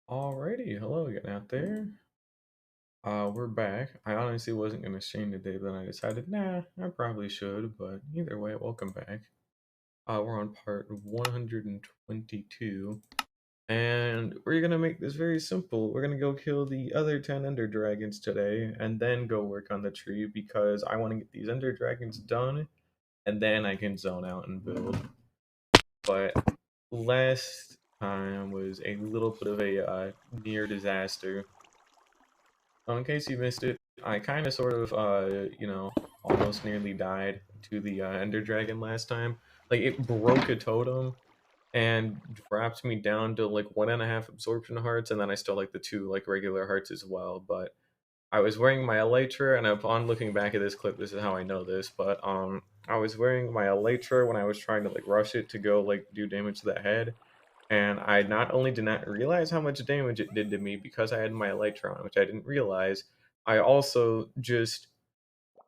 Alrighty, hello again out there. We're back. I honestly wasn't gonna stream today, but then I decided, nah, I probably should. But either way, welcome back. We're on part 122, and we're gonna make this very simple. We're gonna go kill the other 10 Ender Dragons today, and then go work on the tree because I want to get these Ender Dragons done, and then I can zone out and build. But last time was a little bit of a near disaster. In case you missed it, I kind of sort of, almost nearly died to the Ender Dragon last time. Like, it broke a totem and dropped me down to, like, 1.5 absorption hearts, and then I still, like, the 2, like, regular hearts as well, but I was wearing my Elytra, and upon looking back at this clip, this is how I know this, but, I was wearing my Elytra when I was trying to, like, rush it to go, like, do damage to the head, and I not only did not realize how much damage it did to me because I had my Elytra on, which I didn't realize, I also just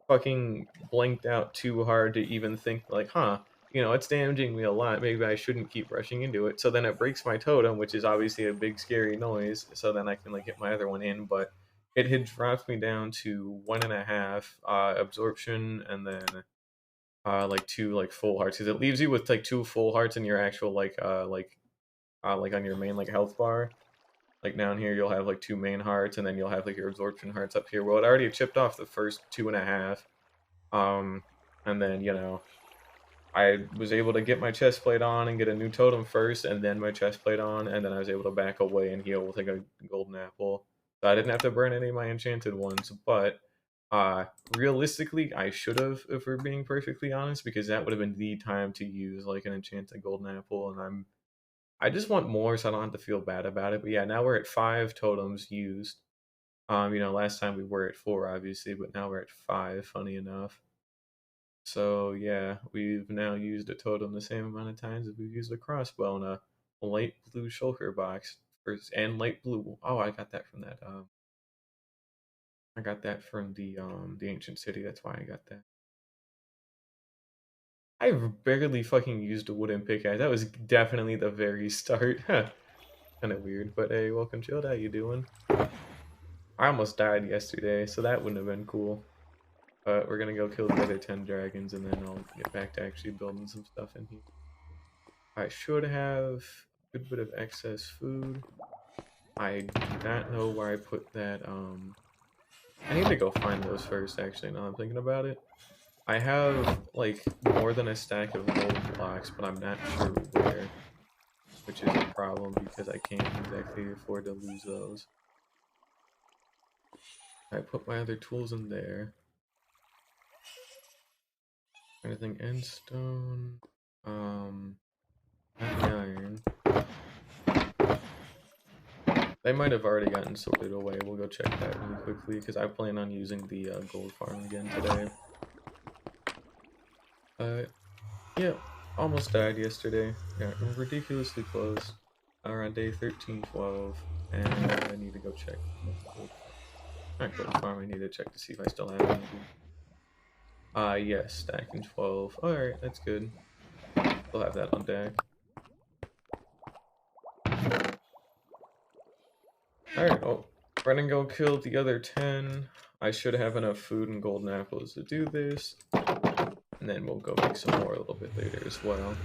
fucking blanked out too hard to even think like, huh, it's damaging me a lot. Maybe I shouldn't keep rushing into it. So then it breaks my totem, which is obviously a big scary noise. So then I can like get my other one in, but it had dropped me down to 1.5 absorption and then like 2 like full hearts because it leaves you with like 2 full hearts in your actual like on your main like health bar. Like down here, you'll have like 2 main hearts, and then you'll have like your absorption hearts up here. Well, it already chipped off the first 2.5, and then I was able to get my chest plate on and get a new totem first, and then my chest plate on, and then I was able to back away and heal with like a golden apple. So I didn't have to burn any of my enchanted ones, but realistically, I should have, if we're being perfectly honest, because that would have been the time to use like an enchanted golden apple, and I just want more so I don't have to feel bad about it. But yeah, now we're at 5 totems used. Last time we were at 4, obviously, but now we're at 5, funny enough. So yeah, we've now used a totem the same amount of times as we've used a crossbow and a light blue shulker box. First, and light blue. Oh, I got that from that. I got that from the ancient city. That's why I got that. I've barely fucking used a wooden pickaxe. That was definitely the very start. Kind of weird, but hey, welcome, Chilled. How you doing? I almost died yesterday, so that wouldn't have been cool. But we're gonna go kill the other 10 dragons, and then I'll get back to actually building some stuff in here. I should have a good bit of excess food. I do not know where I put that. I need to go find those first, actually, now I'm thinking about it. I have, like, more than a stack of gold blocks, but I'm not sure where, which is a problem because I can't exactly afford to lose those. I put my other tools in there. Anything end stone? Not the iron. They might have already gotten sorted away. We'll go check that really quickly because I plan on using the gold farm again today. Uh, yeah, almost died yesterday. Yeah, ridiculously close. Around day 1312, and I need to go check. Not gold farm. I need to check to see if I still have anything. Yes, stacking 12. All right, that's good. We'll have that on deck. Alright, well, run and go kill the other 10. I should have enough food and golden apples to do this. And then we'll go make some more a little bit later as well.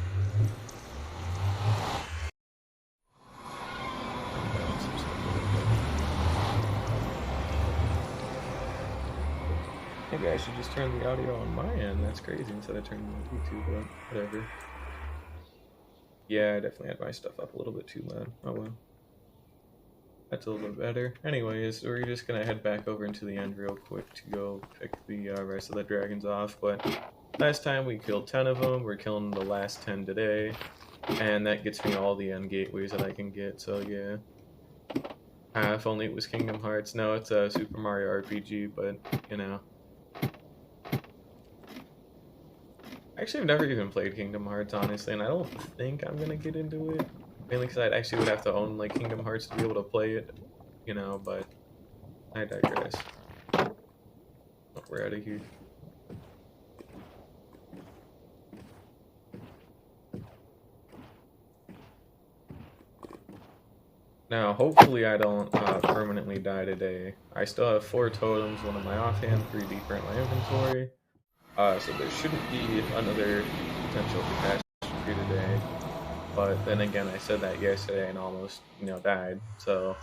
Maybe I should just turn the audio on my end. That's crazy instead of turning it on YouTube, but whatever. Yeah, I definitely had my stuff up a little bit too loud. Oh well. That's a little bit better. Anyways, we're just gonna head back over into the end real quick to go pick the rest of the dragons off. But last time we killed 10 of them. We're killing the last 10 today. And that gets me all the end gateways that I can get, so yeah. If only it was Kingdom Hearts. No, it's a Super Mario RPG, but, Actually, I've never even played Kingdom Hearts, honestly, and I don't think I'm gonna get into it. Mainly because I actually would have to own, like, Kingdom Hearts to be able to play it, but I digress. Oh, we're out of here. Now, hopefully I don't permanently die today. I still have 4 totems, 1 in my offhand, 3 deeper in my inventory. So there shouldn't be another potential catastrophe today. But then again, I said that yesterday and almost, died. So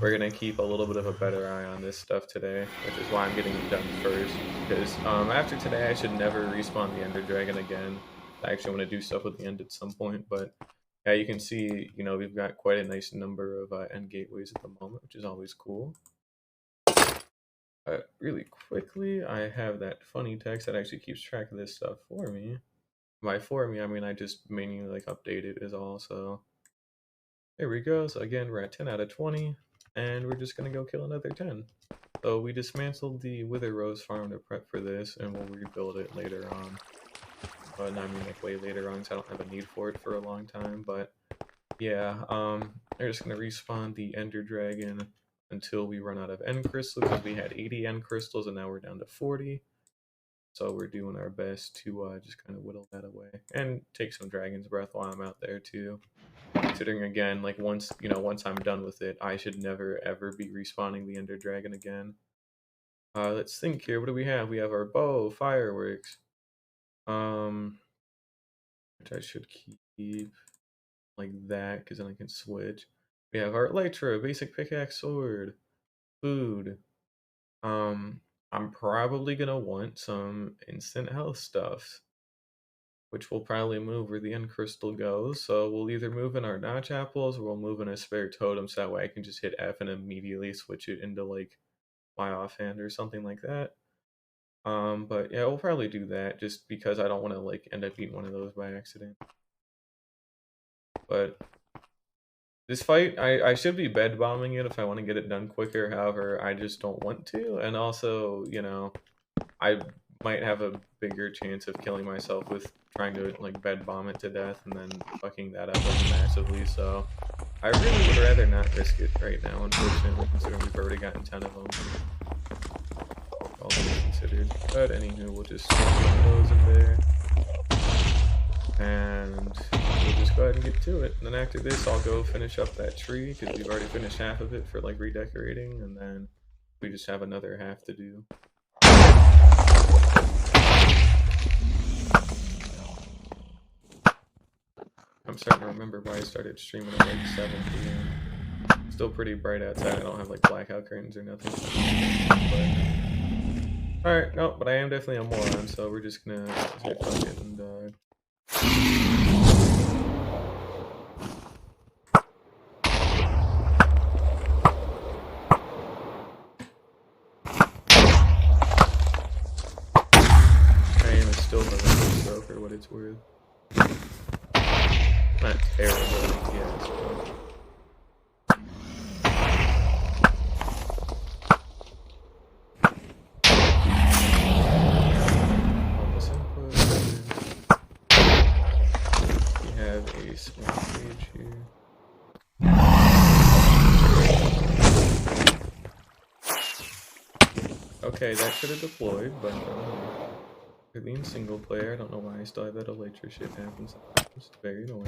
we're gonna keep a little bit of a better eye on this stuff today, which is why I'm getting it done first. Because after today, I should never respawn the Ender Dragon again. I actually want to do stuff with the end at some point, but yeah, you can see, we've got quite a nice number of end gateways at the moment, which is always cool. Really quickly, I have that funny text that actually keeps track of this stuff for me. By for me, I mean I just manually like update it is all. So there we go. So again, we're at 10 out of 20, and we're just gonna go kill another 10. So we dismantled the Wither Rose farm to prep for this, and we'll rebuild it later on. But I mean like way later on, so I don't have a need for it for a long time. But yeah, they're just gonna respawn the Ender Dragon until we run out of end crystals, because we had 80 end crystals and now we're down to 40. So we're doing our best to just kind of whittle that away and take some Dragon's Breath while I'm out there too. Considering again, like once I'm done with it, I should never ever be respawning the Ender Dragon again. Let's think here. What do we have? We have our bow, fireworks, which I should keep like that because then I can switch. We have our Elytra, basic pickaxe, sword, food. I'm probably gonna want some instant health stuff, which will probably move where the end crystal goes. So we'll either move in our notch apples or we'll move in a spare totem, so that way I can just hit F and immediately switch it into like my offhand or something like that. But yeah, we'll probably do that just because I don't want to like end up eating one of those by accident. But this fight, I should be bed bombing it if I want to get it done quicker. However, I just don't want to, and also, I might have a bigger chance of killing myself with trying to like bed bomb it to death and then fucking that up like massively. So I really would rather not risk it right now, unfortunately, considering we've already gotten 10 of them. All things considered. But anywho, we'll just stick one of those in there. And we'll just go ahead and get to it. And then after this, I'll go finish up that tree, because we've already finished half of it for like redecorating, and then we just have another half to do. I'm starting to remember why I started streaming at like 7 p.m. Still pretty bright outside. I don't have like blackout curtains or nothing. But alright, no, but I am definitely a moron, so we're just gonna say fuck it and I am still the though, for what it's worth. Not terrible, yeah. Okay, that should have deployed, but for being single player, I don't know why I still have that Elytra shit happen sometimes. It's very annoying.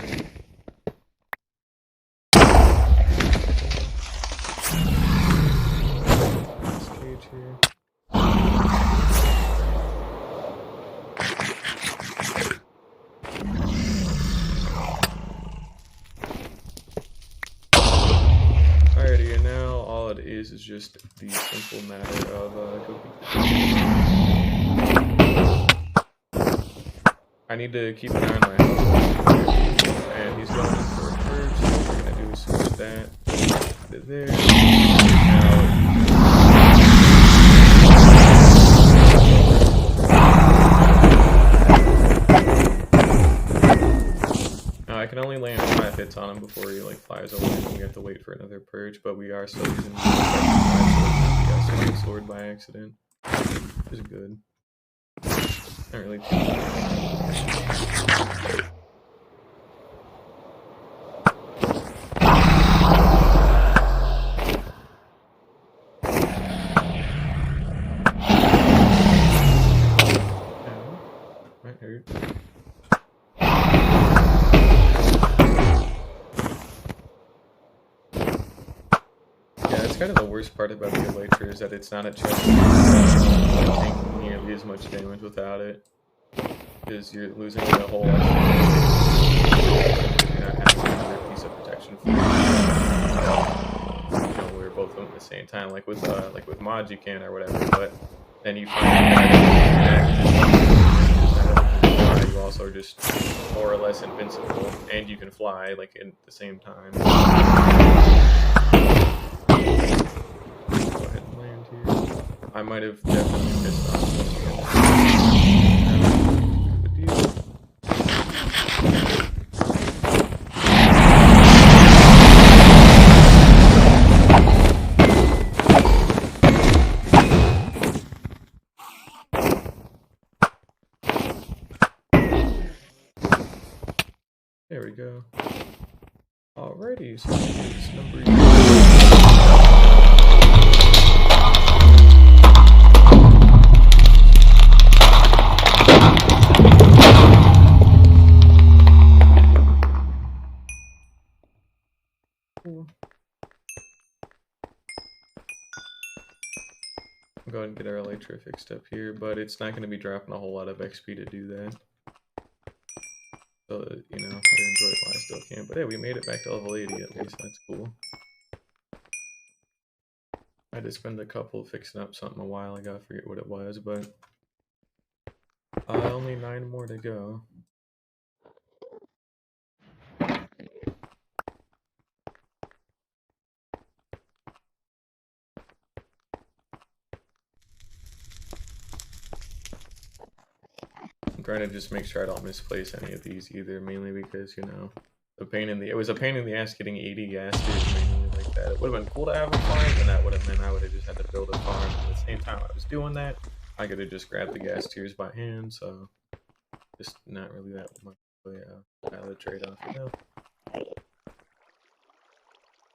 This cage here. Alrighty, and now all it is just the simple matter of I need to keep an eye on my health, and he's going in for a purge, so what we're gonna do is switch that to there. Now I can only land 5 hits on him before he like flies away, and we have to wait for another purge, but we are still using the sword by accident, which is good. Not really too might hurt. kind of the worst part about the Elytra is that it's not a chest. Not taking nearly as much damage without it. Because you're losing the whole extra you're not having another piece of protection for we're both of them at the same time. Like with mods you can or whatever, but then you find that you also are just more or less invincible, and you can fly like at the same time. Go ahead and land here. I might have definitely pissed off There we go. Alrighty, so it's number 2. Go ahead and get our Elytra fixed up here, but it's not going to be dropping a whole lot of XP to do that. So, I enjoy it while I still can. But hey, we made it back to level 80 at least, that's cool. I had to spend a couple fixing up something a while ago, I forget what it was, but only 9 more to go. I'm trying to just make sure I don't misplace any of these either, mainly because, it was a pain in the ass getting 80 gas tiers mainly like that. It would have been cool to have a farm, and that would have meant I would have just had to build a farm. And at the same time I was doing that, I could have just grabbed the gas tiers by hand, so just not really that much of a valid trade-off,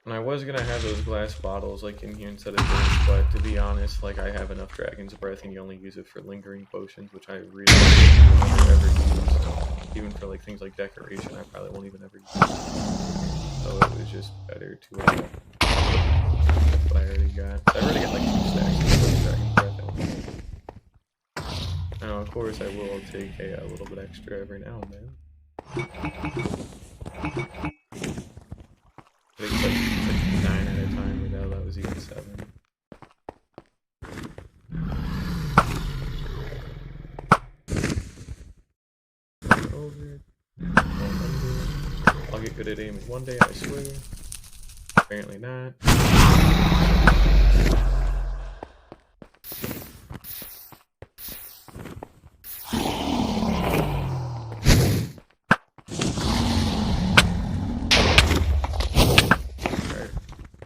And I was gonna have those glass bottles like in here instead of this, but to be honest, like I have enough Dragon's Breath and you only use it for lingering potions, which I really don't ever use. So even for like things like decoration, I probably won't even ever use it. So it was just better to that's what I already got. So I already got like 2 stacks of Dragon's Breath. Now of course I will take a little bit extra every now and then. I think it's like 9 at a time, or no, that was even 7. Over. I'll get good at aiming one day, I swear. Apparently not.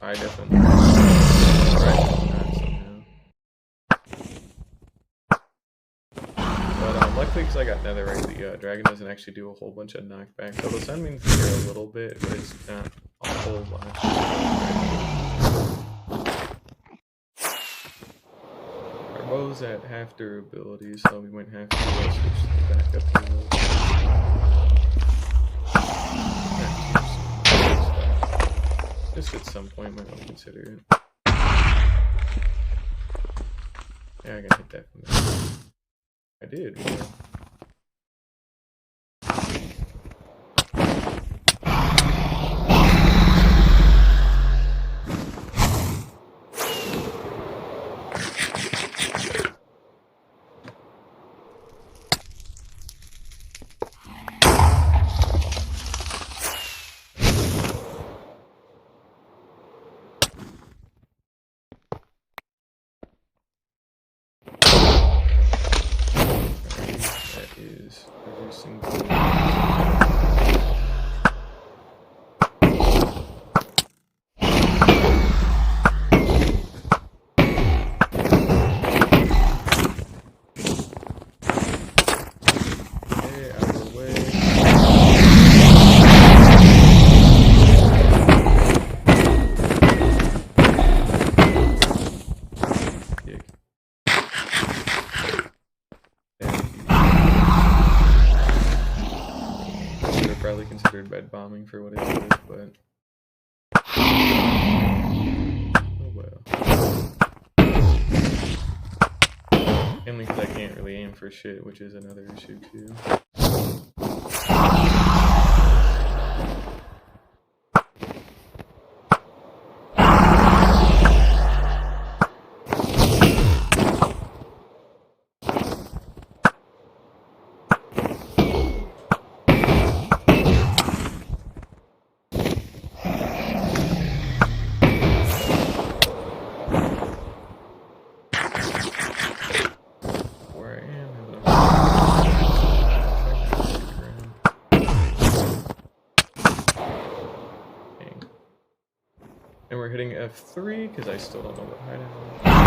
I definitely but luckily because I got netherite, the dragon doesn't actually do a whole bunch of knockback. So it'll send me through a little bit, but it's not a whole lot. Our bow's at half durability, so we might have to switch the backup to just at some point might want to consider it. Yeah, I gotta hit that from there. I did. Yeah. Is reducing probably considered bed bombing for what it is, but oh well. Mainly because I can't really aim for shit, which is another issue too. And we're hitting F3 because I still don't know what height I'm on.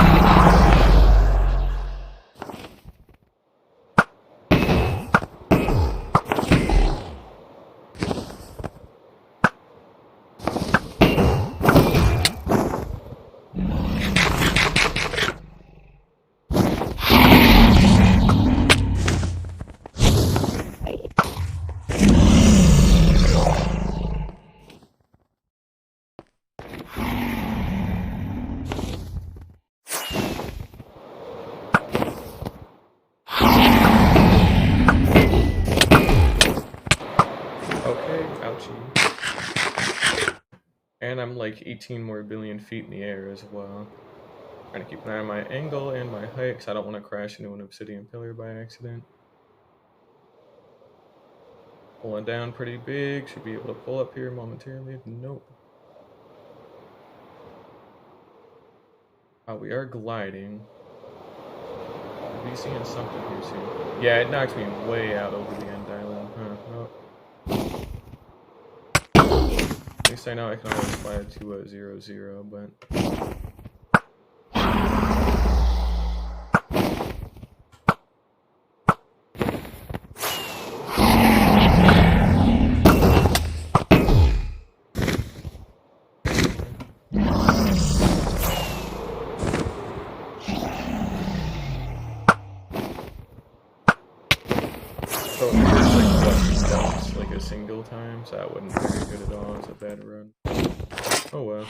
Okay, ouchie. And I'm like 18 more billion feet in the air as well. Trying to keep an eye on my angle and my height because I don't want to crash into an obsidian pillar by accident. Pulling down pretty big. Should be able to pull up here momentarily. Nope. Oh, we are gliding. Are we seeing something here soon? Yeah, it knocked me way out over the end island. Huh, nope. At least I know I can always fly a 2-0-0, but... So it was like a single time, so that wasn't very good at all. It's a bad run. Oh well.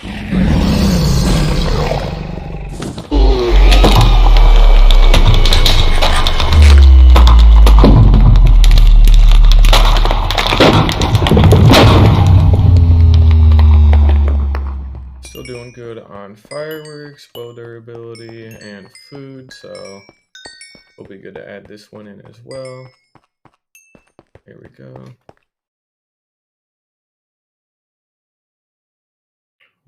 Still doing good on fireworks, bow durability, and food, so it'll be good to add this one in as well. Here we go.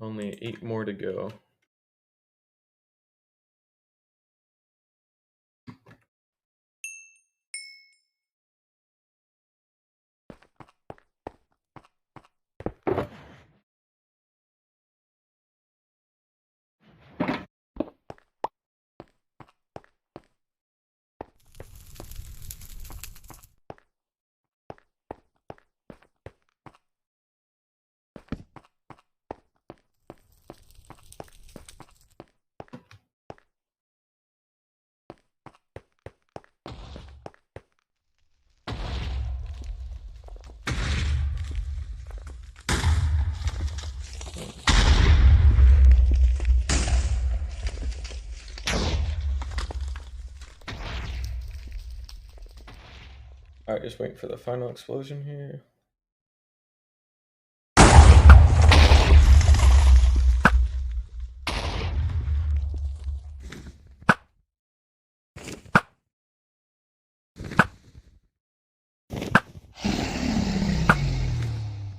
Only 8 more to go. Alright, just waiting for the final explosion here.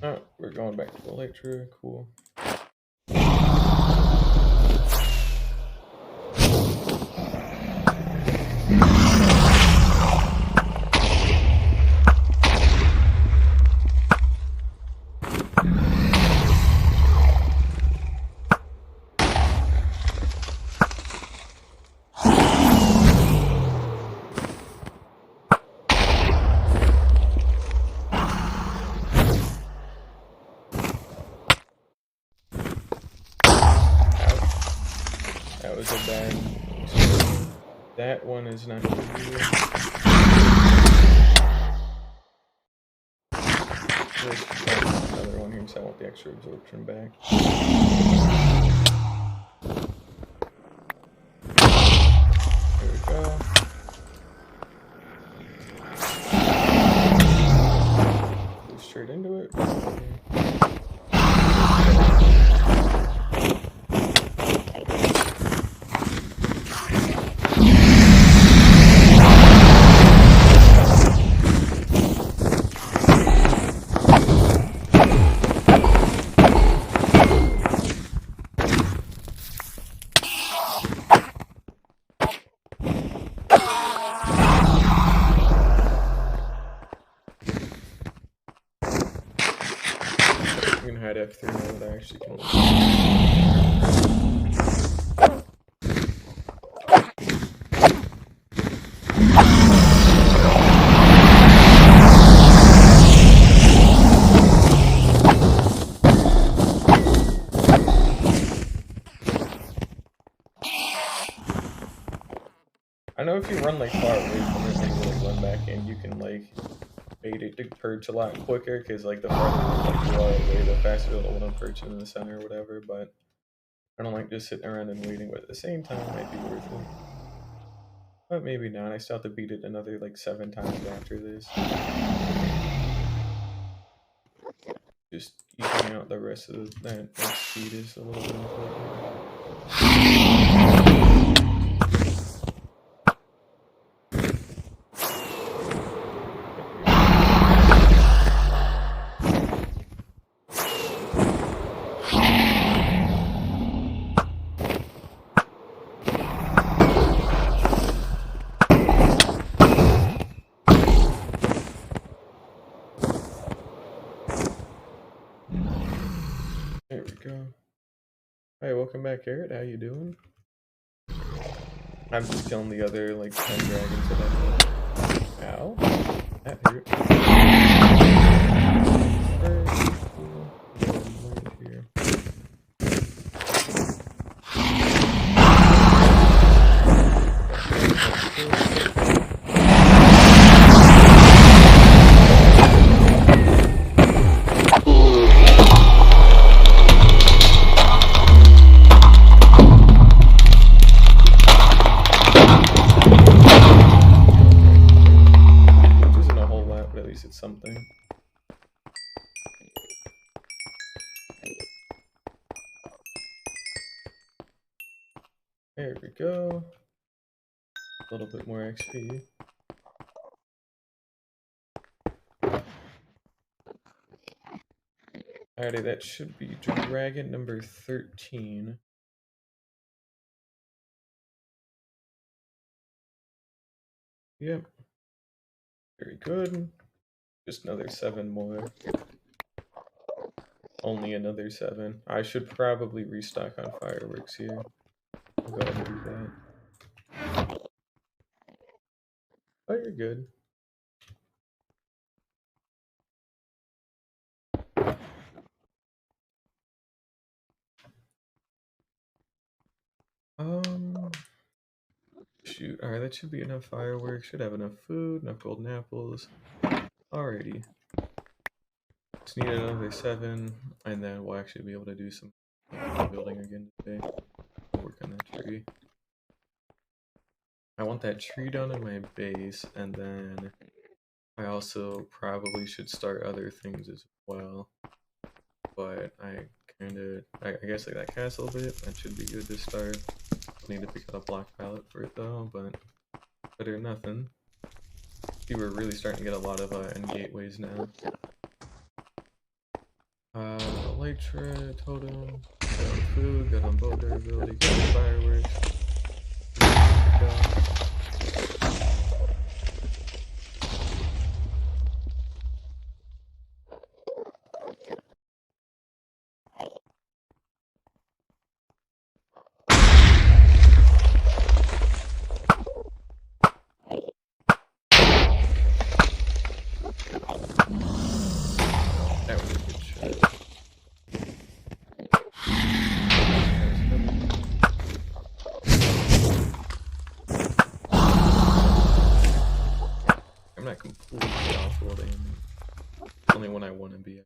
Oh, we're going back to the Electra, cool. That was a bad. That one is not good. There's another one here, so I want the extra absorption back. hide F3 now that I actually can. I know if you run like far away from it and you like run back in, you can like bait it to perch a lot quicker because like the farther like, you are away, the faster it'll want to perch in the center or whatever. But I don't like just sitting around and waiting. But at the same time, it might be worth it. But maybe not. I still have to beat it another like 7 times after this. Just eking out the rest of that speed is a little bit important. There we go. Hey, welcome back, Garrett. How you doing? I'm just killing the other like 10 dragons that I know. Ow. That hurt. Here. It's something. There we go. A little bit more XP. Alrighty, that should be dragon number 13. Yep. Very good. Just another 7 more. Only another 7. I should probably restock on fireworks here. I'll go ahead and do that. Oh, you're good. Shoot. Alright, that should be enough fireworks. Should have enough food, enough golden apples. Alrighty. Just need another 7, and then we'll actually be able to do some building again today. Work on that tree. I want that tree done in my base, and then I also probably should start other things as well. But I guess like that castle bit, that should be good to start. Need to pick out a block pallet for it though, but better than nothing. See, we're really starting to get a lot of end gateways now. Elytra, totem, got food, got on bow durability, got fireworks. Completely off loading. Only when I want to be.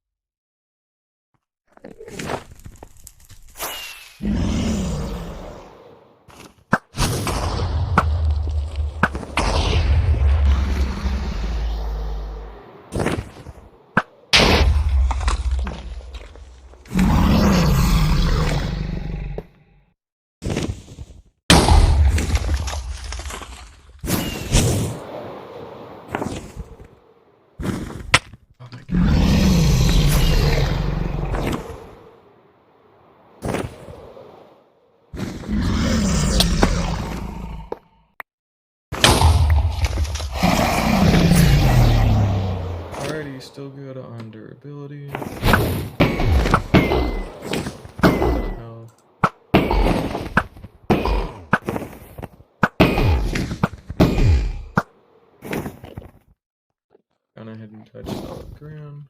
ground.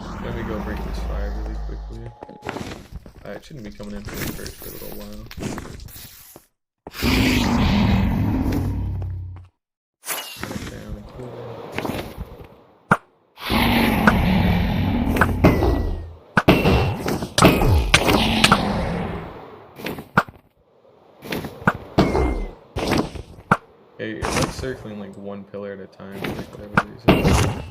Let me go break this fire really quickly. It shouldn't be coming in from the first for a little while. Down and cool. Okay, it's like circling like one pillar at a time for like whatever reason.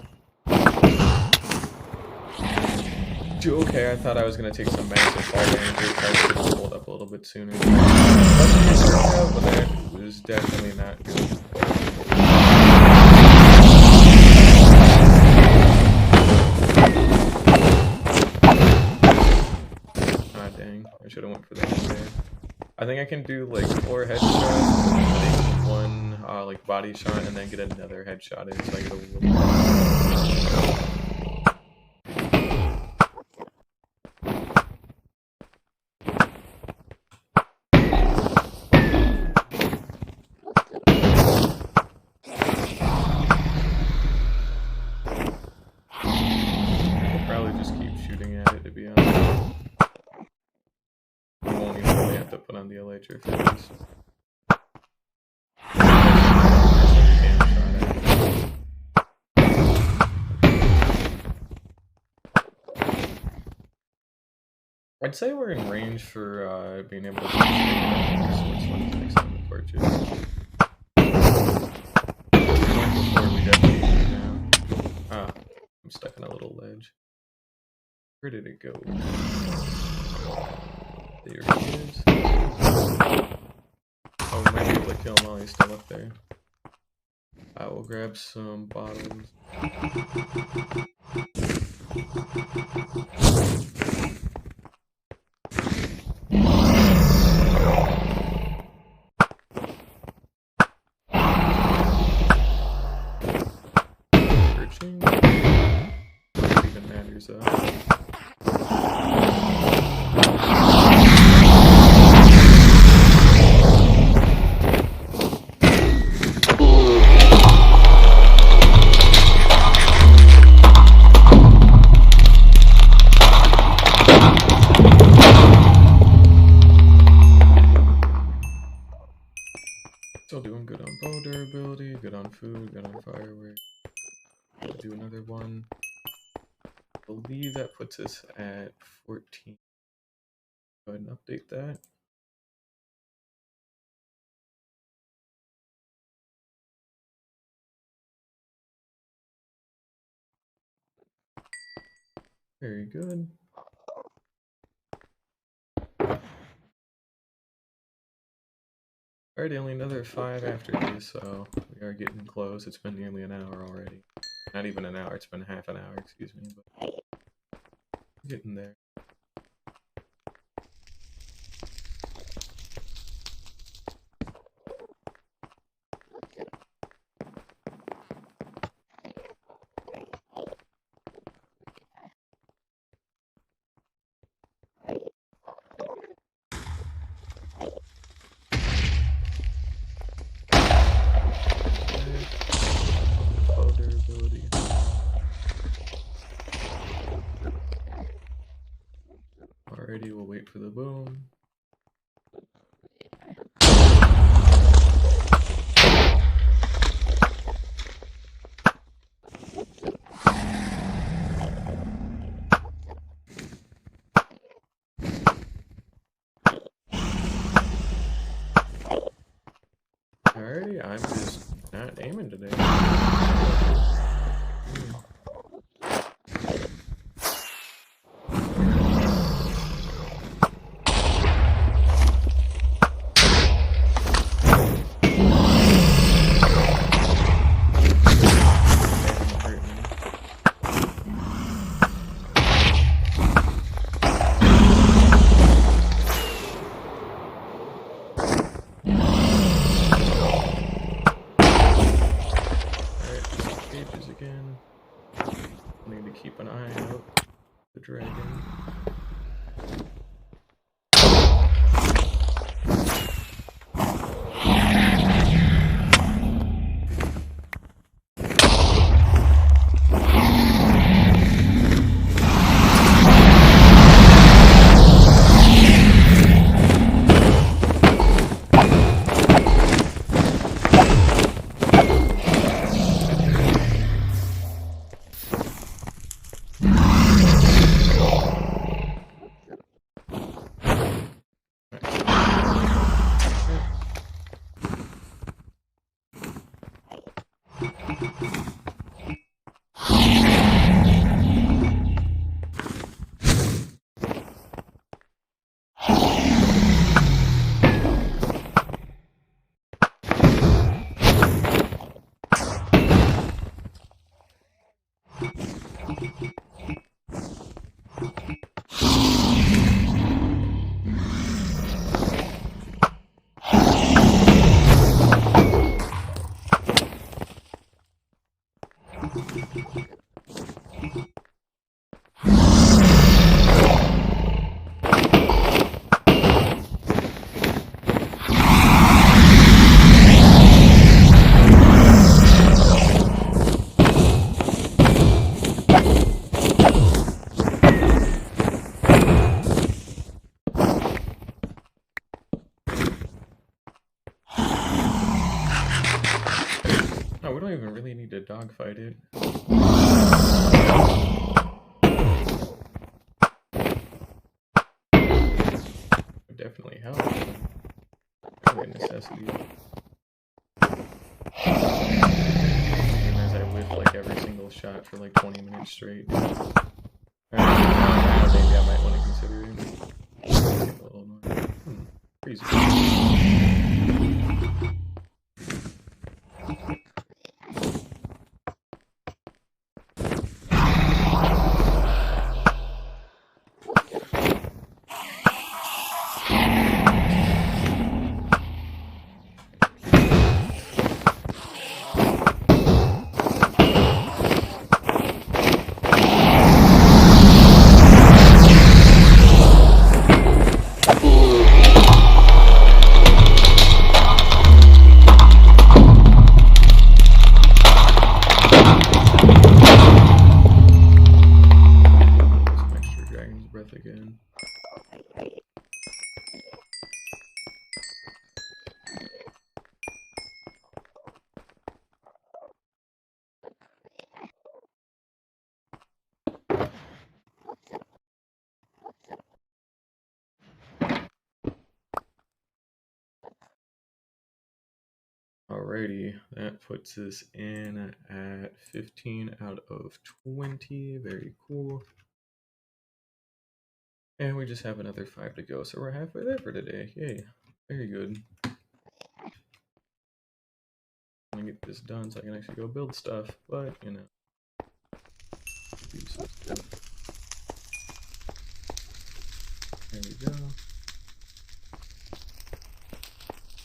Okay, I thought I was gonna take some massive fall damage if I could have pulled up a little bit sooner. But that was definitely not good. Ah, dang. I should have went for that there. I think I can do like 4 headshots, like 1 like body shot, and then get another headshot in, so I get a little. Put on the elytra for this. I'd say we're in range for being able to do next time the purchase. Before we definitely do now. Ah, I'm stuck in a little ledge. Where did it go? There he is. Oh, we might be able to kill him while he's still up there. I will grab some bottles. Searching. Not even matters though. Still doing good on bow durability, good on food, good on fireworks. I'll do another one. I believe that puts us at 14. Go ahead and update that. Very good. Alrighty, only another 5 after this, so we are getting close. It's been nearly an hour already. Not even an hour, it's been half an hour, excuse me, but getting there. Alrighty, we'll wait for the boom. Alrighty, I'm just not aiming today. Oh, we don't even really need to dogfight it. Would definitely help. Probably a necessity. Even as I whiff like every single shot for like 20 minutes straight. Now maybe I might want to consider it. A little annoying. Crazy. Again. Alrighty, that puts us in at 15 out of 20. Very cool. And we just have another 5 to go, so we're halfway there for today. Yay. Very good. I'm gonna get this done so I can actually go build stuff, but you know. Do some stuff. There we go.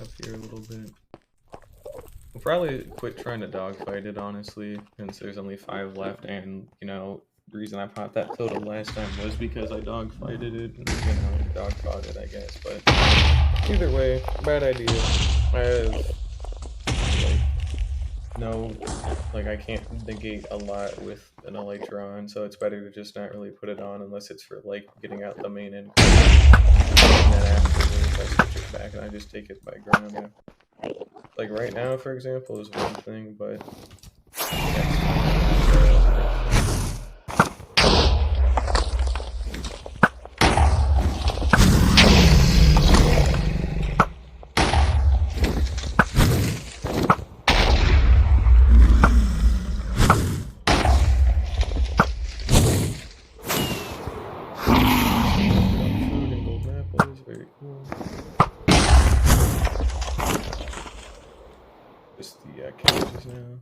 Up here a little bit. We'll probably quit trying to dogfight it, honestly, since there's only 5 left, and, you know, the reason I popped that totem last time was because I dogfighted it, and, you know, dogfought it, I guess, but either way, bad idea. I have, I can't negate a lot with an Elytron, so it's better to just not really put it on unless it's for, like, getting out the main end. And then afterwards, I switch it back, and I just take it by ground. Like right now, for example, is one thing, but food and golden apples, very cool. Just the cages now.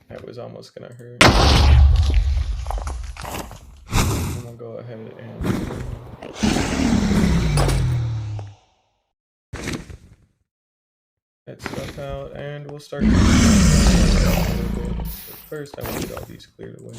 That was almost gonna hurt. I'm gonna go ahead and that stuff out, and we'll start. But first, I want to get all these cleared away.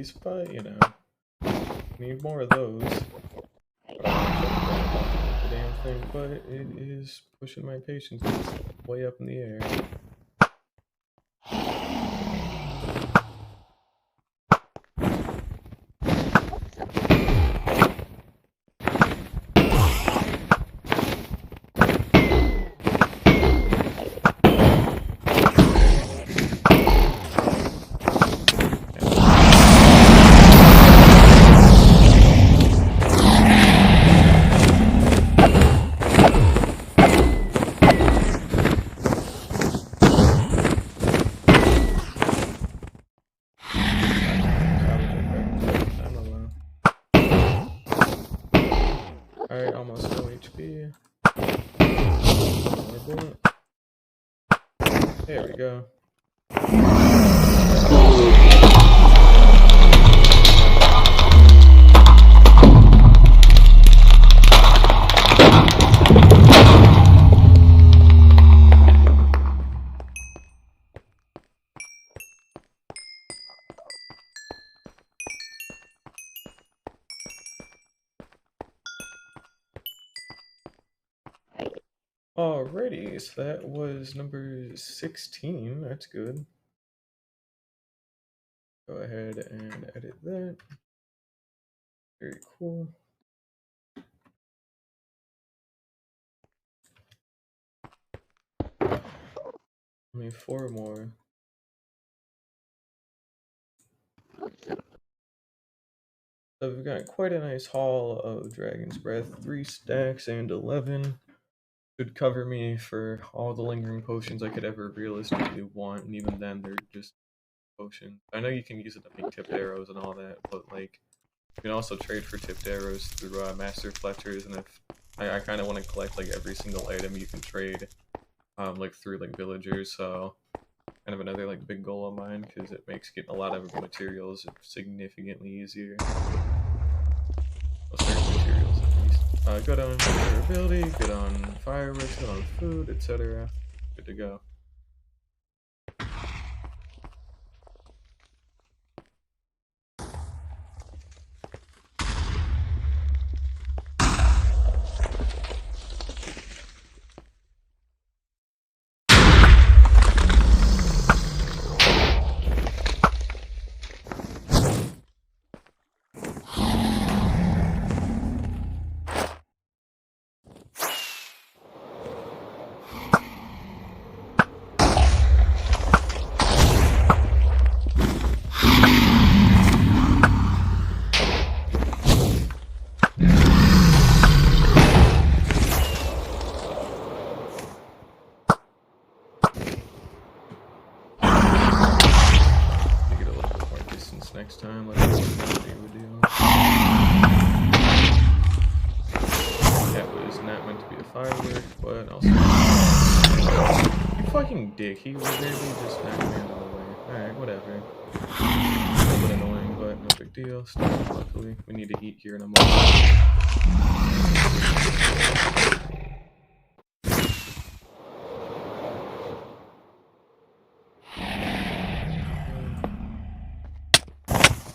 release, but you know, need more of those. But I don't check the damn thing, but it is pushing my patience. It's way up in the air. Alright, almost no HP. More bullet. There we go. Alrighty, so that was number 16. That's good. Go ahead and edit that. Very cool. Only 4 more. So we've got quite a nice haul of Dragon's Breath, 3 stacks and 11. Should cover me for all the lingering potions I could ever realistically want, and even then they're just potions. I know you can use it to make tipped arrows and all that, but like you can also trade for tipped arrows through Master Fletchers, and if I kind of want to collect like every single item you can trade, like through like villagers, so kind of another like big goal of mine because it makes getting a lot of materials significantly easier. Well, certain materials at least. Good on durability, good on fireworks, good on food, etc. Good to go. Next time, let's see what we do. That was not meant to be a firework, but also. You fucking dick, he was literally just knocked me out of the way. Alright, whatever. A little bit annoying, but no big deal. Still, luckily, we need to eat here in a moment.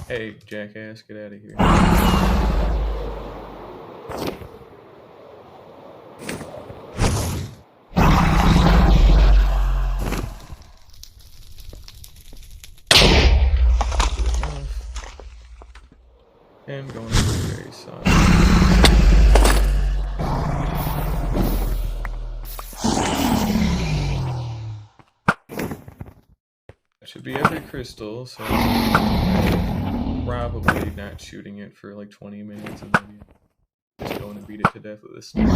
Hey, jackass, get out of here. And going to the very side. That should be every crystal, so probably not shooting it for like 20 minutes and then just going to beat it to death with this stuff.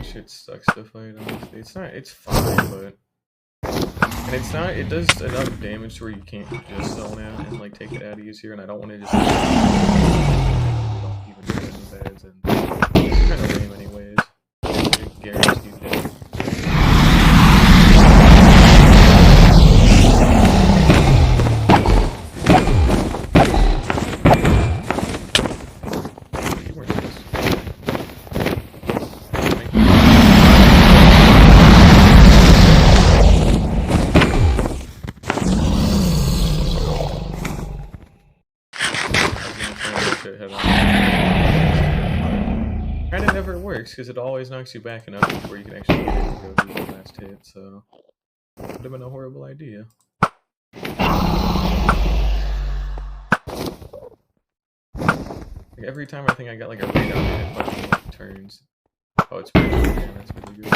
Shit sucks to fight, honestly. It's fine, but and it does enough damage to where you can't just zone out and like take it out easier, and I don't want to just don't even do any beds, and it's kind of lame anyways. It guarantees death. to head on. Kind of never works because it always knocks you back enough before you can actually get in and go do the last hit. So would have been a horrible idea. Like every time I think I got like a right on hit button, like turns. Oh, it's pretty good. Yeah, that's really good.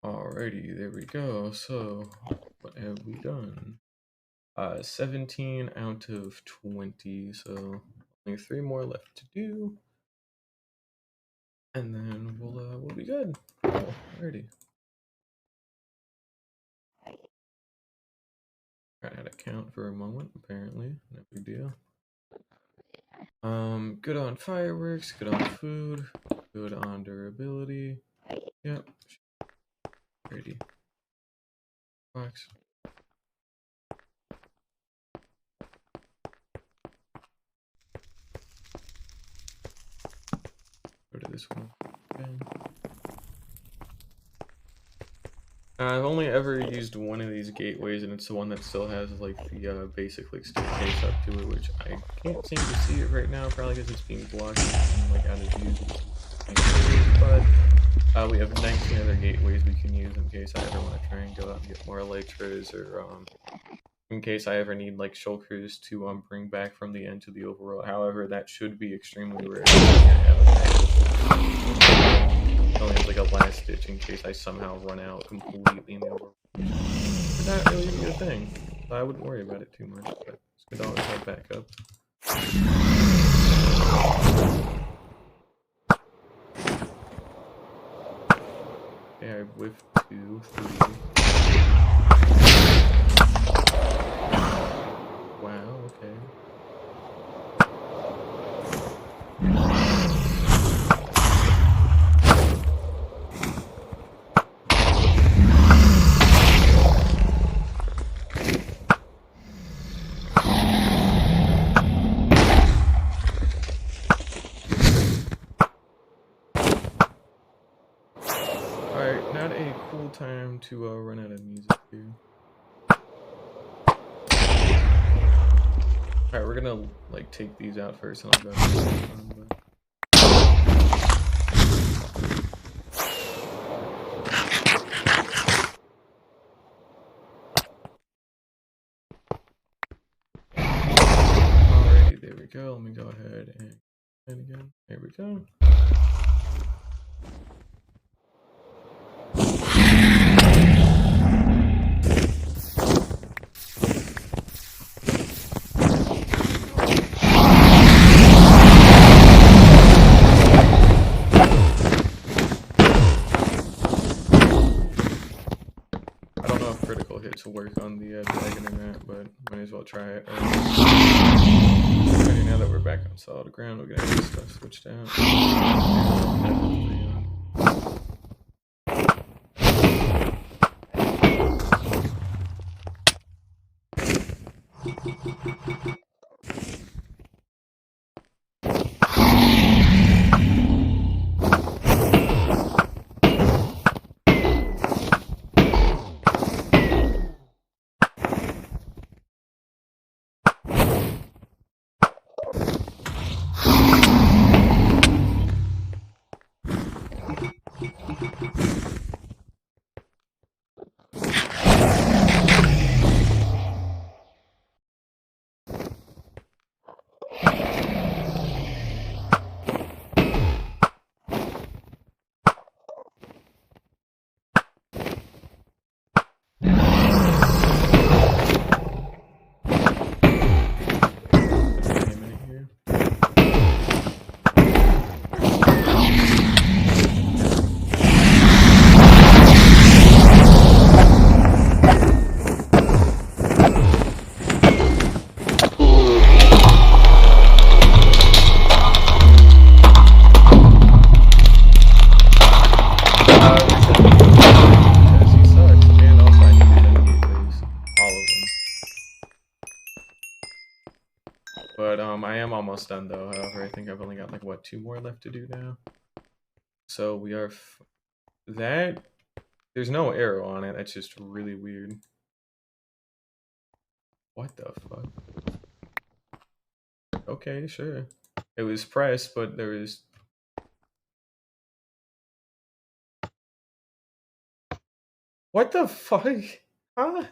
Alrighty, there we go. So, what have we done? 17 out of 20, so only 3 more left to do. And then we'll be good. Alrighty. I had to count for a moment, apparently. No big deal. Good on fireworks, good on food, good on durability. Yep. Alrighty. Box. Go to this one. Okay. I've only ever used one of these gateways, and it's the one that still has like the basic like staircase up to it, which I can't seem to see it right now, probably because it's being blocked and like out of view. But we have 19 other gateways we can use in case I ever want to try and go out and get more elytras, or in case I ever need like shulkers to bring back from the end to the overworld. However, that should be extremely rare. Only as like a last ditch in case I somehow run out completely in the overworld. It's not really even a thing, so I wouldn't worry about it too much, but it's good to always have backup. Okay, I whiffed 2, 3. Wow, okay. Alright, not a cool time to run out of music here. Alright, we're gonna like take these out first and I'll go but... Alrighty, there we go. Let me go ahead and again. There we go. To work on the dragon or not, but might as well try it. Alright, now that we're back on solid ground, we're gonna get stuff switched out. But I am almost done though. However, I think I've only got like what 2 more left to do now. So we are that. There's no arrow on it. That's just really weird. What the fuck? Okay, sure. It was pressed, but there was. What the fuck? Huh?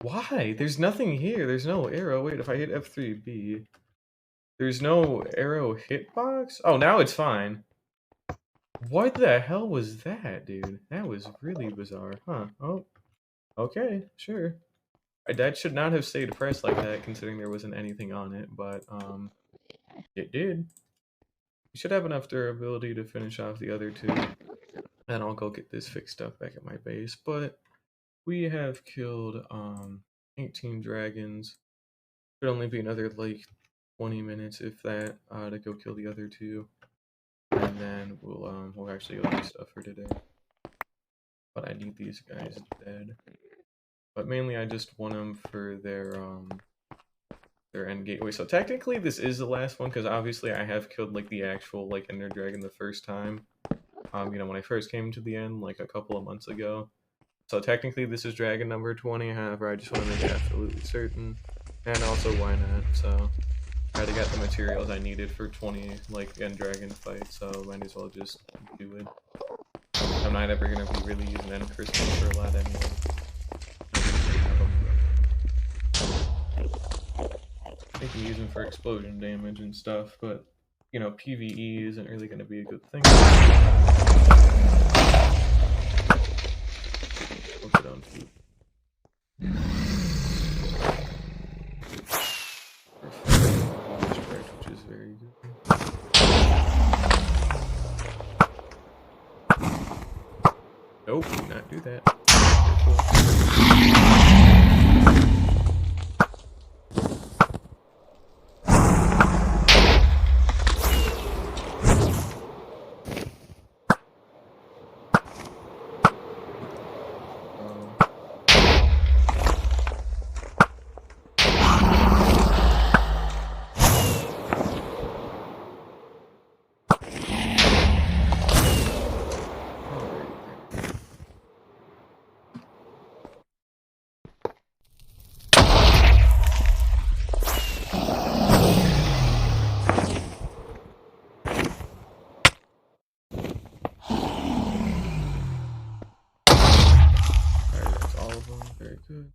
Why? There's nothing here. There's no arrow. Wait, if I hit F3B, there's no arrow hitbox? Oh, now it's fine. What the hell was that, dude? That was really bizarre. Huh. Oh, okay, sure. That should not have stayed pressed like that, considering there wasn't anything on it, but, it did. You should have enough durability to finish off the other 2. And I'll go get this fixed up back at my base, but we have killed, 18 dragons. Should only be another, like, 20 minutes, if that, to go kill the other 2. And then we'll actually go do stuff for today. But I need these guys dead. But mainly I just want them for their end gateway. So technically this is the last one, because obviously I have killed like the actual like Ender Dragon the first time. You know, when I first came to the end, like a couple of months ago. So technically this is dragon number 20, however I just want to make it absolutely certain. And also why not, so I already got the materials I needed for 20 like end dragon fights, so might as well just do it. I'm not ever gonna be really using end crystals for a lot anyway. I can use them for explosion damage and stuff, but you know, PvE isn't really gonna be a good thing. Hook it on food. Which is very good. Nope, do not do that. Very good.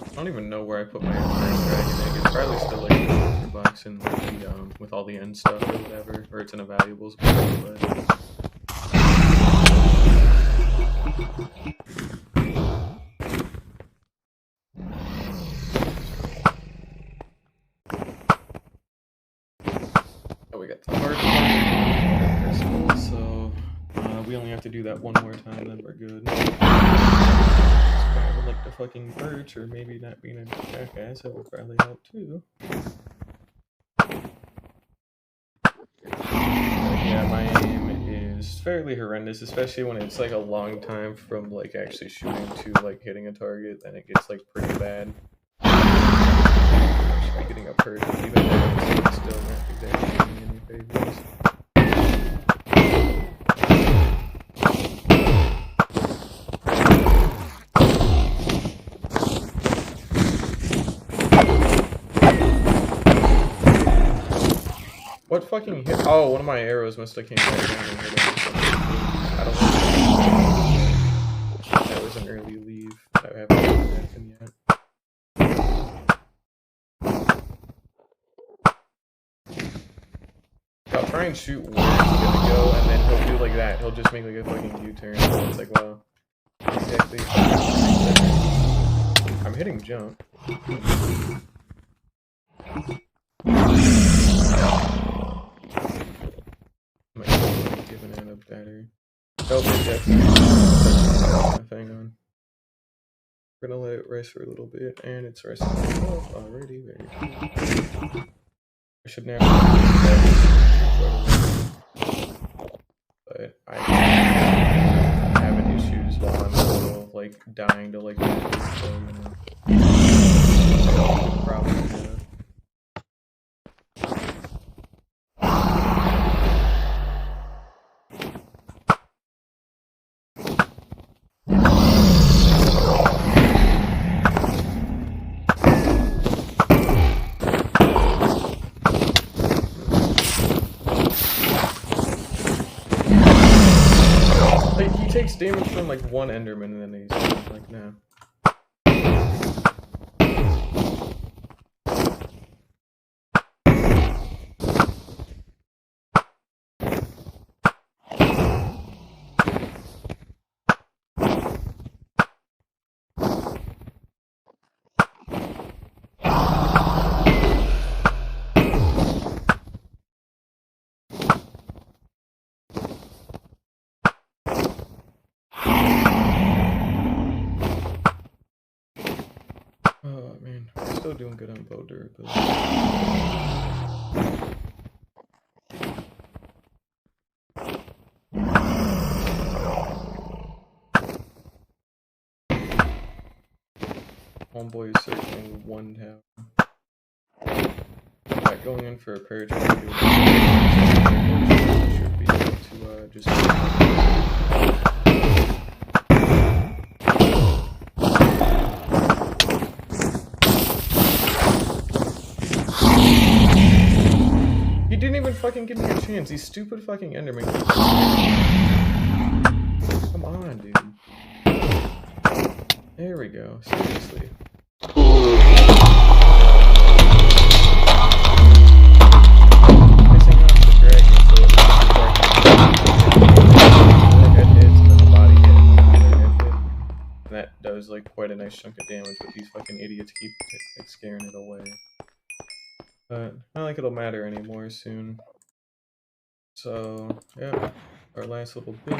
I don't even know where I put my first dragon egg. It's probably still like in the box and the, with all the end stuff or whatever, or it's in a valuables box, but... Oh, we got the hard part, so we only have to do that one more time, then we're good. I would like the fucking birch, or maybe not being a jackass, that would probably help too. Yeah, my aim is fairly horrendous, especially when it's like a long time from like actually shooting to like hitting a target, then it gets like pretty bad. Try getting a perch, even though it's still not exactly doing any favors. What fucking hit? Oh, one of my arrows must have came back down and hit him. I don't know. That was an early leave. I haven't happen yet. I'll try and shoot where he's gonna go, and then he'll do like that. He'll just make like a fucking U-turn. It's like, wow. Exactly. I'm hitting jump. Giving it a battery. Nope, that's hang on. We're gonna let it rest for a little bit, and it's resting off already. Very cool. I should now. But I'm having issues while I'm still like dying to like. Probably. Takes damage from like one Enderman and then he's like, no. Oh man, we're still doing good on bow durability. Homeboy is searching one town. Alright, going in for a purge. Should be able to just. He didn't even fucking give me a chance. These stupid fucking Endermen. Come on, dude. There we go. Seriously. Pissing off the dragon so it head hits and then the body hit and then another head hit. And that does like quite a nice chunk of damage, but these fucking idiots keep like, scaring it away. But I don't think it'll matter anymore soon. So, yeah, our last little bit.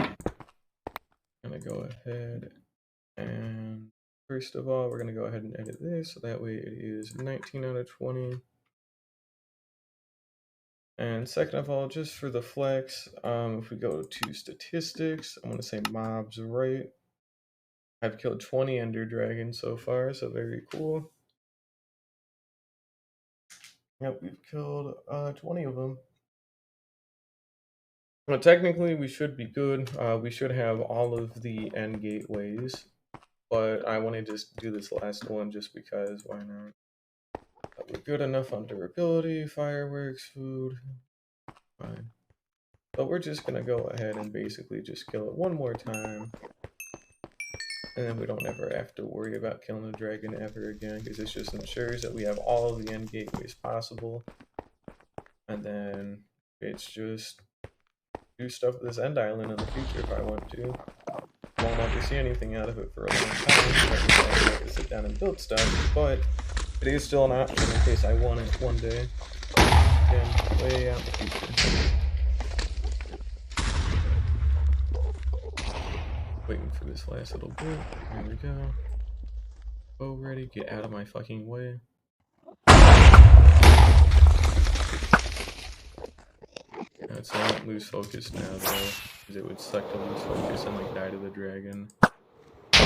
Gonna go ahead and first of all, we're gonna go ahead and edit this so that way it is 19 out of 20. And second of all, just for the flex, if we go to statistics, I'm gonna say mobs right. I've killed 20 Ender Dragons so far, so very cool. Yep, we've killed 20 of them. Well, technically, we should be good. We should have all of the end gateways, but I want to just do this last one just because, why not? We're good enough on durability, fireworks, food, fine. But we're just going to go ahead and basically just kill it one more time. And then we don't ever have to worry about killing the dragon ever again, because it just ensures that we have all of the end gateways possible. And then it's just do stuff with this end island in the future if I want to. Won't ever see anything out of it for a long time, so I can sit down and build stuff, but it is still an option in case I want it one day. Again, way out in the future. Waiting for this last little bit. There we go. Bow ready. Get out of my fucking way. So I don't lose focus now though, because it would suck to lose focus and like die to the dragon. Too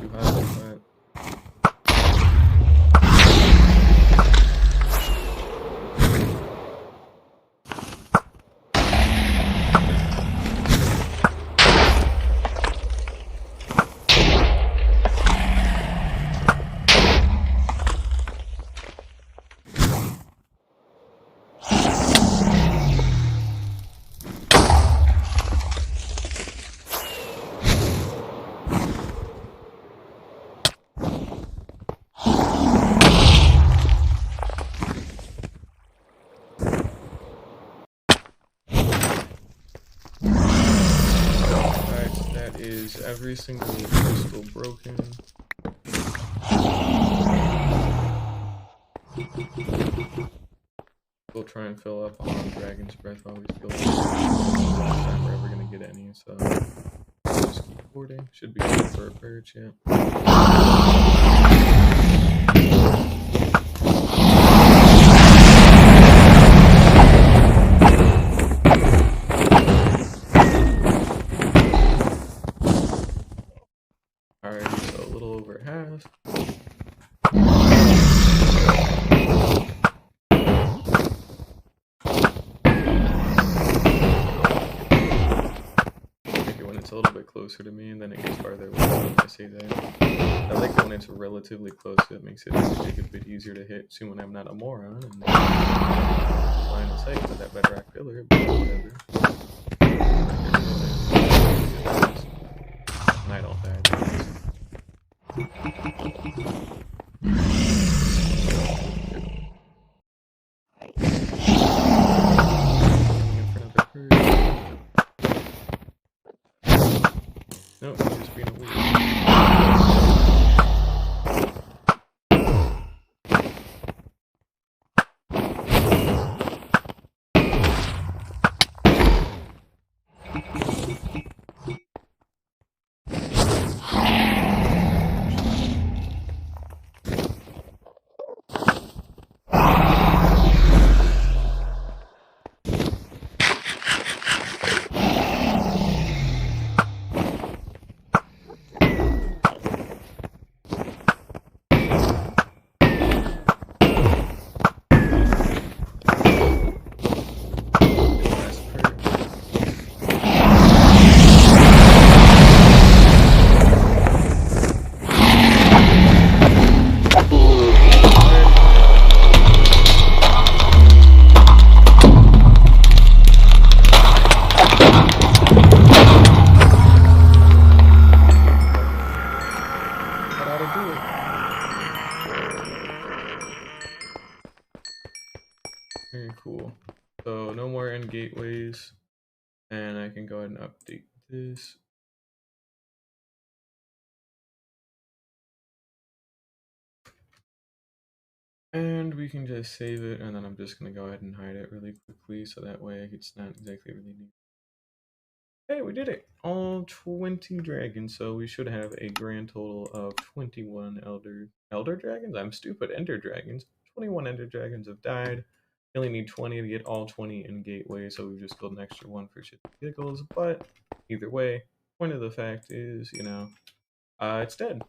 high like that. Is every single crystal broken? We'll try and fill up on Dragon's Breath while we still have last time we're ever gonna get any, so just keep hoarding. Should be good for a perch, yeah. Alright, so a little over half. It's a little bit closer to me, and then it gets farther away when I say that. I like when it's relatively close, it makes it a bit easier to hit. See when I'm not a moron and line of sight with that bedrock pillar, but whatever. And I don't die. Nope, I'm just being a weird. Very cool. So no more end gateways, and I can go ahead and update this. And we can just save it, and then I'm just going to go ahead and hide it really quickly, so that way it's not exactly really neat. Hey, we did it! All 20 dragons, so we should have a grand total of 21 Elder Dragons? I'm stupid, Ender Dragons. 21 Ender Dragons have died. We only need 20 to get all 20 in Gateway, so we've just built an extra one for shit and giggles, but either way, point of the fact is, you know, it's dead.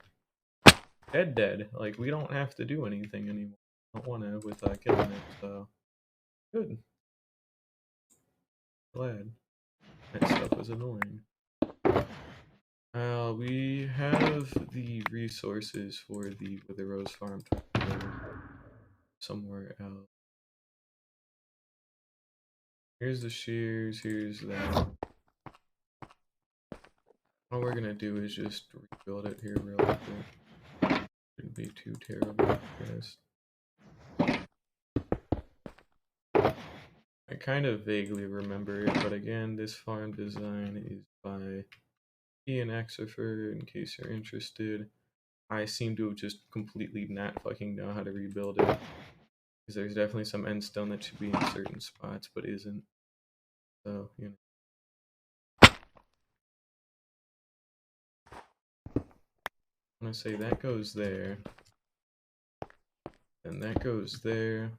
Dead. Like, we don't have to do anything anymore. I don't want to with killing it, so good. Glad. That stuff was annoying. We have the resources for the Wither Rose farm somewhere else. Here's the shears, here's that. All we're gonna do is just rebuild it here real quick. Shouldn't be too terrible, I guess. I kind of vaguely remember it, but again, this farm design is by Ian Exefer, in case you're interested. I seem to have just completely not fucking know how to rebuild it. Because there's definitely some end stone that should be in certain spots, but isn't. So, you know. I'm gonna say that goes there. And that goes there.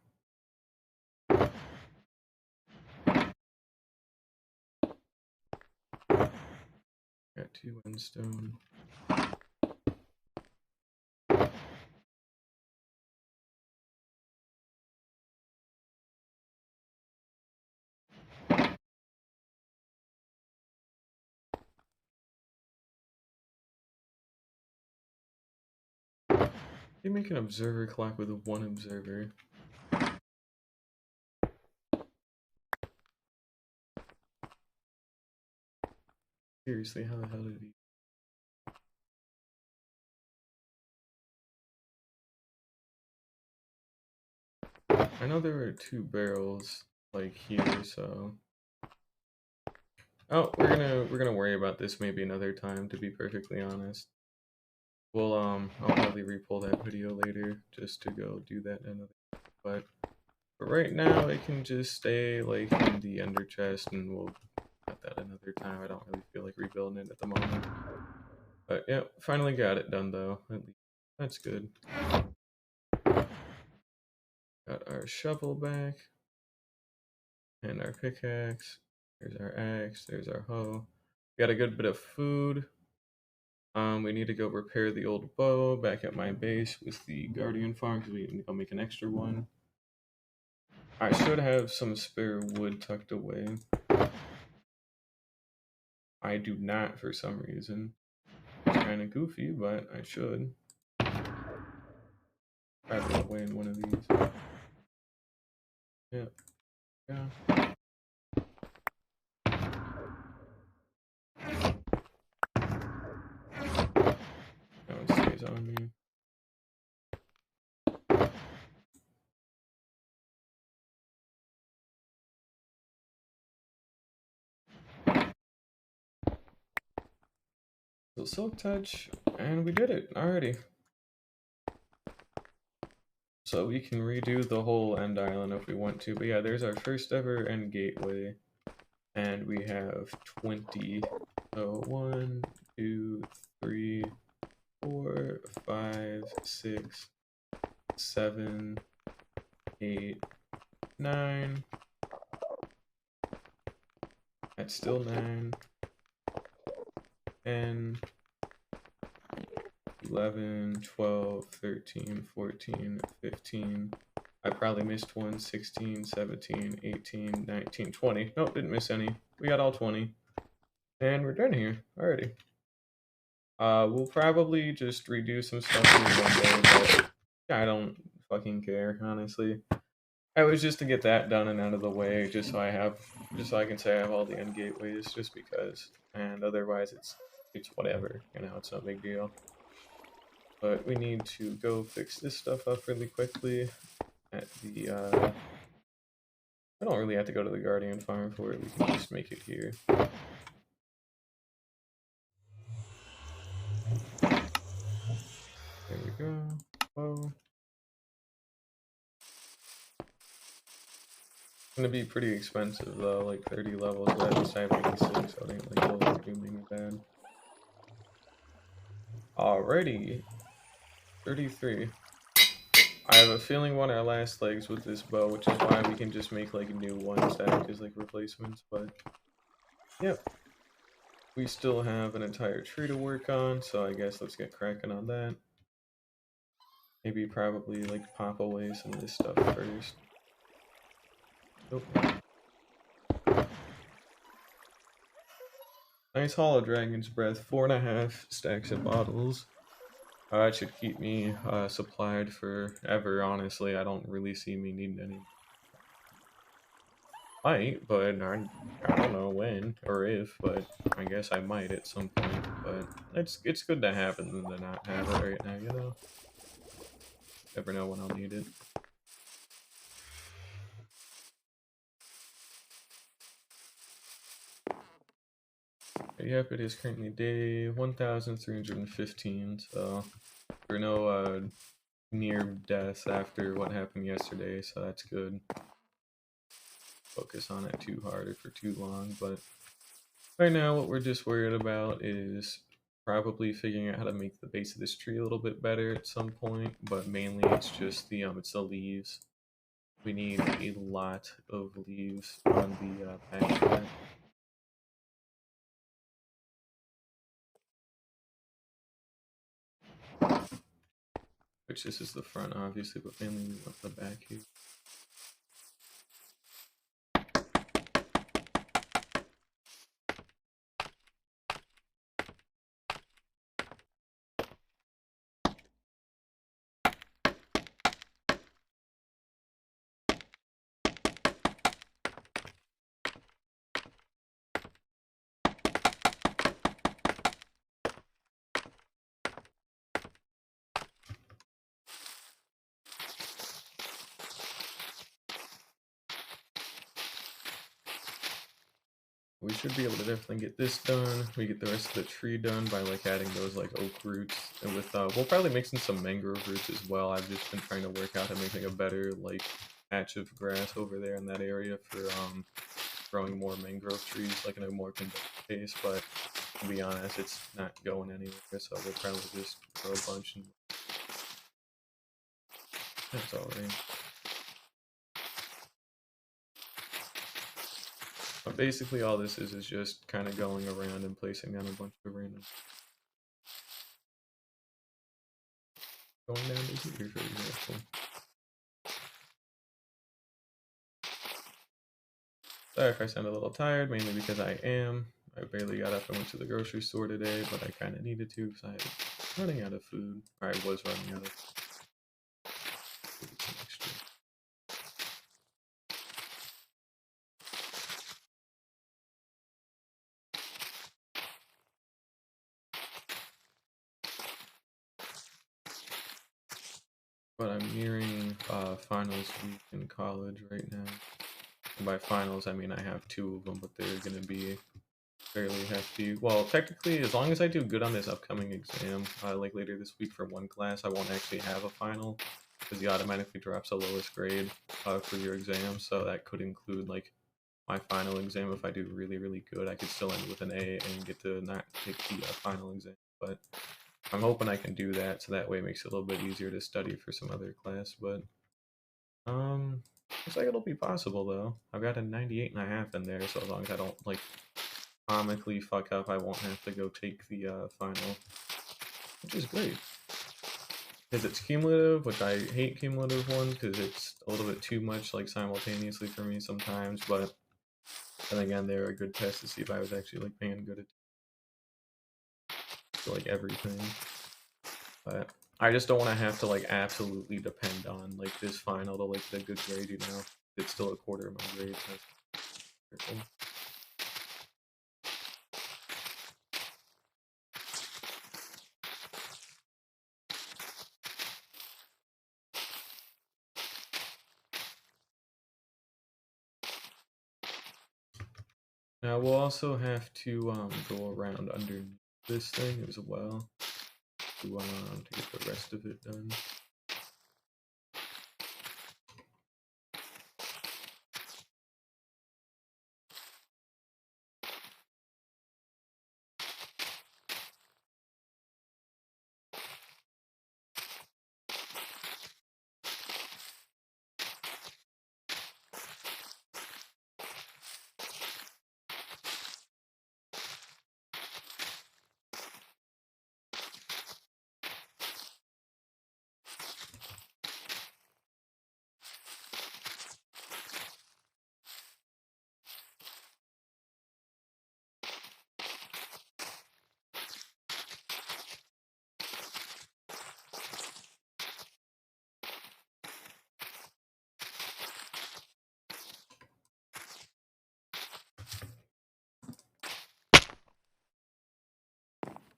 Got 2 end stone. You make an observer clock with 1 observer. Seriously, how the hell did he? I know there were 2 barrels like here, so. Oh, we're gonna worry about this maybe another time, to be perfectly honest. Well, I'll probably repull that video later just to go do that another. But But right now, it can just stay like in the ender chest, and we'll cut that another time. I don't really feel like rebuilding it at the moment. But yeah, finally got it done though. At least that's good. Got our shovel back and our pickaxe. There's our axe. There's our hoe. Got a good bit of food. We need to go repair the old bow back at my base with the Guardian farm because we need to go make an extra one. I should have some spare wood tucked away. I do not for some reason. It's kind of goofy, but I should. Grab it away in one of these. Yep. Yeah. That one stays on me. So Silk Touch, and we did it already. So we can redo the whole end island if we want to. But yeah, there's our first ever end gateway. And we have 20. So 1, 2, 3, 4, 5, 6, 7, 8, 9. That's still 9. 10, 11, 12, 13, 14, 15. I probably missed one. 16, 17, 18, 19, 20. Nope, didn't miss any. We got all 20. And we're done here already. We'll probably just redo some stuff here one day, but I don't fucking care, honestly. It was just to get that done and out of the way, just so I can say I have all the end gateways, just because. And otherwise, it's whatever, it's no big deal. But we need to go fix this stuff up really quickly at the, I don't really have to go to the Guardian farm for it, we can just make it here. There we go. Whoa. It's gonna be pretty expensive though, like 30 levels, but at least I have 86, so it ain't like overdoing bad. Alrighty. 33. I have a feeling one of our last legs with this bow, which is why we can just make like new ones that act as like replacements, but yep. We still have an entire tree to work on, so I guess let's get cracking on that. Maybe probably like pop away some of this stuff first. Nope. Nice Hollow Dragon's Breath, 4.5 stacks of bottles. That should keep me supplied forever, honestly. I don't really see me needing any. Might, but I don't know when or if, but I guess I might at some point. But it's good to have it than to not have it right now, you know? Never know when I'll need it. But yep, it is currently day 1315, so we're no near death after what happened yesterday, so that's good. Focus on it too hard or for too long, but right now what we're just worried about is probably figuring out how to make the base of this tree a little bit better at some point, but mainly it's just the leaves. We need a lot of leaves on the back of that. Which this is the front, obviously, but mainly we want the back here. We should be able to definitely get this done. We get the rest of the tree done by like adding those like oak roots, and with we'll probably mix in some mangrove roots as well. I've just been trying to work out how to make like a better like patch of grass over there in that area for growing more mangrove trees, like in a more controlled pace. But to be honest, it's not going anywhere, so we'll probably just grow a bunch, and that's alright. But basically, all this is just kind of going around and placing down a bunch of random. Going down to here, for example. Sorry if I sound a little tired, mainly because I am. I barely got up and went to the grocery store today, but I kind of needed to because I was running out of food. Or I was running out of food next year. But I'm nearing finals week in college right now. And by finals, I mean I have 2 of them, but they're going to be fairly hefty. Well, technically, as long as I do good on this upcoming exam, like later this week for one class, I won't actually have a final because he automatically drops the lowest grade for your exam. So that could include like my final exam. If I do really, really good, I could still end with an A and get to not take the final exam. But I'm hoping I can do that, so that way it makes it a little bit easier to study for some other class. But looks like it'll be possible though. I've got a 98.5 in there, so as long as I don't like comically fuck up, I won't have to go take the final, which is great. Because it's cumulative, which I hate cumulative ones because it's a little bit too much like simultaneously for me sometimes. But then again, they're a good test to see if I was actually like paying good attention to like everything. But I just don't want to have to like absolutely depend on like this final to like the good grade, you know. It's still a quarter of my grade. That's cool. Now we'll also have to go around underneath this thing as well to get the rest of it done.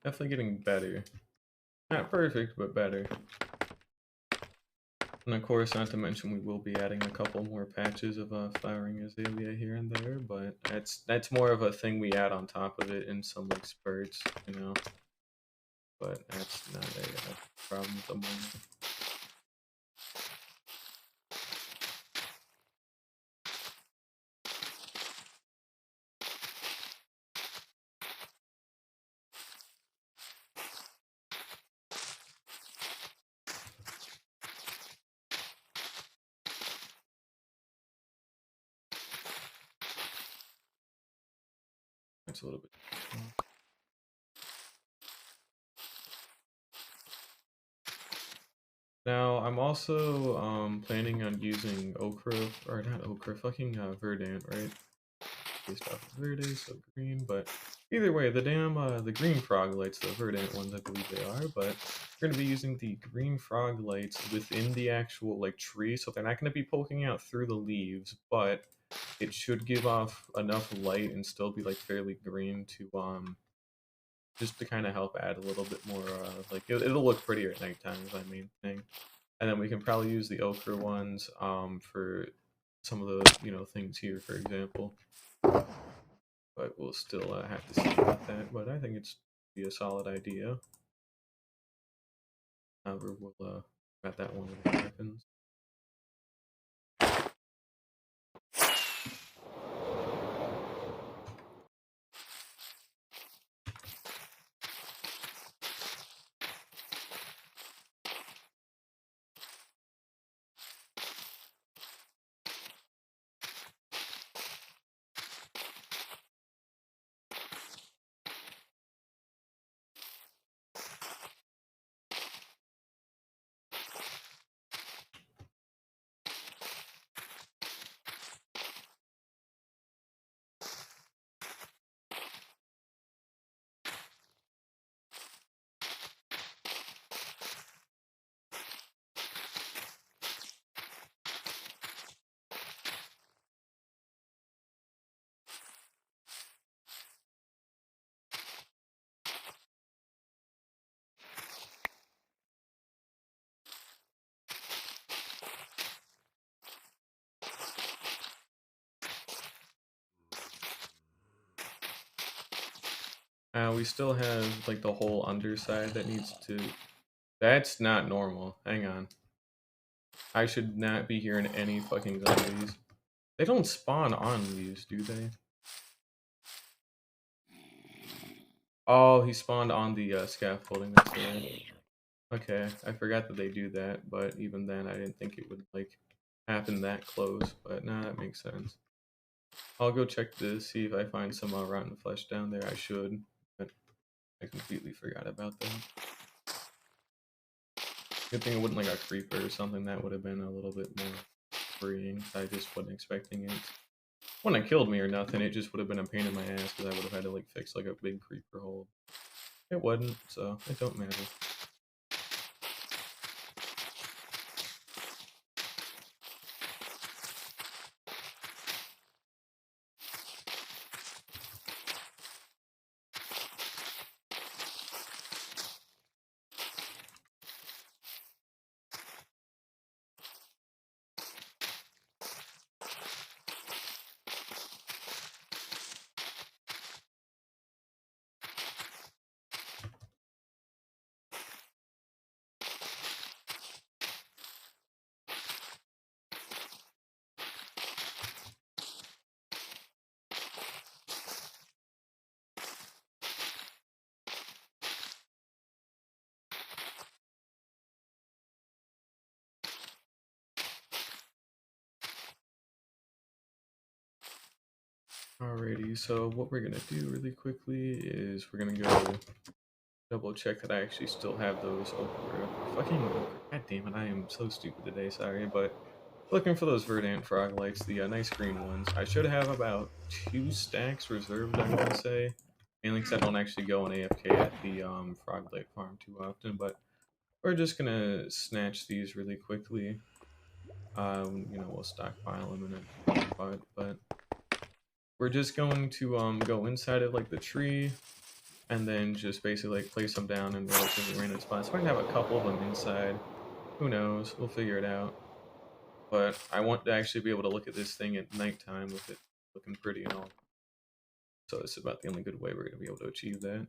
Definitely getting better. Not perfect, but better. And of course, not to mention, we will be adding a couple more patches of flowering azalea here and there, but that's more of a thing we add on top of it in some like spurts, you know. But that's not a problem at the moment. That's a little bit. Now, I'm also planning on using okra, or not okra, fucking verdant, right? Based off of verde, so green, but either way, the damn, the green frog lights, the verdant ones, I believe they are, but we're going to be using the green frog lights within the actual, like, tree, so they're not going to be poking out through the leaves, but it should give off enough light and still be, like, fairly green to, just to kind of help add a little bit more, like, it'll look prettier at nighttime is my main thing. And then we can probably use the ochre ones, for some of the, you know, things here, for example. But we'll still have to see about that. But I think it's be a solid idea. However, we'll about that one when it happens. We still have like the whole underside that needs to. That's not normal. Hang on. I should not be hearing any fucking zombies. They don't spawn on these, do they? Oh, he spawned on the scaffolding. That's right. Okay, I forgot that they do that, but even then, I didn't think it would like happen that close. But nah, that makes sense. I'll go check to see if I find some rotten flesh down there. I should, but I completely forgot about that. Good thing it wasn't like a creeper or something. That would have been a little bit more freeing. I just wasn't expecting it. Wouldn't have killed me or nothing. It just would have been a pain in my ass because I would have had to like fix like a big creeper hole. It wasn't, so it don't matter. Alrighty, so what we're gonna do really quickly is we're gonna go double check that I actually still have those okra. Fucking okra. God damn it, I am so stupid today, sorry, but looking for those verdant frog lights, the nice green ones. I should have about 2 stacks reserved, I'm gonna say. Mainly because I don't actually go on AFK at the frog light farm too often, but we're just gonna snatch these really quickly. We'll stockpile them in a but we're just going to go inside of like the tree and then just basically like place them down in relatively random spots. So I can have a couple of them inside. Who knows? We'll figure it out. But I want to actually be able to look at this thing at nighttime with it looking pretty and all. So this is about the only good way we're going to be able to achieve that.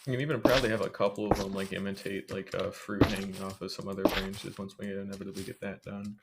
You can even probably have a couple of them like imitate like fruit hanging off of some other branches once we inevitably get that done.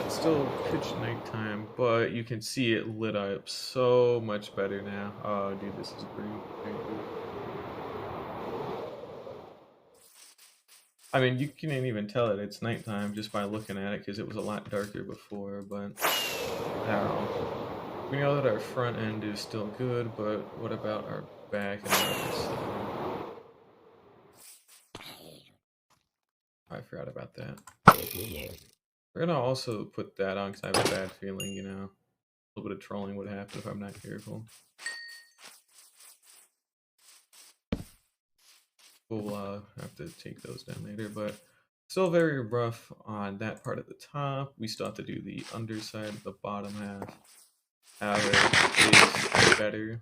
It's still pitch nighttime, but you can see it lit up so much better now. Oh, dude, this is great. I mean, you can't even tell that it's nighttime just by looking at it because it was a lot darker before, but I don't know. We know that our front end is still good, but what about our back and our side? I forgot about that. We're gonna also put that on because I have a bad feeling, little bit of trolling would happen if I'm not careful. We'll have to take those down later, but still very rough on that part at the top. We still have to do the underside of the bottom half. However, it is better.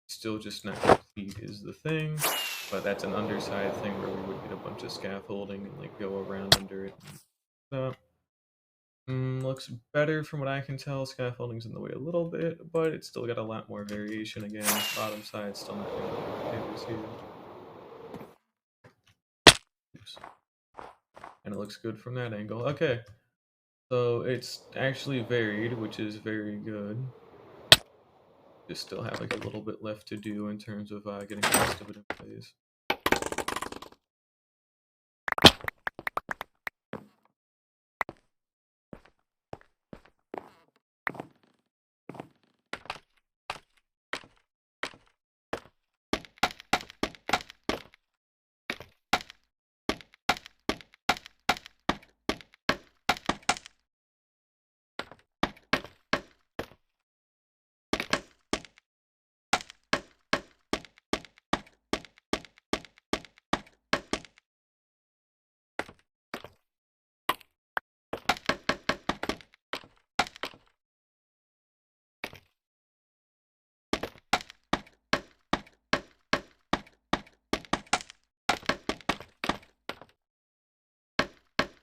Still just not complete is the thing, but that's an underside thing where we would get a bunch of scaffolding and like go around under it. So, looks better from what I can tell. Scaffolding's in the way a little bit, but it's still got a lot more variation again. Bottom side still not going to be here. Oops. And it looks good from that angle. Okay, so it's actually varied, which is very good. Just still have like a little bit left to do in terms of getting the rest of it in place.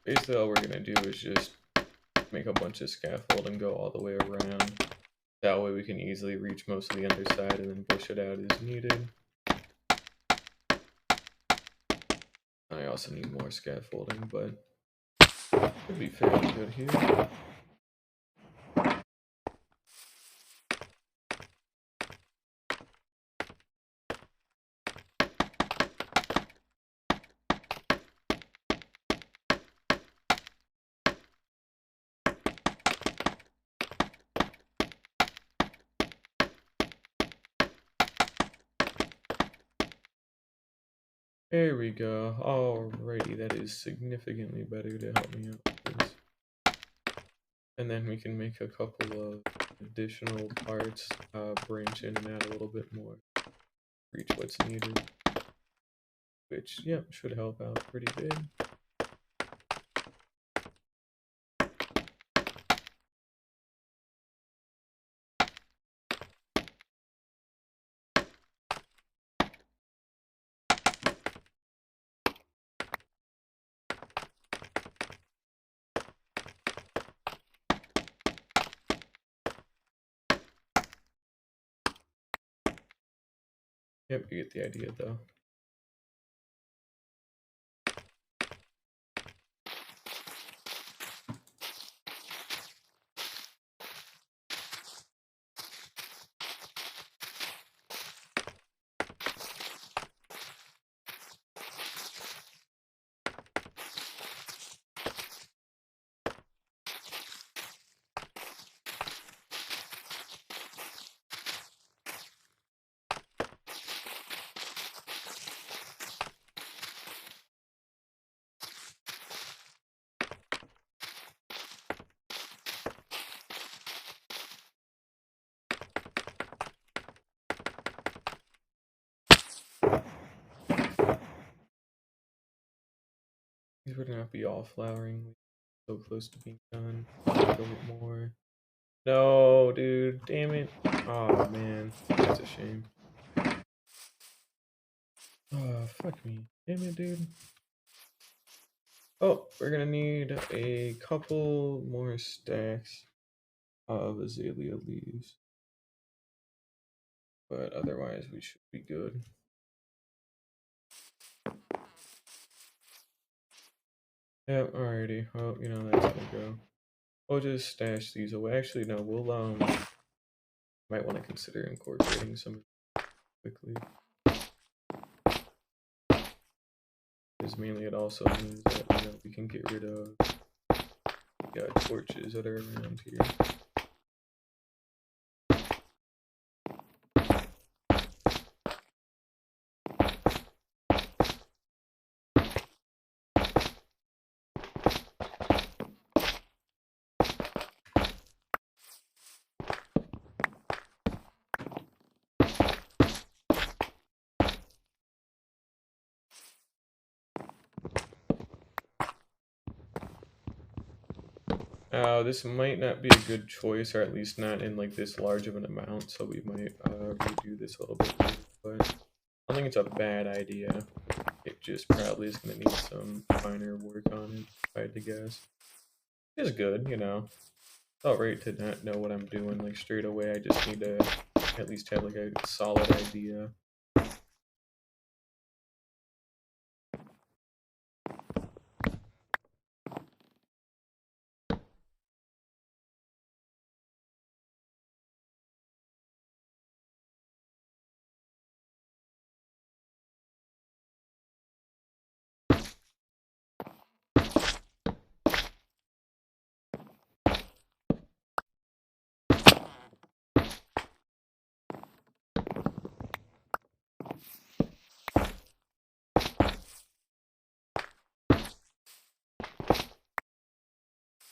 Basically all we're going to do is just make a bunch of scaffold and go all the way around. That way we can easily reach most of the underside and then push it out as needed. I also need more scaffolding, but should be fairly good here. There we go. Alrighty, that is significantly better to help me out with this. And then we can make a couple of additional parts, branch in and out a little bit more, reach what's needed. Which, yep, should help out pretty big. Yep, you get the idea though. These would not be all flowering. So close to being done. A little bit more. No, dude. Damn it. Oh, man. That's a shame. Oh, fuck me. Damn it, dude. Oh, we're gonna need a couple more stacks of azalea leaves. But otherwise, we should be good. Yep, alrighty. Well, you know, that's gonna go. We'll just stash these away. Actually, no, we'll, might want to consider incorporating some quickly. Because mainly it also means that, you know, we can get rid of torches that are around here. This might not be a good choice, or at least not in like this large of an amount, so we might redo this a little bit later, but I don't think it's a bad idea. It just probably is going to need some finer work on it, if I had to guess. It's good, you know. It's alright to not know what I'm doing like straight away. I just need to at least have like a solid idea.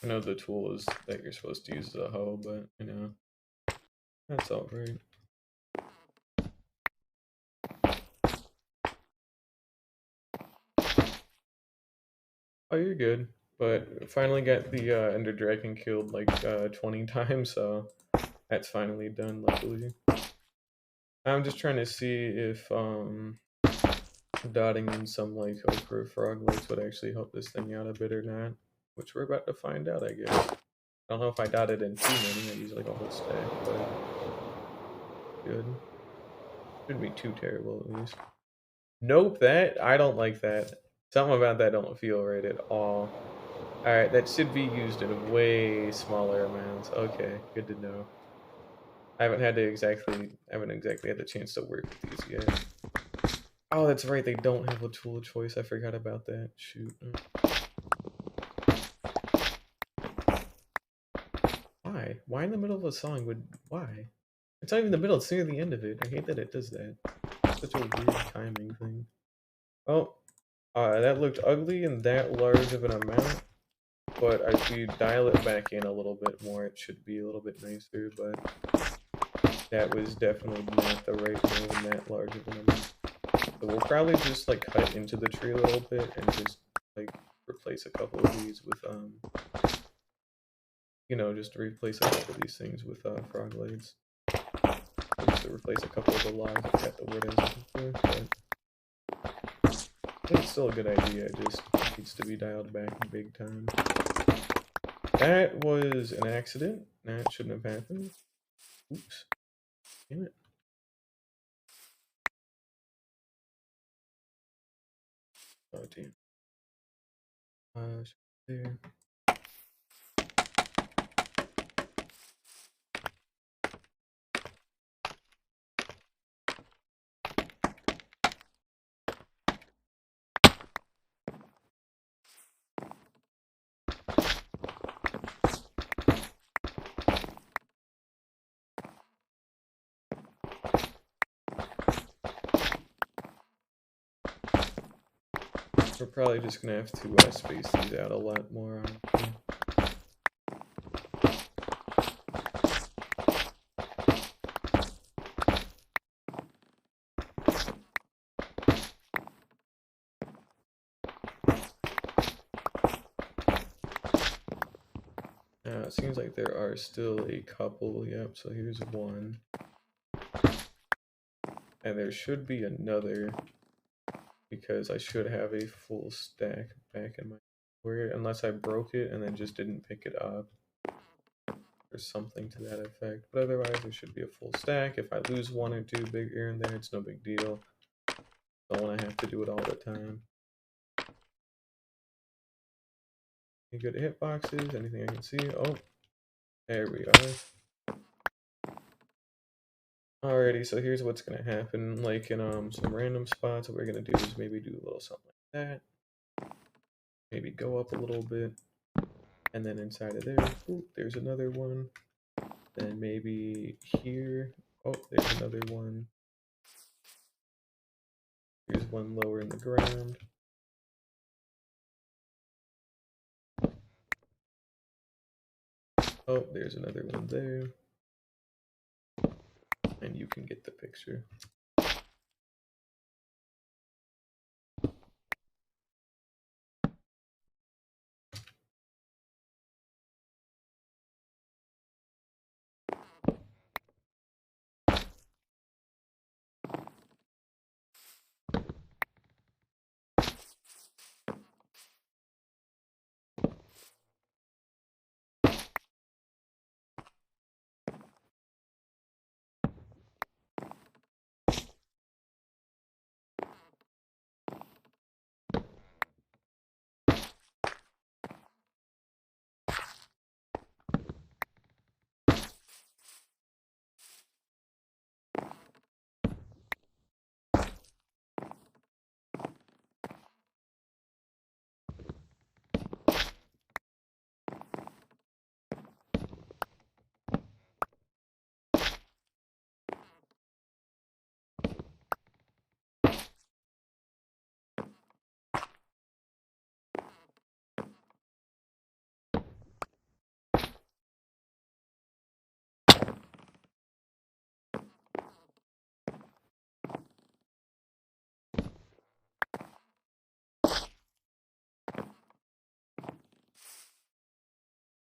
I know the tool is that you're supposed to use the hoe, but you know, that's alright. Oh, you're good. But finally got the Ender Dragon killed like 20 times, so that's finally done, luckily. I'm just trying to see if dotting in some like ochre frog legs would actually help this thing out a bit or not, which we're about to find out, I guess. I don't know if I dotted in too many. I use like a whole stack, but good. Shouldn't be too terrible at least. Nope, I don't like that. Something about that don't feel right at all. Alright, that should be used in way smaller amounts. Okay, good to know. I haven't exactly had the chance to work with these yet. Oh, that's right, they don't have a tool of choice. I forgot about that. Shoot. Why? Why in the middle of a song would why? It's not even the middle, it's near the end of it. I hate that it does that. It's such a weird timing thing. Oh, that looked ugly in that large of an amount. But if we dial it back in a little bit more, it should be a little bit nicer, but that was definitely not the right move in that large of an amount. So we'll probably just like cut into the tree a little bit and just like replace a couple of these with you know, just to replace a couple of these things with frog legs. Just to replace a couple of the logs. I forgot the word I was looking for, but I think it's still a good idea. It just needs to be dialed back big time. That was an accident. That shouldn't have happened. Oops. Damn it. Oh, damn. There. We're probably just gonna have to space these out a lot more. It seems like there are still a couple. Yep, so here's one. And there should be another, because I should have a full stack back in my inventory, unless I broke it and then just didn't pick it up. Or something to that effect. But otherwise, there should be a full stack. If I lose one or two big here and there, it's no big deal. Don't want to have to do it all the time. Any good hitboxes? Anything I can see? Oh, there we are. Alrighty, so here's what's gonna happen. Like in some random spots, what we're gonna do is maybe do a little something like that. Maybe go up a little bit, and then inside of there, ooh, there's another one. Then maybe here. Oh, there's another one. Here's one lower in the ground. Oh, there's another one there. And you can get the picture.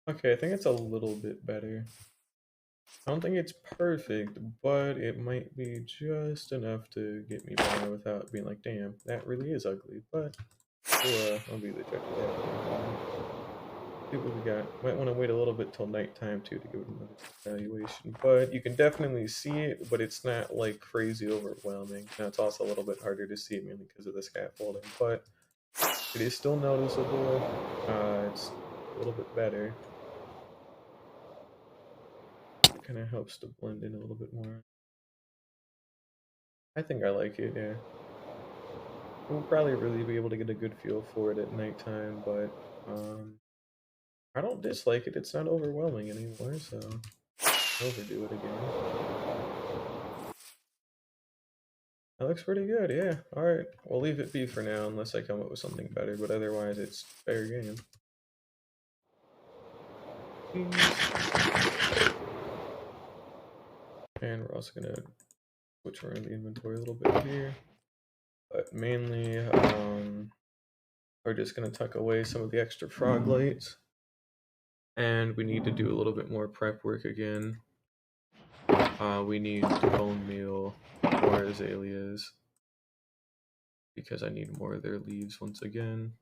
Okay, I think it's a little bit better. I don't think it's perfect, but it might be just enough to get me by without being like, damn, that really is ugly. But I'll be the judge of that for a moment. See what we got. Might want to wait a little bit till nighttime too to give it another evaluation. But you can definitely see it, but it's not like crazy overwhelming. Now it's also a little bit harder to see mainly because of the scaffolding, but it is still noticeable. It's a little bit better. It kind of helps to blend in a little bit more. I think I like it, yeah. We'll probably really be able to get a good feel for it at nighttime, but I don't dislike it. It's not overwhelming anymore, so overdo it again. That looks pretty good, yeah. Alright, we'll leave it be for now unless I come up with something better, but otherwise it's fair game. And we're also gonna switch around the inventory a little bit here. But mainly, we're just gonna tuck away some of the extra frog lights. And we need to do a little bit more prep work again. We need bone meal or azaleas because I need more of their leaves once again.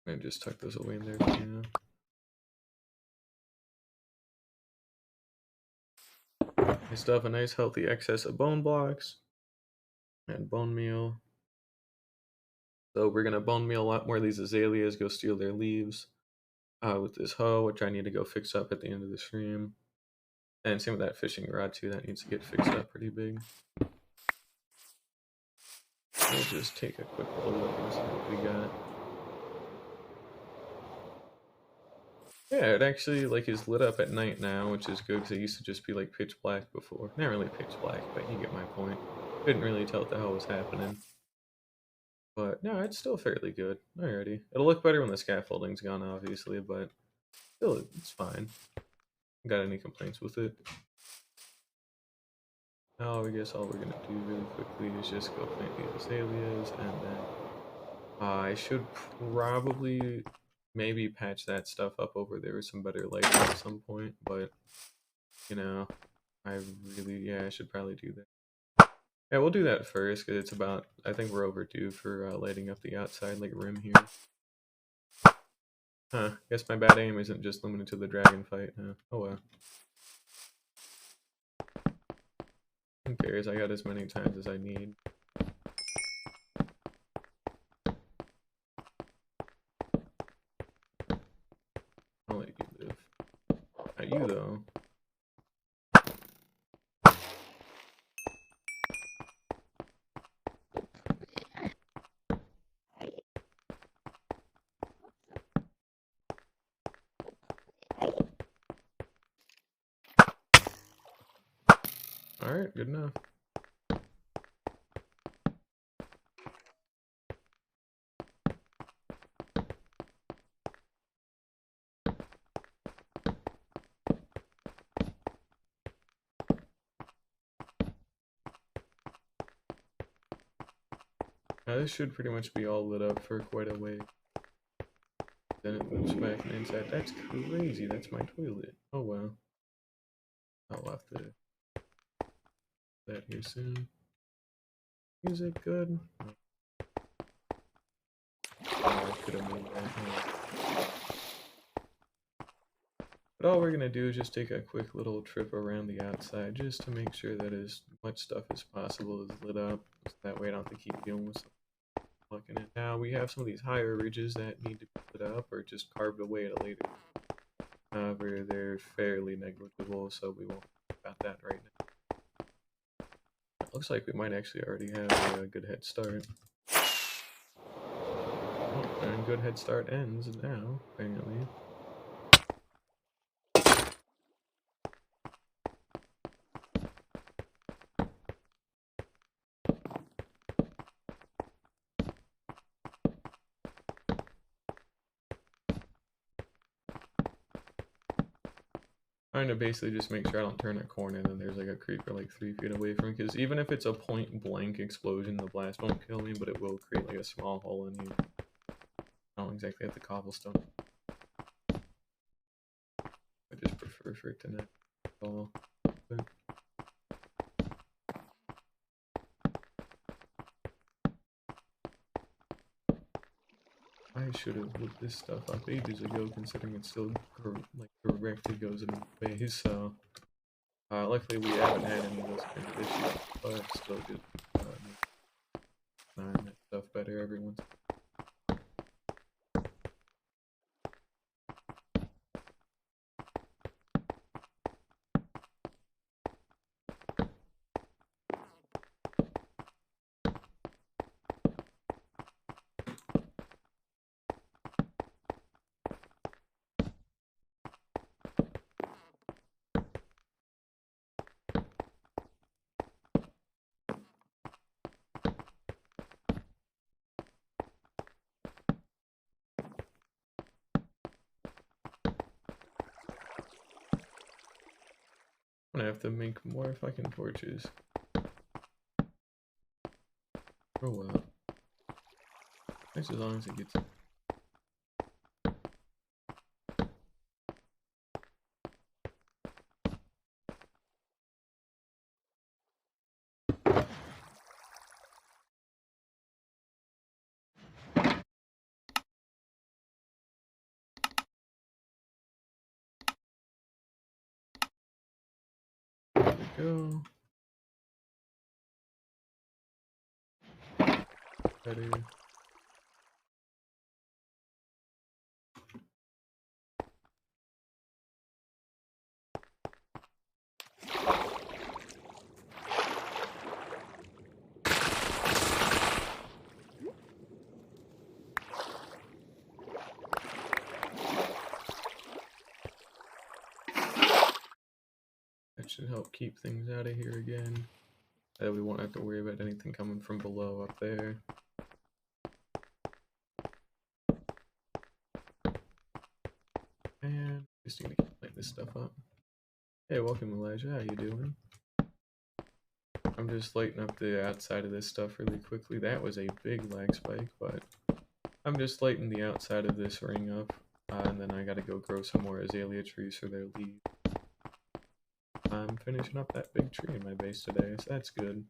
And just tuck those away in there for now. I still have a nice healthy excess of bone blocks and bone meal. So we're gonna bone meal a lot more of these azaleas, go steal their leaves with this hoe, which I need to go fix up at the end of the stream. And same with that fishing rod too, that needs to get fixed up pretty big. We'll just take a quick little look and see what we got. Yeah, it actually like is lit up at night now, which is good because it used to just be like pitch black before. Not really pitch black, but you get my point. Couldn't really tell what the hell was happening. But no, it's still fairly good. Alrighty. It'll look better when the scaffolding's gone, obviously, but still, it's fine. Got any complaints with it? Now, I guess all we're gonna do really quickly is just go plant these azaleas, and then I should probably maybe patch that stuff up over there with some better lighting at some point, but you know, I should probably do that. Yeah, we'll do that first because it's about, I think we're overdue for lighting up the outside like rim here. Huh, guess my bad aim isn't just limited to the dragon fight. Oh well. Who cares? I got as many times as I need. I'll let you live. Not you though. Alright, good enough. Now this should pretty much be all lit up for quite a way. Then it moves back and inside. That's crazy. That's my toilet. Oh well. I'll have to that here soon. Music good. I could have moved that. But all we're gonna do is just take a quick little trip around the outside just to make sure that as much stuff as possible is lit up. So that way I don't have to keep dealing with something looking at. Now we have some of these higher ridges that need to be lit up or just carved away at a later. However, they're fairly negligible, so we won't think about that right now. It looks like we might actually already have a good head start. Oh, and good head start ends now, apparently. Trying to basically just make sure I don't turn a corner and then there's like a creeper like 3 feet away from me, because even if it's a point blank explosion, the blast won't kill me, but it will create like a small hole in here. I don't exactly have the cobblestone. I just prefer for it to not fall. But I should have looked this stuff up ages ago, considering it's still like directly goes into the base. So luckily we haven't had any of those kind of issues, but still just make that stuff better every once. I'm gonna have to make more fucking torches. Oh well. As long as it gets. There we go. Better. That should help keep things out of here again. That we won't have to worry about anything coming from below up there. And just gonna light this stuff up. Hey, welcome Elijah, how you doing? I'm just lighting up the outside of this stuff really quickly. That was a big lag spike, but I'm just lighting the outside of this ring up. And then I gotta go grow some more azalea trees for their leaves. I'm finishing up that big tree in my base today, so that's good.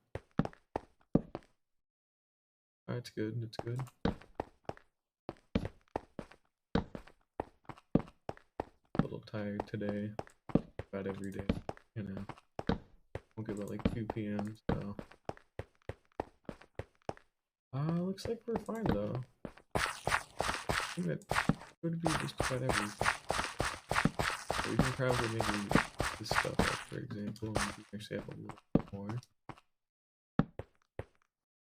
That's good, that's good. A little tired today, about every day, you know. We'll get about like 2 p.m., so. Looks like we're fine though. I think that could be just about everything. So we can probably maybe this stuff up, for example, and we can actually have a little bit more.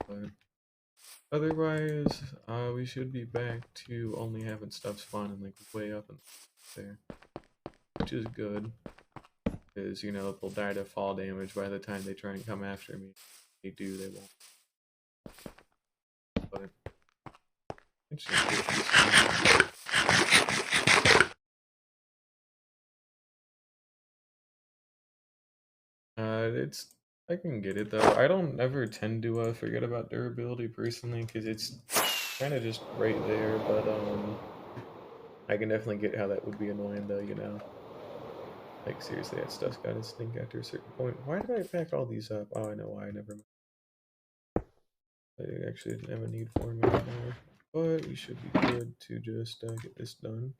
But otherwise, we should be back to only having stuff spawning like way up and there, which is good, because you know they'll die to fall damage by the time they try and come after me. If they do, they won't. But it's just it's I can get it though. I don't ever tend to forget about durability personally, because it's kind of just right there. But I can definitely get how that would be annoying though. You know, like seriously, that stuff's gotta stink after a certain point. Why did I pack all these up? Oh, I know why. Never mind. I actually didn't have a need for them anymore. But we should be good to just get this done.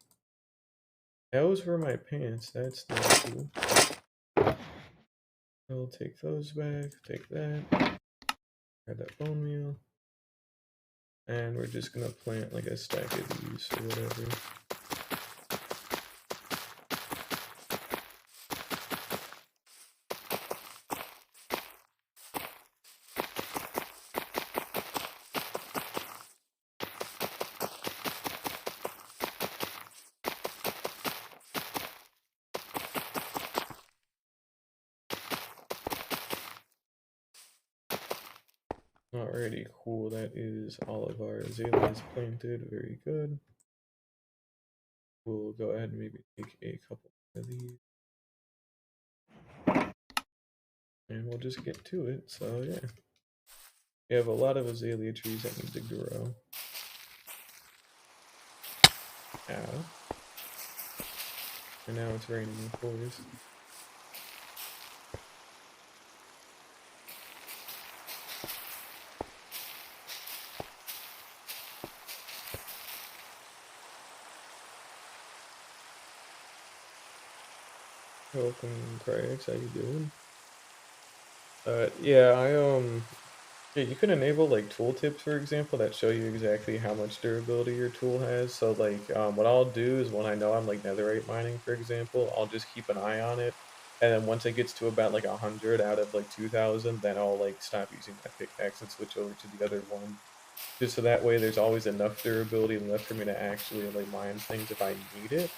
Those were my pants. That's not cool. I'll take those back. Take that. Grab that bone meal. And we're just gonna plant like a stack of these or whatever. Alrighty, cool. That is all of our azaleas planted. Very good. We'll go ahead and maybe take a couple of these. and we'll just get to it. So yeah, we have a lot of azalea trees that need to grow. Ow. And now it's raining, of course. Welcome, Craig. How you doing? Yeah, yeah, you can enable like tooltips, for example, that show you exactly how much durability your tool has. So like, what I'll do is when I know I'm like netherite mining, for example, I'll just keep an eye on it, and then once it gets to about like 100 out of like 2,000, then I'll like stop using that pickaxe and switch over to the other one. Just so that way, there's always enough durability left for me to actually like mine things if I need it.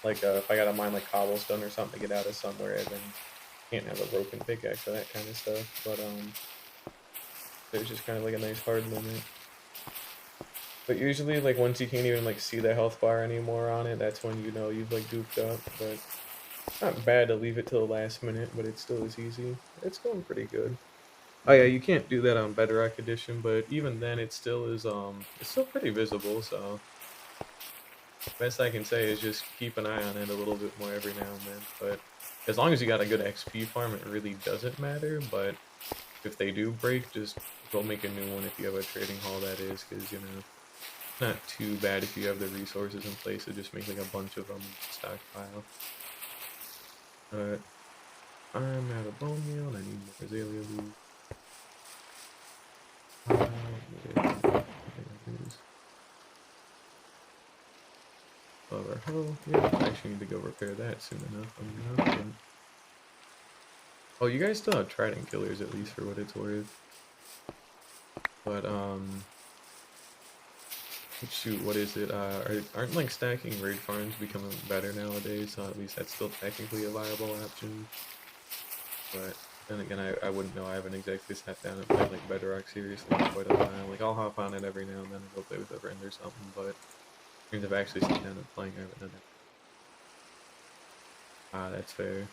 Like, if I gotta mine like cobblestone or something to get out of somewhere, then can't have a broken pickaxe or that kind of stuff. But there's just kind of like a nice hard limit. But usually, like once you can't even like see the health bar anymore on it, that's when you know you've like goofed up. But not bad to leave it till the last minute, but it still is easy. It's going pretty good. Oh yeah, you can't do that on Bedrock Edition, but even then, it still is it's still pretty visible. So best I can say is just keep an eye on it a little bit more every now and then. But as long as you got a good XP farm, it really doesn't matter. But if they do break, just go make a new one if you have a trading hall, that is, because you know, not too bad if you have the resources in place to just make like a bunch of them stockpile. But I'm out of bone meal and I need more azalea leaves. Over. Oh, yeah, I actually need to go repair that soon enough. Oh, you guys still have trident killers at least for what it's worth. But shoot, what is it? Aren't like stacking raid farms becoming better nowadays? So at least that's still technically a viable option. But then again, I wouldn't know. I haven't exactly sat down and played like Bedrock seriously in quite a while. Like I'll hop on it every now and then and go play with a friend or something. But in terms of actually sitting down and playing, I haven't done it. Ah, that's fair.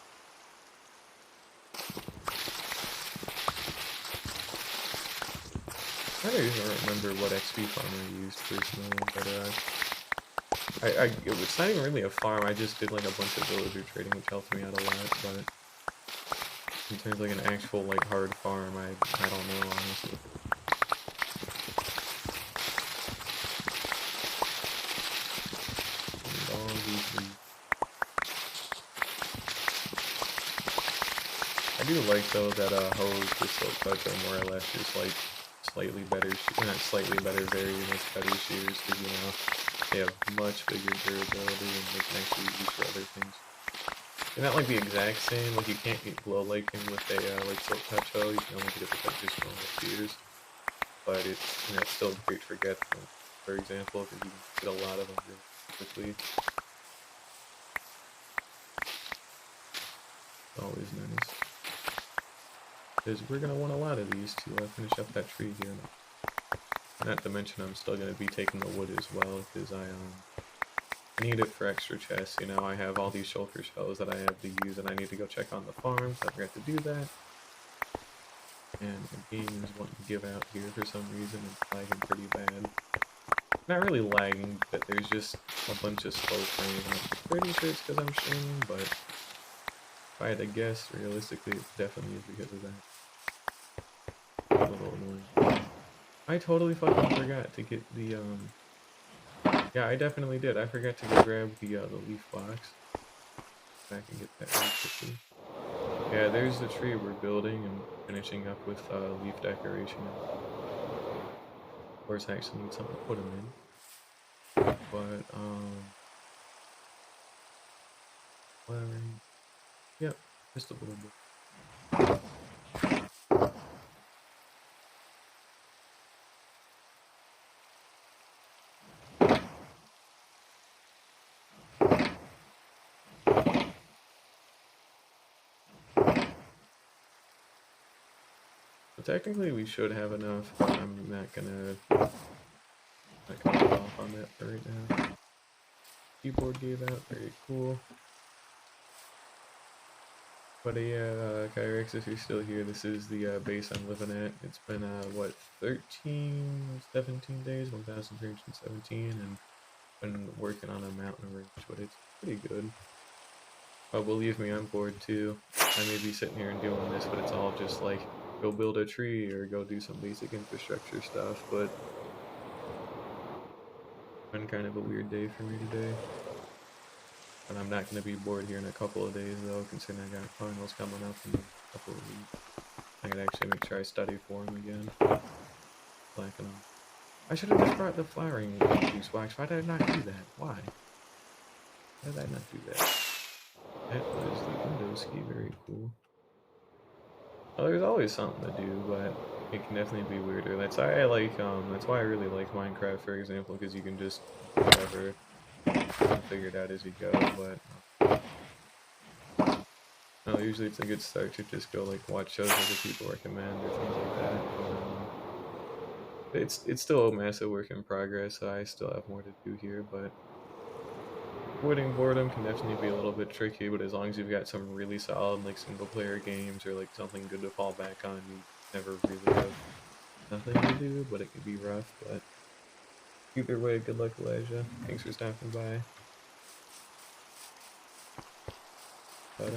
I don't even remember what XP farm I used personally in Bedrock. It's not even really a farm. I just did like a bunch of villager trading, which helped me out a lot. But in terms of like an actual like hard farm, I don't know honestly. I do like though that hose with silk touch are more or less just like slightly better, not slightly better, very much better shoes because you know they have much bigger durability and they can actually be used for other things. They're not like the exact same. Like you can't get glow lichen with a like silk touch hoe. You can only get it with like just normal shears. But it's it's still great for get them, for example, because you can get a lot of them really quickly. Always nice. Because we're gonna want a lot of these to finish up that tree here. Not to mention I'm still gonna be taking the wood as well because I need it for extra chests. You know, I have all these shulker shells that I have to use, and I need to go check on the farms. I forgot to do that. And the game is wanting to give out here for some reason. It's lagging pretty bad. Not really lagging, but there's just a bunch of slow frame. I'm pretty sure it's because I'm streaming, but if I had to guess, realistically, it definitely is because of that. A little annoying. I totally fucking forgot to get the, yeah, I definitely did. I forgot to go grab the leaf box. Back and get that really quickly. Yeah, there's the tree we're building and finishing up with leaf decoration. Of course, I actually need something to put them in. But, whatever. Yep, just a little bit. But technically, we should have enough, but I'm not gonna hold off on that for right now. Keyboard gave out, very cool. But yeah, Kyrex, if you're still here, this is the base I'm living at. It's been, what, 13, 17 days, 1,317, and been working on a mountain range, but it's pretty good. Oh, believe me, I'm bored too. I may be sitting here and doing this, but it's all just like, go build a tree or go do some basic infrastructure stuff, but it's been kind of a weird day for me today. And I'm not going to be bored here in a couple of days, though, considering I got finals coming up in a couple of weeks. I gotta actually make sure I study for them again. Slacking off. I should have just brought the flowering juice box. Why did I not do that? Why? Why did I not do that? That was the Windows key. Very cool. Well, there's always something to do, but it can definitely be weirder. That's why I like. That's why I really like Minecraft, for example, because you can just whatever figure it out as you go. But no, usually it's a good start to just go like watch shows other people recommend or things like that. It's still a massive work in progress, so I still have more to do here, but avoiding boredom can definitely be a little bit tricky, but as long as you've got some really solid like single player games or like something good to fall back on, you never really have nothing to do, but it can be rough. But either way, good luck, Elijah. Thanks for stopping by. But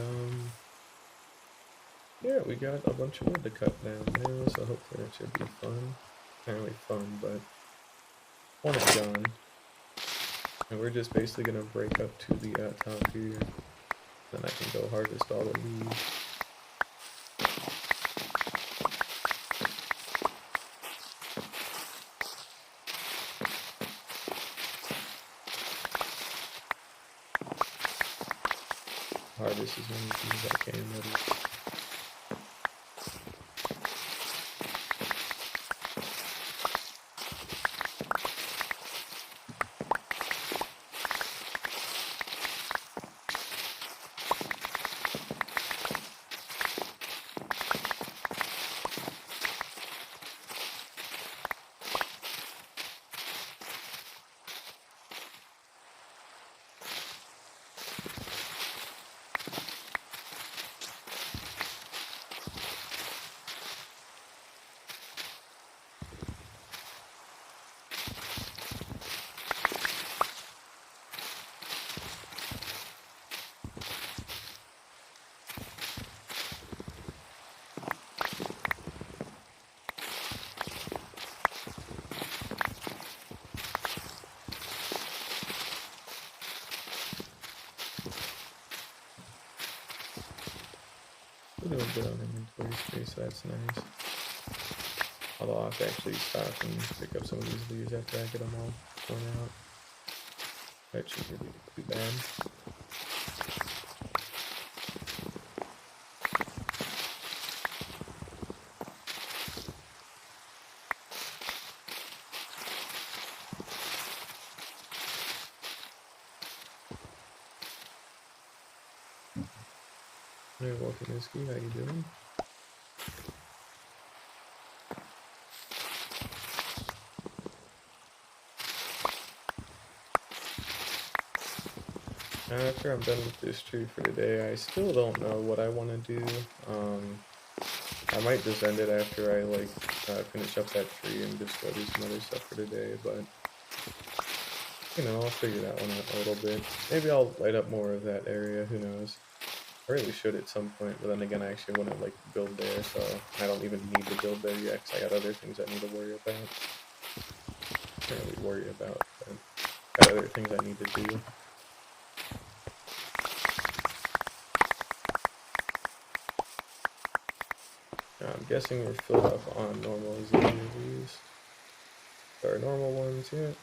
yeah, we got a bunch of wood to cut down now, so hopefully that should be fun. Not really fun, but one is gone. And we're just basically gonna break up to the top here. Then I can go harvest all the leaves. Harvest as many things as I can. We're doing good on inventory space, so that's nice. Although I'll have to actually stop and pick up some of these leaves after I get them all torn out. That shouldn't really be too bad. Hey, welcome, Iski. How you doing? After I'm done with this tree for today, I still don't know what I want to do. I might just end it after I like finish up that tree and just go do some other stuff for today, but you know, I'll figure that one out a little bit. Maybe I'll light up more of that area, who knows. I really should at some point, but then again, I actually want to like build there, so I don't even need to build there yet, because I got other things I need to worry about. Can't really worry about, but I got other things I need to do. I'm guessing we're filled up on normal leaves. There are normal ones yet.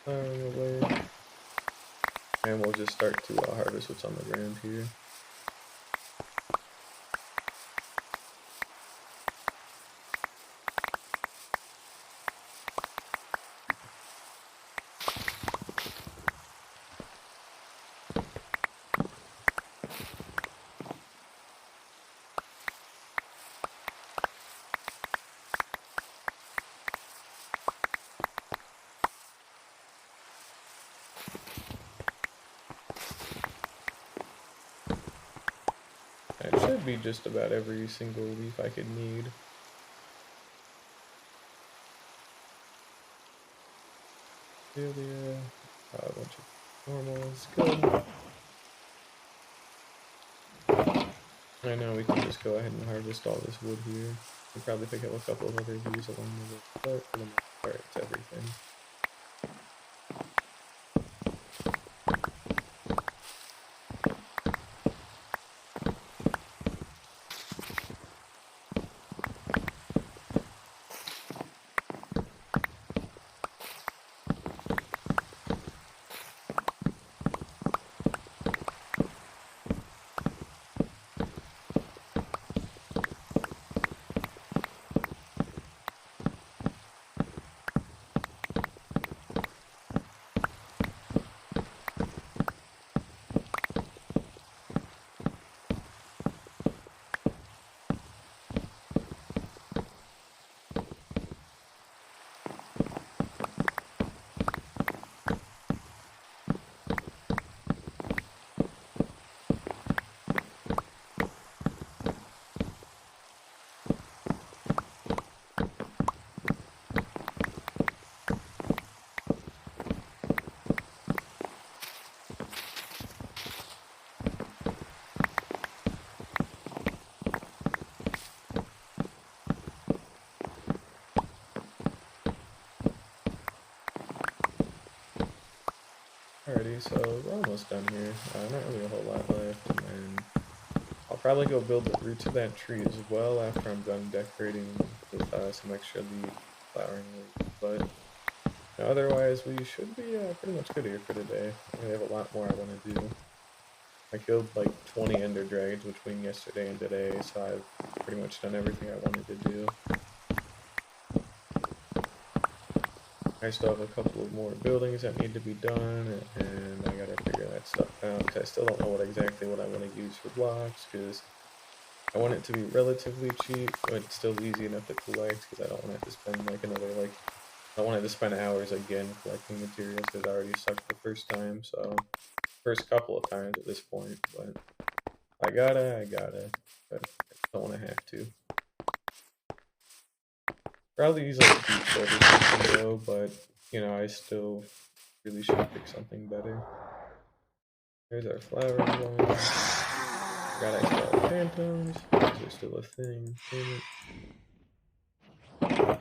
Away. And we'll just start to harvest what's on the ground here. That should be just about every single leaf I could need. Dahlia, a bunch of normals, good. And now we can just go ahead and harvest all this wood here. We'll probably pick up a couple of other leaves along the way, but for the most part, it's everything. Alrighty, so we're almost done here. Not really a whole lot left, and then I'll probably go build the roots of that tree as well after I'm done decorating with some extra leaf flowering leaves. But otherwise, we should be pretty much good here for today. We have a lot more I want to do. I killed like 20 ender dragons between yesterday and today, so I've pretty much done everything I wanted to do. I still have a couple of more buildings that need to be done, and I gotta figure that stuff out, because I still don't know exactly what I want to use for blocks, because I want it to be relatively cheap, but still easy enough to collect, because I don't want to have to spend like another, like, I wanted to spend hours again collecting materials, because I already sucked the first time, so, first couple of times at this point, but I gotta, but I don't want to have to. Probably use like deep soda or something though, but I still really should pick something better. There's our flowering one. Forgot I still have phantoms. These are still a thing. Damn it.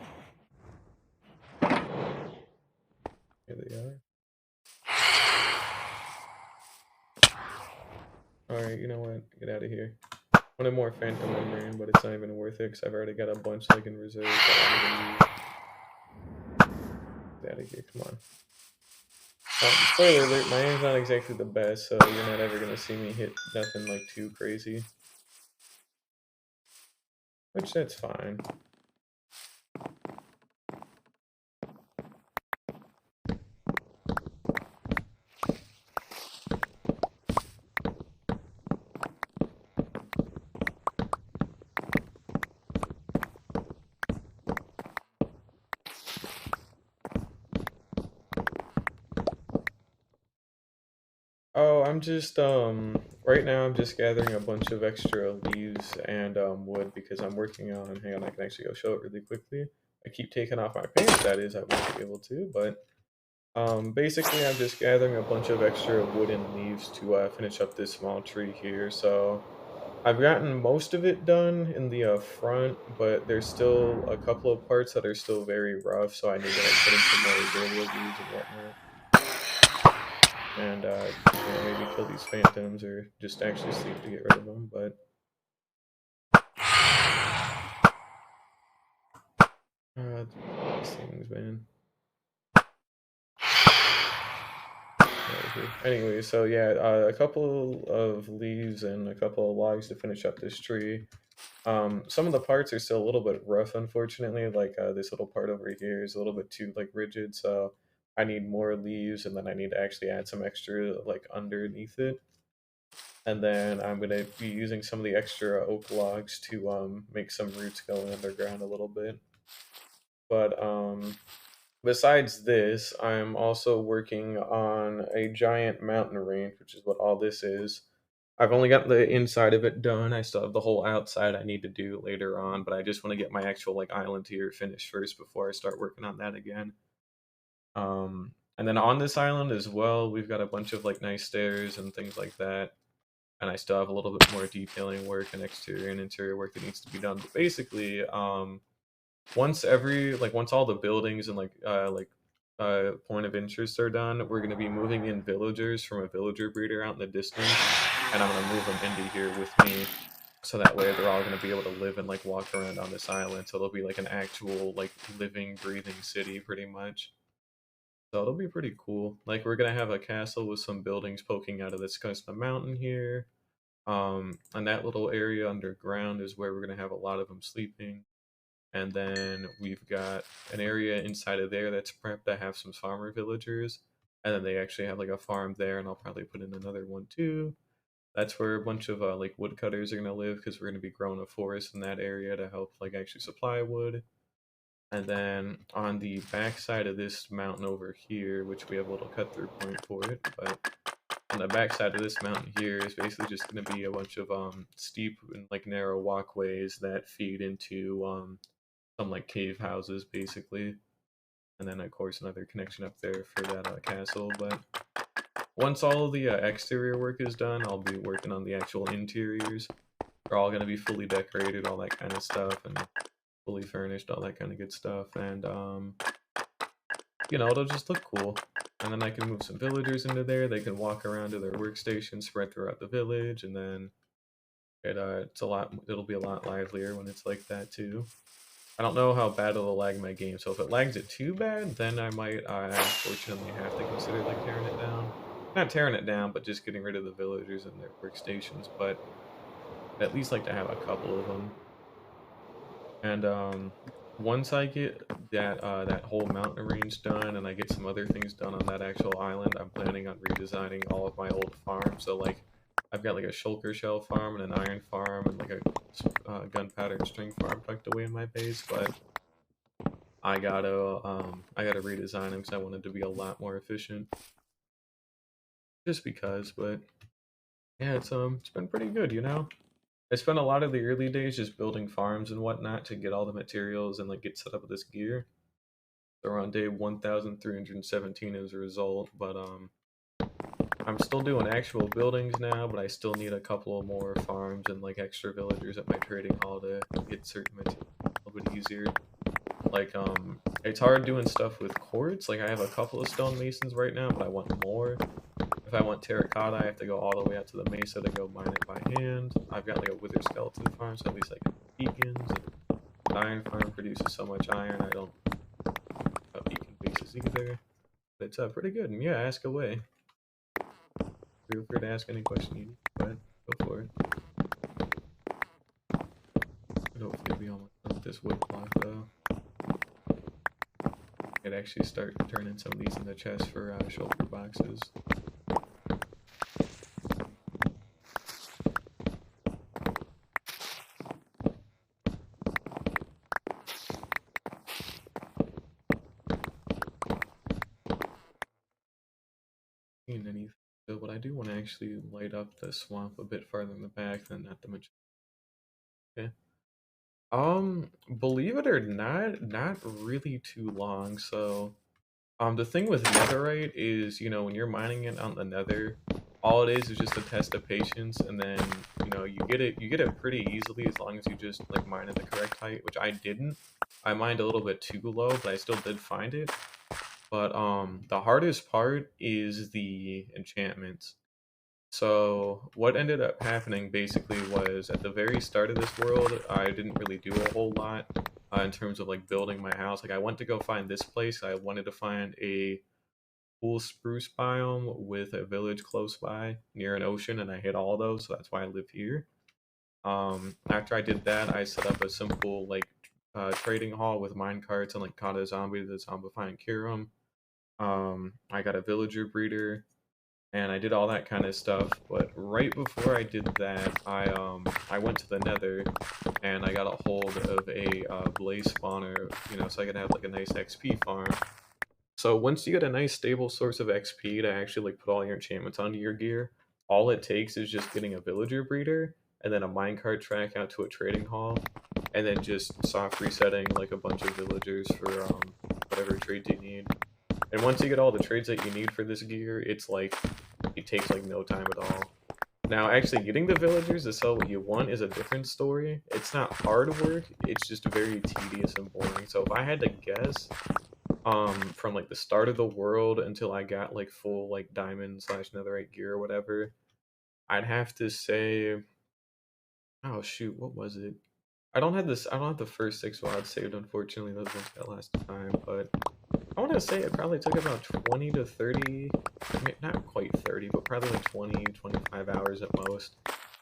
Here they are. Alright, you know what? Get out of here. Wanted more phantom membrane, but it's not even worth it because I've already got a bunch like in reserve that I'm gonna use. Get out of here, come on. Spoiler alert, my aim's not exactly the best, so you're not ever gonna see me hit nothing like too crazy. Which, that's fine. Oh, I'm just right now I'm just gathering a bunch of extra leaves and wood because I'm working on, hang on, I can actually go show it really quickly. I keep taking off my pants, that is, I won't be able to, but basically I'm just gathering a bunch of extra wood and leaves to finish up this small tree here. So I've gotten most of it done in the front, but there's still a couple of parts that are still very rough, so I need to like put in some more Dahlia leaves and whatnot and maybe kill these phantoms or just actually sleep to get rid of them. But these things, man. Anyway, so yeah, a couple of leaves and a couple of logs to finish up this tree. Some of the parts are still a little bit rough, unfortunately. Like this little part over here is a little bit too like rigid, so I need more leaves, and then I need to actually add some extra like underneath it. And then I'm gonna be using some of the extra oak logs to make some roots going underground a little bit. But besides this, I'm also working on a giant mountain range, which is what all this is. I've only got the inside of it done. I still have the whole outside I need to do later on, but I just want to get my actual like island here finished first before I start working on that again. And then on this island as well, we've got a bunch of like nice stairs and things like that. And I still have a little bit more detailing work and exterior and interior work that needs to be done. But basically, once all the buildings and point of interest are done, we're gonna be moving in villagers from a villager breeder out in the distance, and I'm gonna move them into here with me, so that way they're all gonna be able to live and like walk around on this island. So it'll be like an actual like living, breathing city, pretty much. So it'll be pretty cool. Like we're gonna have a castle with some buildings poking out of this kind of mountain here. And that little area underground is where we're gonna have a lot of them sleeping. And then we've got an area inside of there that's prepped to have some farmer villagers. And then they actually have like a farm there, and I'll probably put in another one too. That's where a bunch of like woodcutters are gonna live because we're gonna be growing a forest in that area to help like actually supply wood. And then on the back side of this mountain over here, which we have a little cut through point for it, but on the back side of this mountain here is basically just going to be a bunch of steep and like narrow walkways that feed into some like cave houses basically, and then of course another connection up there for that castle. But once all of the exterior work is done, I'll be working on the actual interiors. They're all going to be fully decorated, all that kind of stuff, and fully furnished, all that kind of good stuff. And it'll just look cool. And then I can move some villagers into there. They can walk around to their workstations spread throughout the village, and then it'll be a lot livelier when it's like that too. I don't know how bad it'll lag my game, so if it lags it too bad, then I might unfortunately have to consider like tearing it down. Not tearing it down, but just getting rid of the villagers and their workstations. But I'd at least like to have a couple of them. And once I get that whole mountain range done, and I get some other things done on that actual island, I'm planning on redesigning all of my old farms. So like, I've got like a shulker shell farm and an iron farm and like a gunpowder and string farm tucked away in my base. But I gotta redesign them because I want it to be a lot more efficient. Just because, but yeah, it's been pretty good. I spent a lot of the early days just building farms and whatnot to get all the materials and like get set up with this gear. So we're on day 1,317 as a result, but I'm still doing actual buildings now, but I still need a couple of more farms and like extra villagers at my trading hall to get certain materials a little bit easier. Like it's hard doing stuff with quartz. Like I have a couple of stonemasons right now, but I want more. If I want terracotta, I have to go all the way out to the mesa to go mine it by hand. I've got like a wither skeleton farm, so at least I can beacons. And the iron farm produces so much iron, I don't have beacon bases either. But it's pretty good. And yeah, ask away. Feel free to ask any question you need. Go ahead, go for it. But hopefully I'll be almost done with this wood block though. I could actually start turning some of these into chests for shulker boxes. Anything. So, but I do want to actually light up the swamp a bit farther in the back than at the majority. Okay. Believe it or not, not really too long. So, the thing with netherite is, when you're mining it on the nether, all it is just a test of patience, and then you get it pretty easily as long as you just like mine at the correct height, which I didn't. I mined a little bit too low, but I still did find it. But the hardest part is the enchantments. So what ended up happening basically was at the very start of this world, I didn't really do a whole lot in terms of like building my house. Like I went to go find this place. I wanted to find a cool spruce biome with a village close by near an ocean, and I hit all those. So that's why I live here. After I did that, I set up a simple like trading hall with mine carts and like caught a zombie to zombify and cure him. I got a villager breeder, and I did all that kind of stuff. But right before I did that, I went to the Nether, and I got a hold of a blaze spawner, so I could have like a nice XP farm. So once you get a nice stable source of XP to actually like put all your enchantments onto your gear, all it takes is just getting a villager breeder and then a minecart track out to a trading hall, and then just soft resetting like a bunch of villagers for whatever trades you need. And once you get all the trades that you need for this gear, it's like it takes like no time at all. Now, actually getting the villagers to sell what you want is a different story. It's not hard work, it's just very tedious and boring. So if I had to guess, from like the start of the world until I got like full like diamond slash netherite gear or whatever, I'd have to say, oh shoot, what was it? I don't have the first 6 VODs saved, unfortunately. Those ones got last time, but I want to say it probably took about 20 to 30, not quite 30, but probably like 20, 25 hours at most,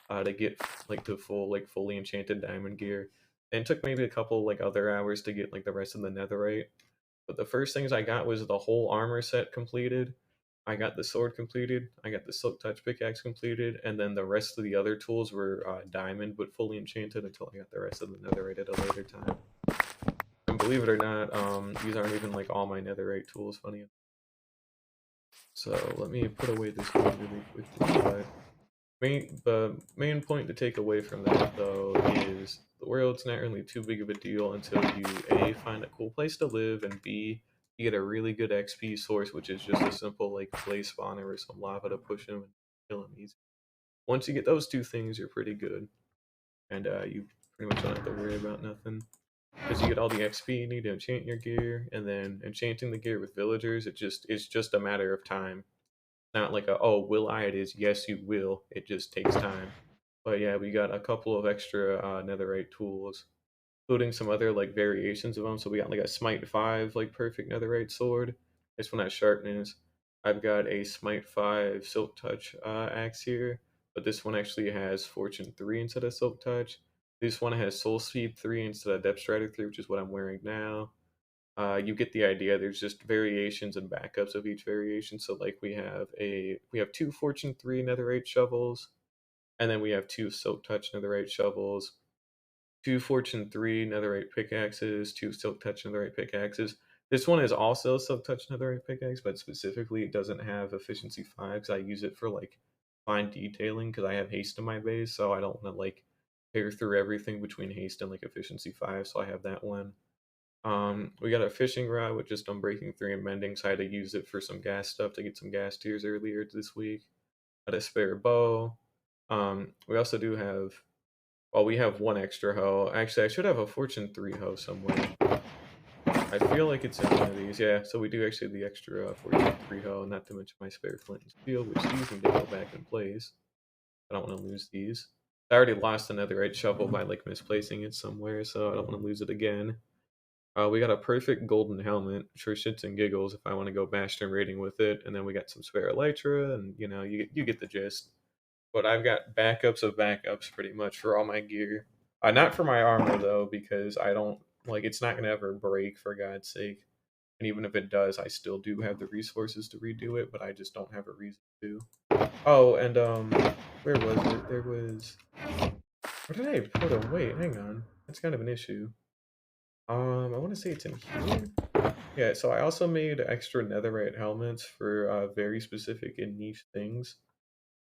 to get like the full, like fully enchanted diamond gear. And it took maybe a couple like other hours to get like the rest of the netherite. But the first things I got was the whole armor set completed. I got the sword completed. I got the silk touch pickaxe completed, and then the rest of the other tools were diamond but fully enchanted until I got the rest of the netherite at a later time. And believe it or not, these aren't even like all my netherite tools. Funny. So let me put away this one really quickly. But the main point to take away from that though is the world's not really too big of a deal until you A, find a cool place to live, and B, you get a really good XP source, which is just a simple like blaze spawner or some lava to push them and kill them easy. Once you get those two things, you're pretty good, and you pretty much don't have to worry about nothing. Because you get all the XP you need to enchant your gear, and then enchanting the gear with villagers, it's just a matter of time. Not like a, oh, will I? It is, yes, you will. It just takes time. But yeah, we got a couple of extra netherite tools, including some other like variations of them. So we got like a Smite 5 like perfect netherite sword. This one has sharpness. I've got a Smite 5 Silk Touch axe here, but this one actually has Fortune 3 instead of Silk Touch. This one has Soul Speed 3 instead of Depth Strider 3, which is what I'm wearing now. You get the idea. There's just variations and backups of each variation. So like we have two Fortune 3 netherite shovels, and then we have two Silk Touch netherite shovels, two Fortune 3 netherite pickaxes, two Silk Touch netherite pickaxes. This one is also Silk Touch netherite pickaxe, but specifically it doesn't have efficiency 5 because I use it for like fine detailing because I have haste in my base, so I don't want to like tear through everything between haste and like efficiency 5, so I have that one. We got a fishing rod with just Unbreaking 3 and Mending, so I had to use it for some gas stuff to get some gas tiers earlier this week. Got a spare bow. We also do have, well, we have one extra hoe. Actually, I should have a Fortune 3 hoe somewhere. I feel like it's in one of these. Yeah, so we do actually have the extra Fortune 3 hoe, not to mention my spare flint and steel, which these need to go back in place. I don't want to lose these. I already lost a netherite shovel by like misplacing it somewhere, so I don't want to lose it again. We got a perfect golden helmet for shits and giggles if I want to go Bastion raiding with it, and then we got some spare elytra, and you know you get the gist. But I've got backups of backups pretty much for all my gear. Not for my armor though, because I don't like it's not gonna ever break for God's sake. And even if it does, I still do have the resources to redo it, but I just don't have a reason to. Oh, and where was it? There was. What did I put away? Hang on, that's kind of an issue. I want to say it's in here. Yeah, so I also made extra netherite helmets for very specific and niche things.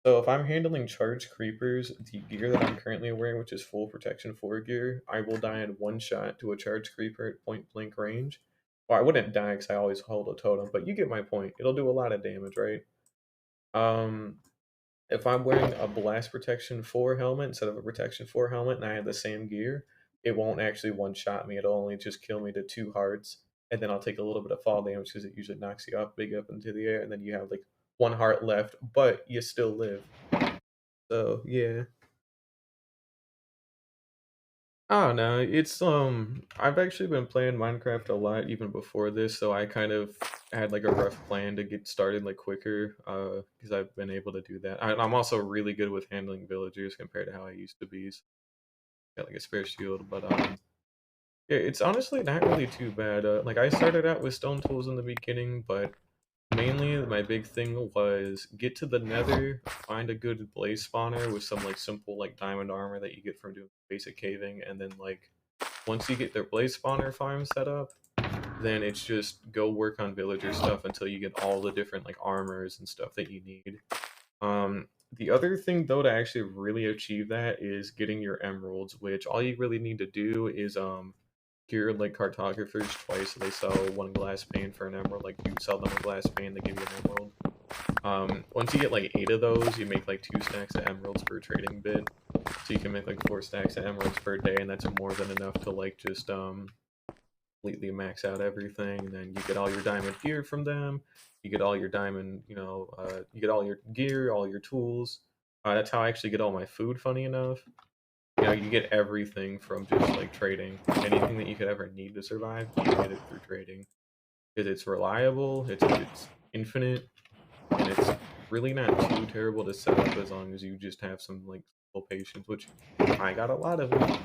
So if I'm handling charged creepers, the gear that I'm currently wearing, which is full protection 4 gear, I will die in one shot to a charged creeper at point blank range. Well, I wouldn't die because I always hold a totem, but you get my point. It'll do a lot of damage, right? Um, if I'm wearing a blast protection 4 helmet instead of a protection 4 helmet and I have the same gear, it won't actually one shot me. It'll only just kill me to 2 hearts. And then I'll take a little bit of fall damage because it usually knocks you off big up into the air. And then you have like 1 heart left, but you still live. So yeah. I don't know. It's I've actually been playing Minecraft a lot even before this, so I kind of had like a rough plan to get started like quicker because I've been able to do that. I'm also really good with handling villagers compared to how I used to be. So got like a spare shield, but yeah, it's honestly not really too bad. Like I started out with stone tools in the beginning, but mainly my big thing was get to the nether, find a good blaze spawner with some like simple like diamond armor that you get from doing basic caving, and then like once you get their blaze spawner farm set up, then it's just go work on villager stuff until you get all the different like armors and stuff that you need. The other thing though to actually really achieve that is getting your emeralds, which all you really need to do is cure like cartographers twice. So they sell one glass pane for an emerald. Like you sell them a glass pane, they give you an emerald. Once you get like 8 of those, you make like 2 stacks of emeralds per trading bit. So you can make like 4 stacks of emeralds per day, and that's more than enough to like just completely max out everything. And then you get all your diamond gear from them. You get all your diamond, you get all your gear, all your tools. That's how I actually get all my food, funny enough. You get everything from just like trading. Anything that you could ever need to survive, you get it through trading. Because it's reliable, it's infinite, and it's really not too terrible to set up as long as you just have some like simple patience, which I got a lot of it, a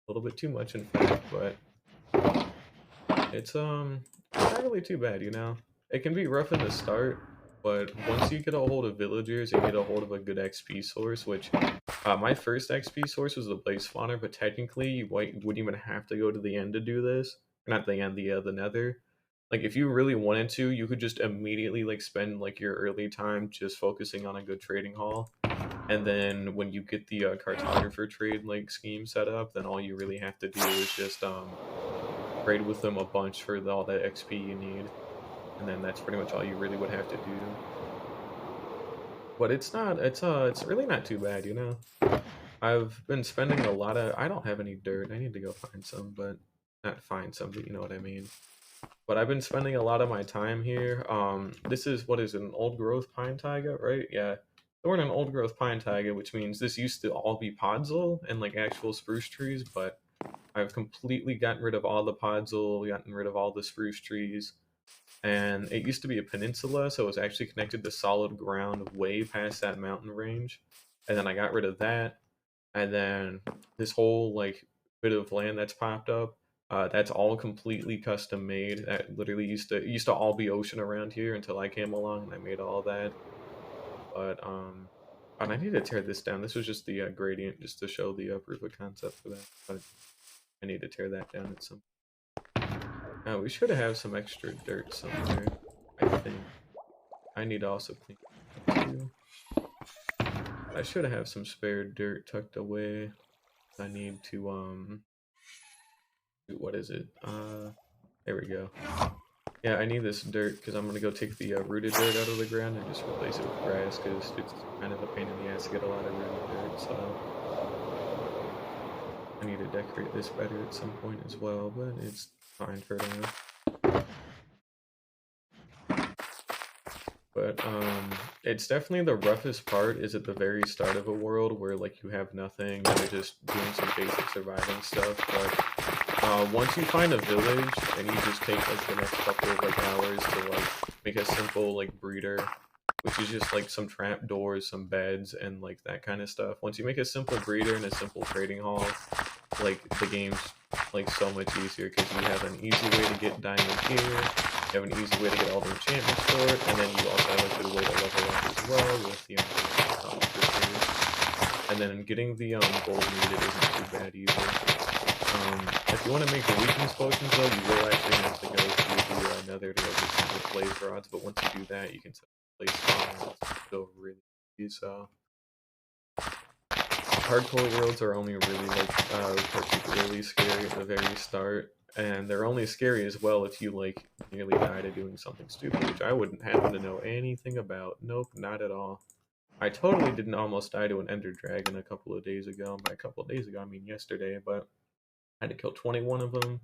little bit too much in fact, but it's not really too bad, you know. It can be rough in the start, but once you get a hold of villagers and get a hold of a good XP source, which my first XP source was the Blaze Spawner, but technically you wouldn't even have to go to the end to do this. Not the end, the Nether. Like if you really wanted to, you could just immediately like spend like your early time just focusing on a good trading hall, and then when you get the cartographer trade like scheme set up, then all you really have to do is just trade with them a bunch for all that XP you need, and then that's pretty much all you really would have to do. But it's really not too bad, you know. I've been spending a lot of. I don't have any dirt. I need to go find some, but not find some, but you know what I mean. But I've been spending a lot of my time here. This is what is it, an old growth pine taiga, right? Yeah. We're in an old growth pine taiga, which means this used to all be podzol and like actual spruce trees, but I've completely gotten rid of all the podzol, gotten rid of all the spruce trees, and it used to be a peninsula, so it was actually connected to solid ground way past that mountain range. And then I got rid of that, and then this whole like bit of land that's popped up, that's all completely custom made. That literally used to all be ocean around here until I came along and I made all that. But and I need to tear this down. This was just the gradient, just to show the proof of concept for that. But I need to tear that down at some. We should have some extra dirt somewhere. I think I need to also clean up too. I should have some spare dirt tucked away. I need to what is it? There we go. Yeah, I need this dirt because I'm gonna go take the rooted dirt out of the ground and just replace it with grass because it's kind of a pain in the ass to get a lot of rooted dirt. So I need to decorate this better at some point as well, but it's fine for now. But it's definitely the roughest part is at the very start of a world where like you have nothing, you're just doing some basic surviving stuff. But once you find a village and you just take like the next couple of like hours to like make a simple like breeder, which is just like some trap doors, some beds, and like that kind of stuff. Once you make a simple breeder and a simple trading hall, like the game's like so much easier because you have an easy way to get diamond gear, you have an easy way to get all the enchantments for it, and then you also have a good way to level up as well with the and then getting the gold needed isn't too bad either. If you want to make the weakness potions though, you will actually have to go to the nether to get some of the blaze rods, but once you do that, you can set the blaze spawn and go really easy, so hardcore worlds are only really like particularly scary at the very start, and they're only scary as well if you like nearly die to doing something stupid, which I wouldn't happen to know anything about. Nope, not at all. I totally didn't almost die to an ender dragon a couple of days ago. By a couple of days ago, I mean yesterday, but I had to kill 21 of them.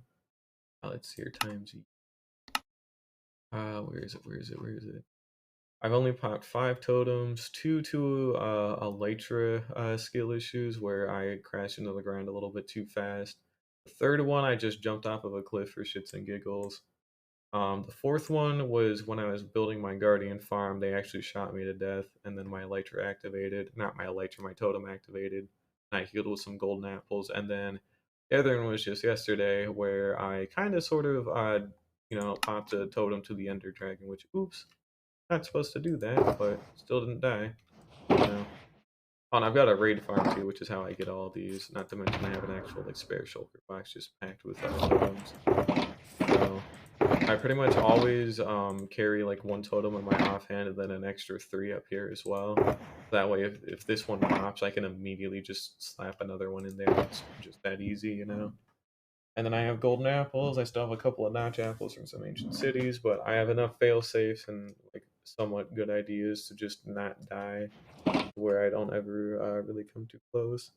Let's see your times. Where is it? Where is it? Where is it? I've only popped 5 totems, 2 to elytra skill issues where I crashed into the ground a little bit too fast. The third one, I just jumped off of a cliff for shits and giggles. The fourth one was when I was building my guardian farm, they actually shot me to death, and then my elytra activated. Not my elytra, my totem activated. And I healed with some golden apples, and then the other one was just yesterday where I kind of sort of, popped a totem to the ender dragon, which, oops. Not supposed to do that, but still didn't die. You know. Oh, and I've got a raid farm too, which is how I get all these. Not to mention I have an actual like spare shulker box just packed with totems. So I pretty much always carry like one totem in my offhand and then an extra three up here as well. That way, if this one pops, I can immediately just slap another one in there. It's just that easy, you know? And then I have golden apples. I still have a couple of notch apples from some ancient cities, but I have enough fail safes and like somewhat good ideas to just not die where I don't ever really come too close.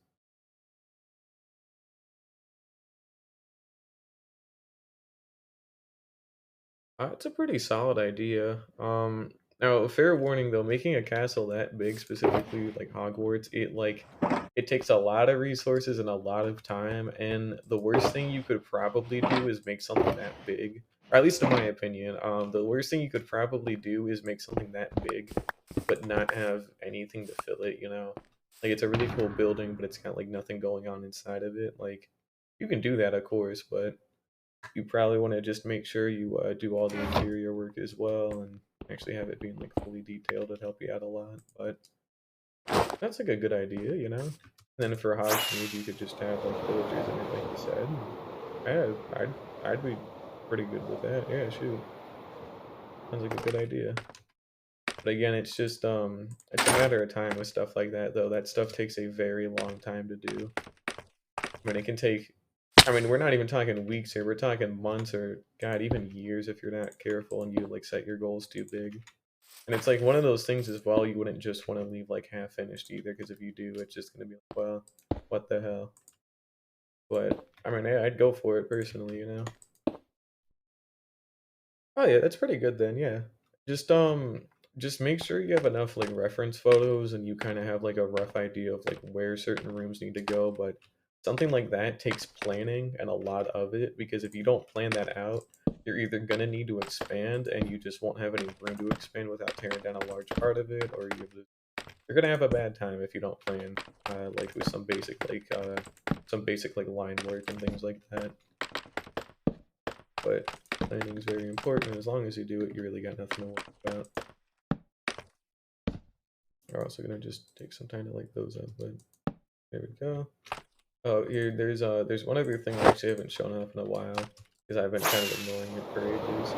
It's a pretty solid idea. Now, fair warning though, making a castle that big, specifically like Hogwarts, it takes a lot of resources and a lot of time. And the worst thing you could probably do is make something that big, or at least in my opinion, the worst thing you could probably do is make something that big, but not have anything to fill it. You know, like it's a really cool building, but it's got like nothing going on inside of it. Like you can do that, of course, but you probably want to just make sure you do all the interior work as well and actually have it being like fully detailed. It'd help you out a lot. But that's like a good idea, you know. And then for Hogsmeade, you could just have like villagers in it, like you said. Yeah, I'd be pretty good with that. Yeah, shoot, sounds like a good idea. But again, it's a matter of time with stuff like that, though. That stuff takes a very long time to do. I mean, it can take. I mean, we're not even talking weeks here. We're talking months or God, even years if you're not careful and you like set your goals too big. And it's like one of those things as well. You wouldn't just want to leave like half finished either, because if you do, it's just gonna be like, well, what the hell? But I mean, I'd go for it personally, you know. Oh yeah, that's pretty good then. Yeah, just um, just make sure you have enough like reference photos and you kind of have like a rough idea of like where certain rooms need to go. But something like that takes planning and a lot of it, because if you don't plan that out, you're either gonna need to expand and you just won't have any room to expand without tearing down a large part of it, or you're gonna have a bad time if you don't plan, like with some basic like line work and things like that. But planning is very important. As long as you do it, you really got nothing to worry about. We're also gonna just take some time to light those up, but there we go. Oh, here there's one other thing I actually haven't shown off in a while because I've been kind of ignoring it for ages.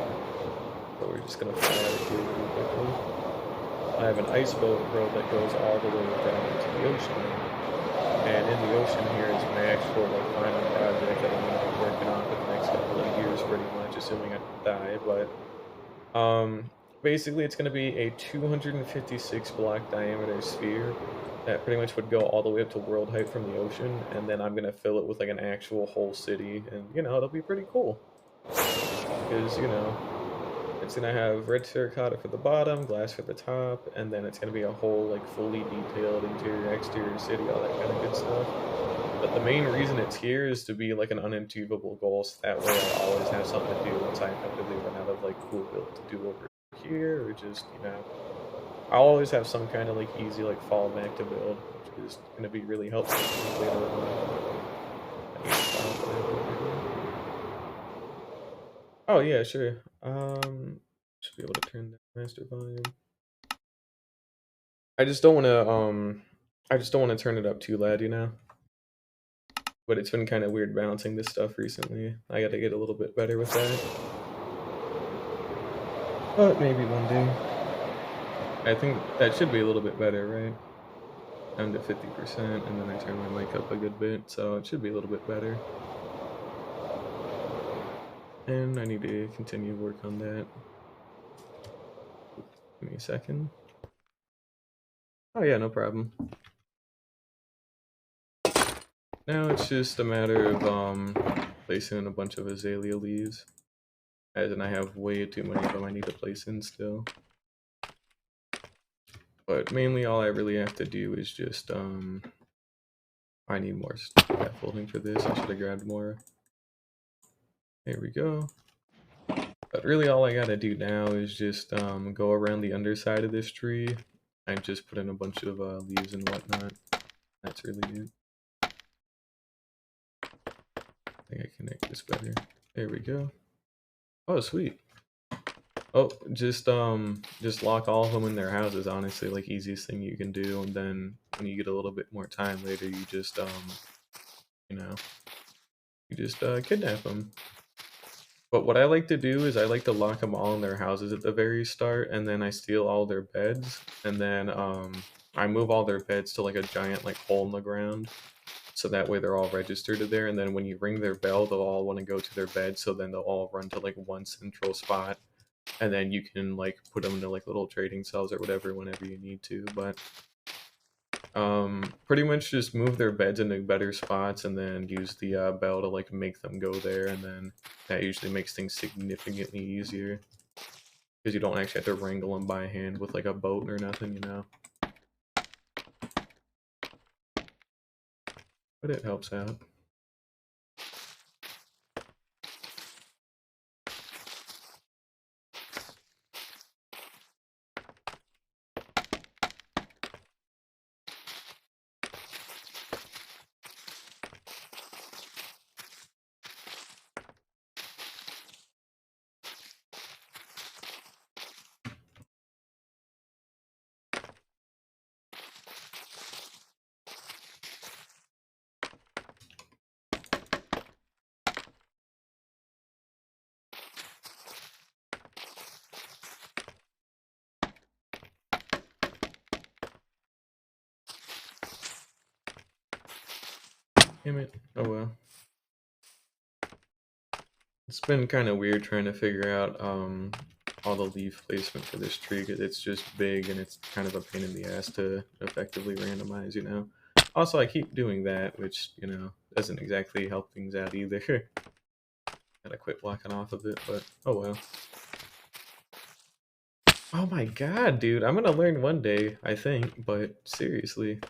But we're just gonna fly out of here really quickly. I have an ice boat, bro, that goes all the way down into the ocean. And in the ocean here is my actual like final project that I'm gonna be working on for the next couple of years, pretty much, assuming I don't die. But basically, it's gonna be a 256 block diameter sphere that pretty much would go all the way up to world height from the ocean, and then I'm gonna fill it with like an actual whole city, and you know it'll be pretty cool because you know it's gonna have red terracotta for the bottom, glass for the top, and then it's gonna be a whole like fully detailed interior, exterior city, all that kind of good stuff. But the main reason it's here is to be like an unachievable goal, so that way I'll always have something to do once I effectively run out of like cool build to do over here, or just you know, I'll always have some kind of like easy like fallback to build, which is gonna be really helpful for me later on. I need to stop that over here. Oh yeah, sure. Should be able to turn down master volume. I just don't want to I just don't want to turn it up too loud, you know. But it's been kind of weird balancing this stuff recently. I got to get a little bit better with that. But maybe one day. I think that should be a little bit better, right? Down to 50%, and then I turn my mic up a good bit, so it should be a little bit better. And I need to continue to work on that. Give me a second. Oh yeah, no problem. Now it's just a matter of placing in a bunch of azalea leaves. As in I have way too many of them I need to place in still. But mainly all I really have to do is just I need more scaffolding for this. I should have grabbed more. There we go. But really all I gotta do now is just go around the underside of this tree and just put in a bunch of leaves and whatnot. That's really it. I think I can make this better. There we go. Oh, sweet. Oh, just lock all of them in their houses, honestly, like easiest thing you can do, and then when you get a little bit more time later, you just you know, you just kidnap them. But what I like to do is I like to lock them all in their houses at the very start, and then I steal all their beds, and then I move all their beds to like a giant like hole in the ground, so that way they're all registered to there. And then when you ring their bell, they'll all want to go to their bed, so then they'll all run to like one central spot, and then you can like put them into like little trading cells or whatever whenever you need to. But pretty much just move their beds into better spots and then use the bell to like make them go there, and then that usually makes things significantly easier because you don't actually have to wrangle them by hand with like a boat or nothing, you know. But it helps out. Damn it. Oh well. It's been kind of weird trying to figure out all the leaf placement for this tree because it's just big and it's kind of a pain in the ass to effectively randomize, you know. Also, I keep doing that, which, you know, doesn't exactly help things out either. Gotta quit blocking off of it, but oh well. Oh my god, dude, I'm gonna learn one day, I think, but seriously.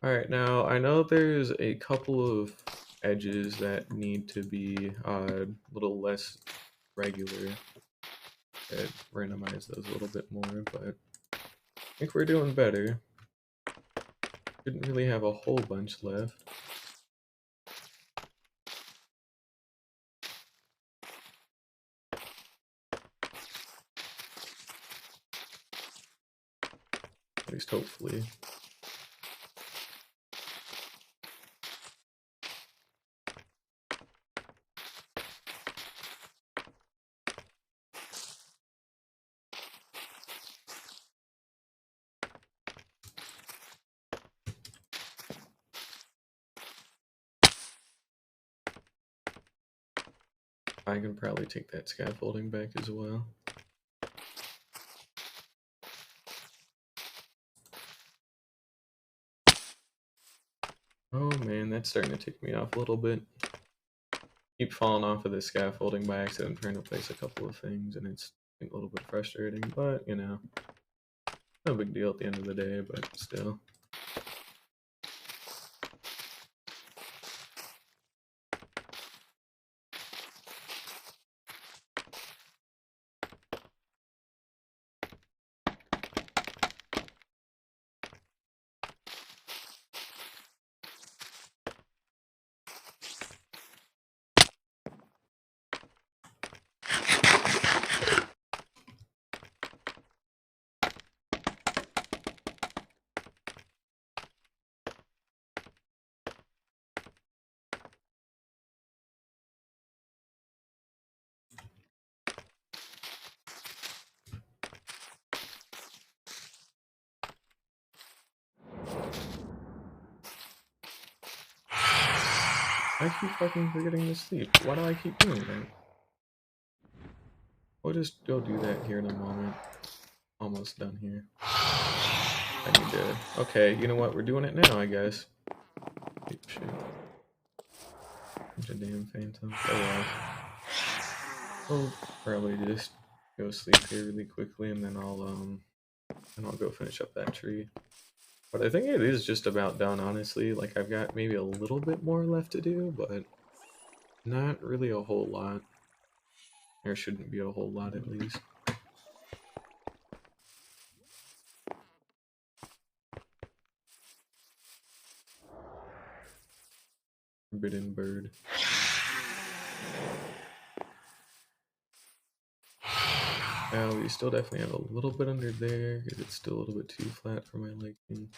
Alright, now I know there's a couple of edges that need to be a little less regular. I'd randomize those a little bit more, but I think we're doing better. Didn't really have a whole bunch left. At least hopefully. I can probably take that scaffolding back as well. Oh man, that's starting to tick me off a little bit. Keep falling off of the scaffolding by accident, trying to place a couple of things, and it's a little bit frustrating, but you know, no big deal at the end of the day, but still. I keep fucking forgetting to sleep. Why do I keep doing that? We'll just go do that here in a moment. Almost done here. I need to... Okay, you know what? We're doing it now, I guess. Shit. Bunch of damn phantoms. Oh well. We'll probably just go sleep here really quickly, and then I'll go finish up that tree. But I think it is just about done, honestly. Like, I've got maybe a little bit more left to do, but not really a whole lot. There shouldn't be a whole lot, at least. Forbidden bird. Well, we still definitely have a little bit under there, because it's still a little bit too flat for my liking.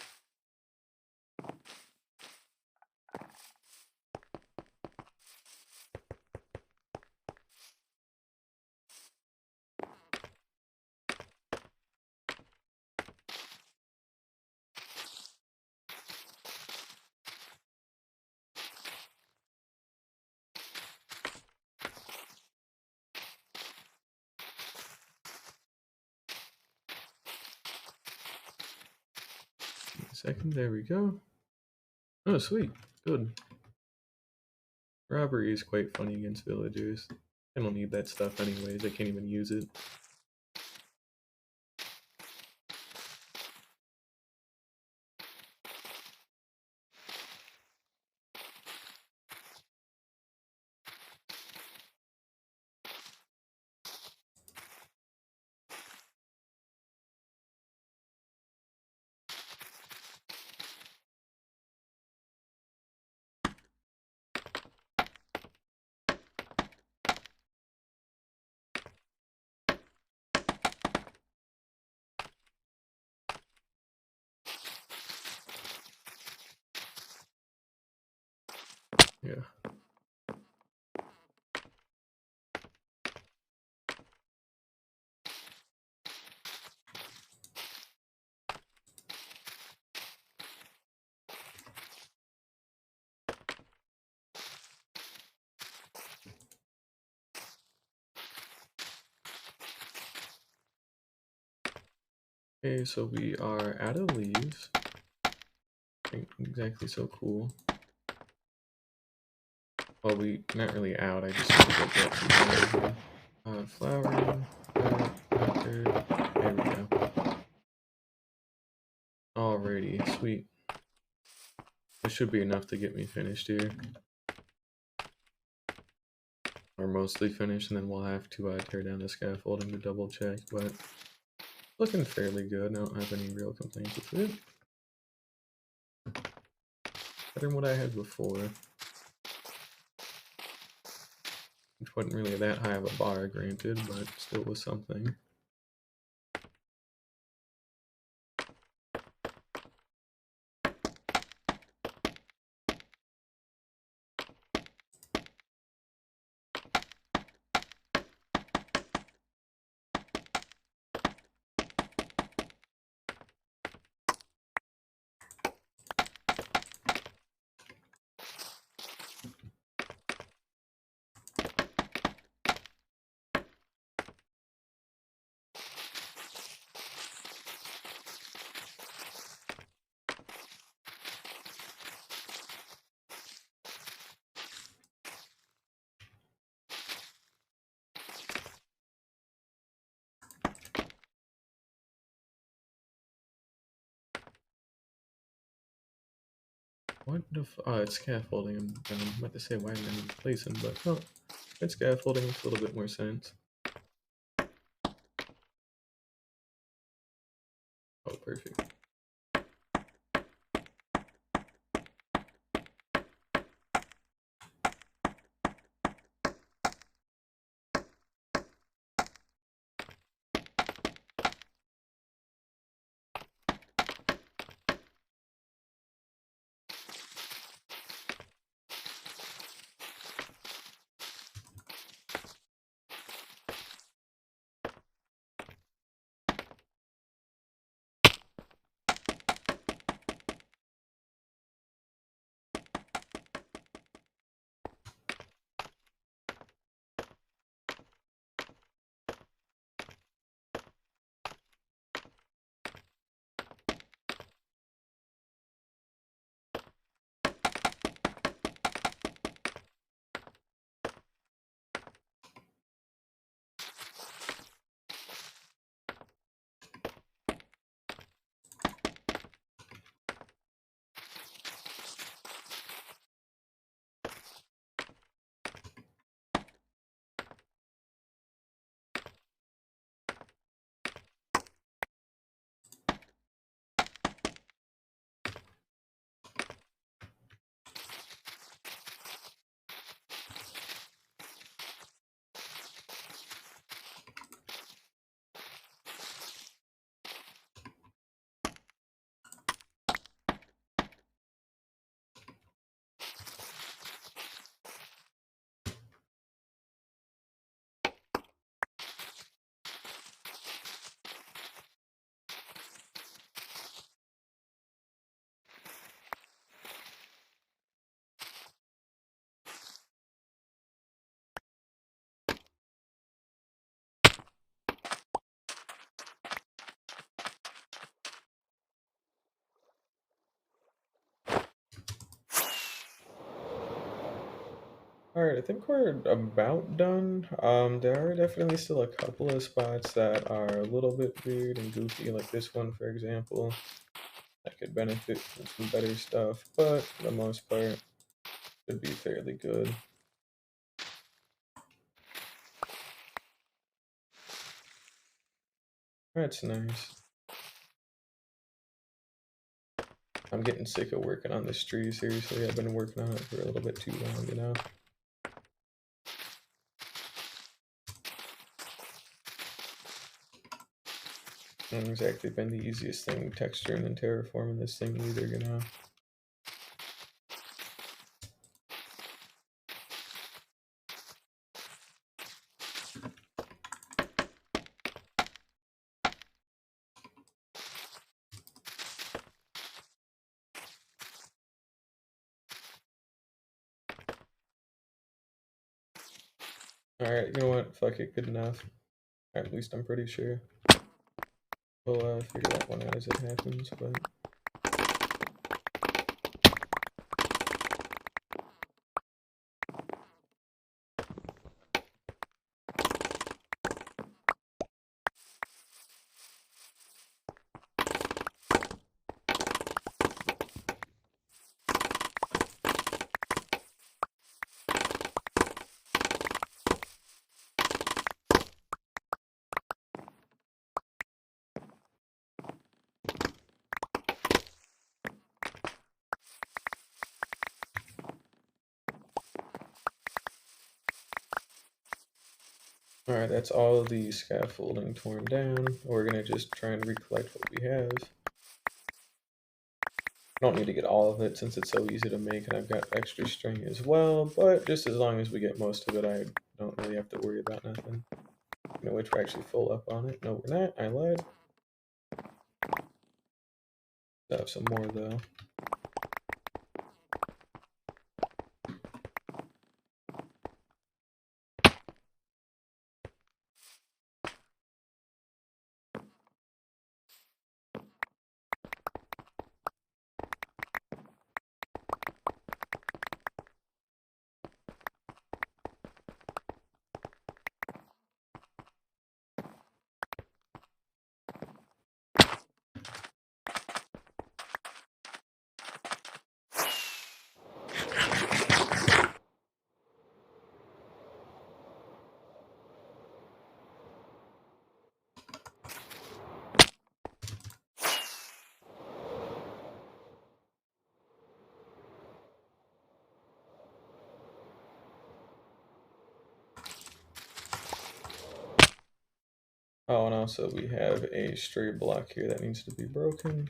Second, there we go. Oh, sweet. Good. Robbery is quite funny against villagers. I don't need that stuff anyways, I can't even use it. Yeah. Okay, so we are out of leaves. Ain't exactly so cool. Well, we not really out. I just need to get that flowering. There we go. Alrighty, sweet. This should be enough to get me finished here. Or mostly finished, and then we'll have to tear down the scaffolding to double check, but looking fairly good. I don't have any real complaints with it. Better than what I had before. Which wasn't really that high of a bar, granted, but still was something. What the it's scaffolding. I'm about to say why am I replacing, but no, it's scaffolding. Makes a little bit more sense. Oh, perfect. Alright, I think we're about done. There are definitely still a couple of spots that are a little bit weird and goofy, like this one, for example, that could benefit from some better stuff, but for the most part, should be fairly good. That's nice. I'm getting sick of working on this tree, seriously. I've been working on it for a little bit too long, you know? It's exactly been the easiest thing texturing and terraforming this thing either, you know? Alright, you know what? Fuck it, good enough. At least I'm pretty sure. We'll figure that one out as it happens, but... Alright, that's all the scaffolding torn down. We're gonna just try and recollect what we have. I don't need to get all of it since it's so easy to make and I've got extra string as well, but just as long as we get most of it, I don't really have to worry about nothing. You know, which we're actually full up on it. No, we're not. I lied. I have some more though. Oh, and also we have a stray block here that needs to be broken.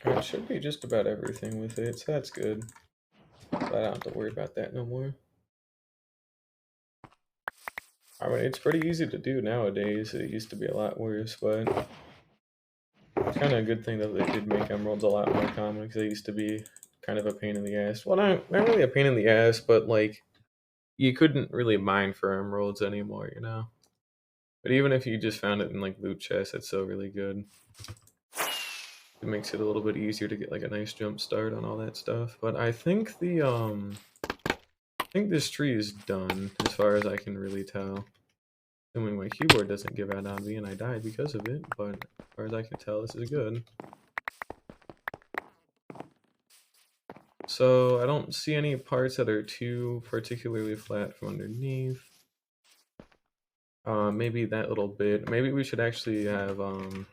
It should be just about everything with it, so that's good. So I don't have to worry about that no more. I mean, it's pretty easy to do nowadays. It used to be a lot worse, but it's kind of a good thing that they did make emeralds a lot more common because they used to be kind of a pain in the ass. Well, not really a pain in the ass, but like you couldn't really mine for emeralds anymore, you know? But even if you just found it in like loot chests, it's still really good. It makes it a little bit easier to get like a nice jump start on all that stuff. But I think I think this tree is done as far as I can really tell. Assuming my keyboard doesn't give out on me and I died because of it, but as far as I can tell, this is good. So I don't see any parts that are too particularly flat from underneath. Maybe that little bit. Maybe we should actually have I'm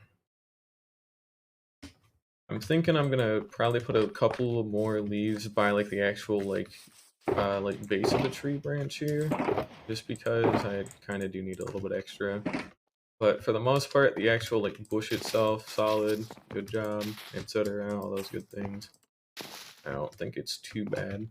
thinking I'm gonna probably put a couple more leaves by like the actual like base of the tree branch here, just because I kind of do need a little bit extra. But for the most part, the actual like bush itself, solid, good job, etc. All those good things. I don't think it's too bad.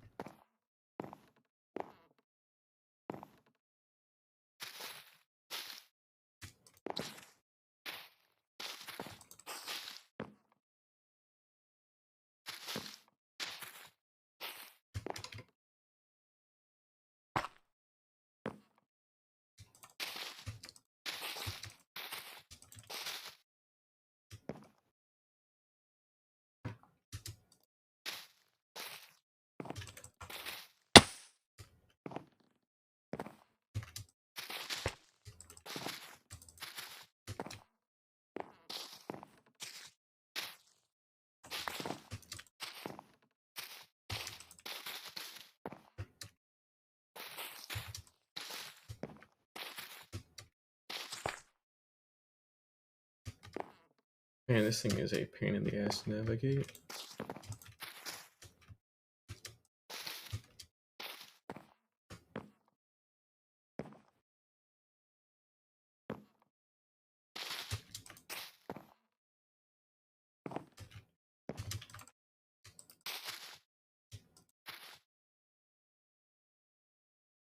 Man, this thing is a pain in the ass to navigate.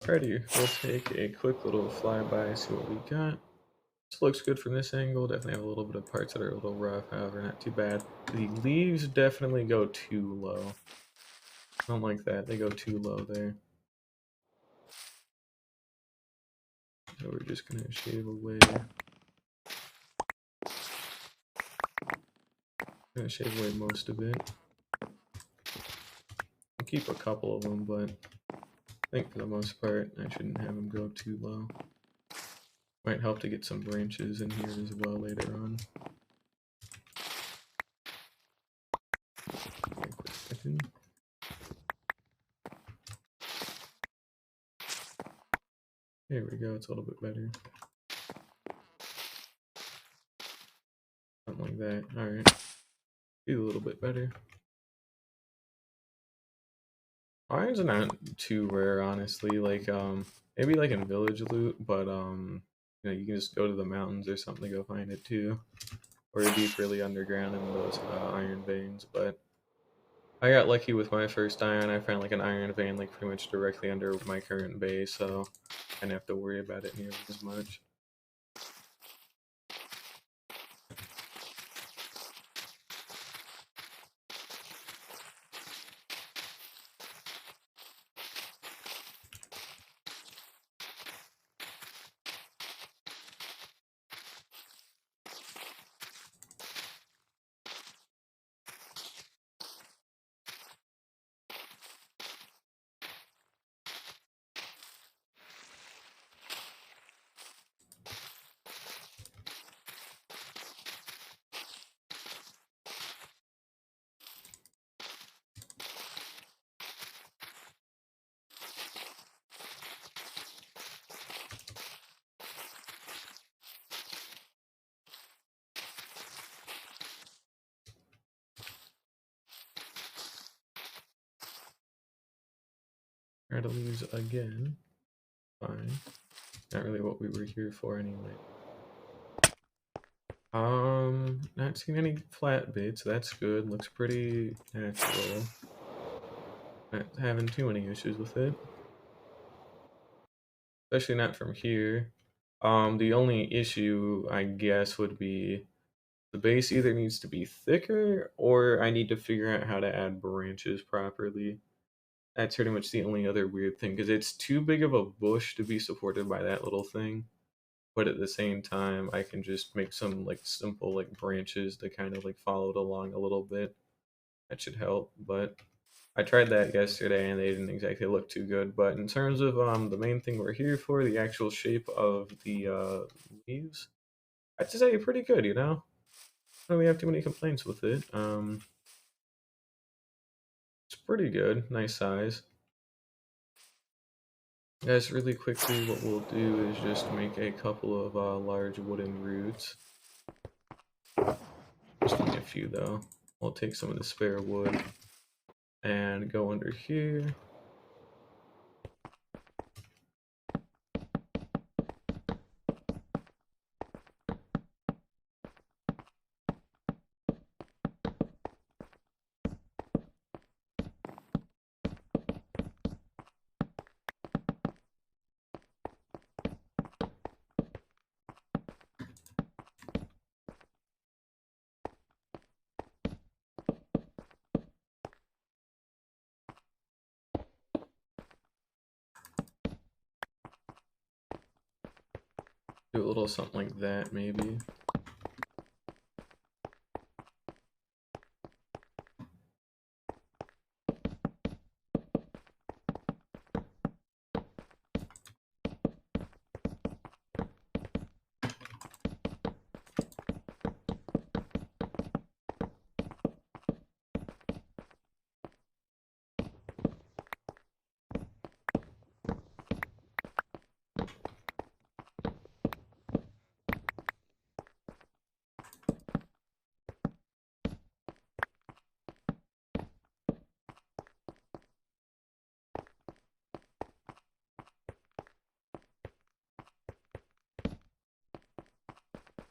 Alrighty, we'll take a quick little flyby, see what we got. This looks good from this angle. Definitely have a little bit of parts that are a little rough, however, not too bad. The leaves definitely go too low. I don't like that. They go too low there. So we're just gonna shave away. Gonna shave away most of it. I'll keep a couple of them, but I think for the most part, I shouldn't have them go too low. Might help to get some branches in here as well later on. Okay, quick second. There we go, it's a little bit better. Something like that. Alright. Feel a little bit better. Irons are not too rare, honestly. Like, maybe like in village loot, but you know, you can just go to the mountains or something to go find it too, or deep really underground in those iron veins. But I got lucky with my first iron. I found like an iron vein like pretty much directly under my current base, so I didn't have to worry about it nearly as much. Try to lose again. Fine. Not really what we were here for anyway. Not seeing any flat bits. That's good. Looks pretty natural. Not having too many issues with it. Especially not from here. The only issue, I guess, would be the base either needs to be thicker or I need to figure out how to add branches properly. That's pretty much the only other weird thing, because it's too big of a bush to be supported by that little thing. But at the same time, I can just make some like simple like branches to kind of like follow it along a little bit. That should help, but I tried that yesterday and they didn't exactly look too good. But in terms of the main thing we're here for, the actual shape of the leaves, I'd say pretty good, you know? I don't really have too many complaints with it. It's pretty good, nice size. Guys, really quickly, what we'll do is just make a couple of large wooden roots. Just need a few though. We'll take some of the spare wood and go under here. Do a little something like that, maybe.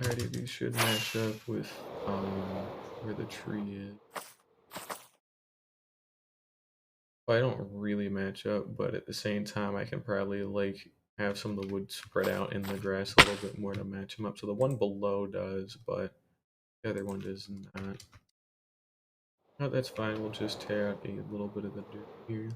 Alrighty, these should match up with where the tree is. Well, I don't really match up, but at the same time, I can probably like have some of the wood spread out in the grass a little bit more to match them up. So the one below does, but the other one does not. No, that's fine. We'll just tear out a little bit of the dirt here.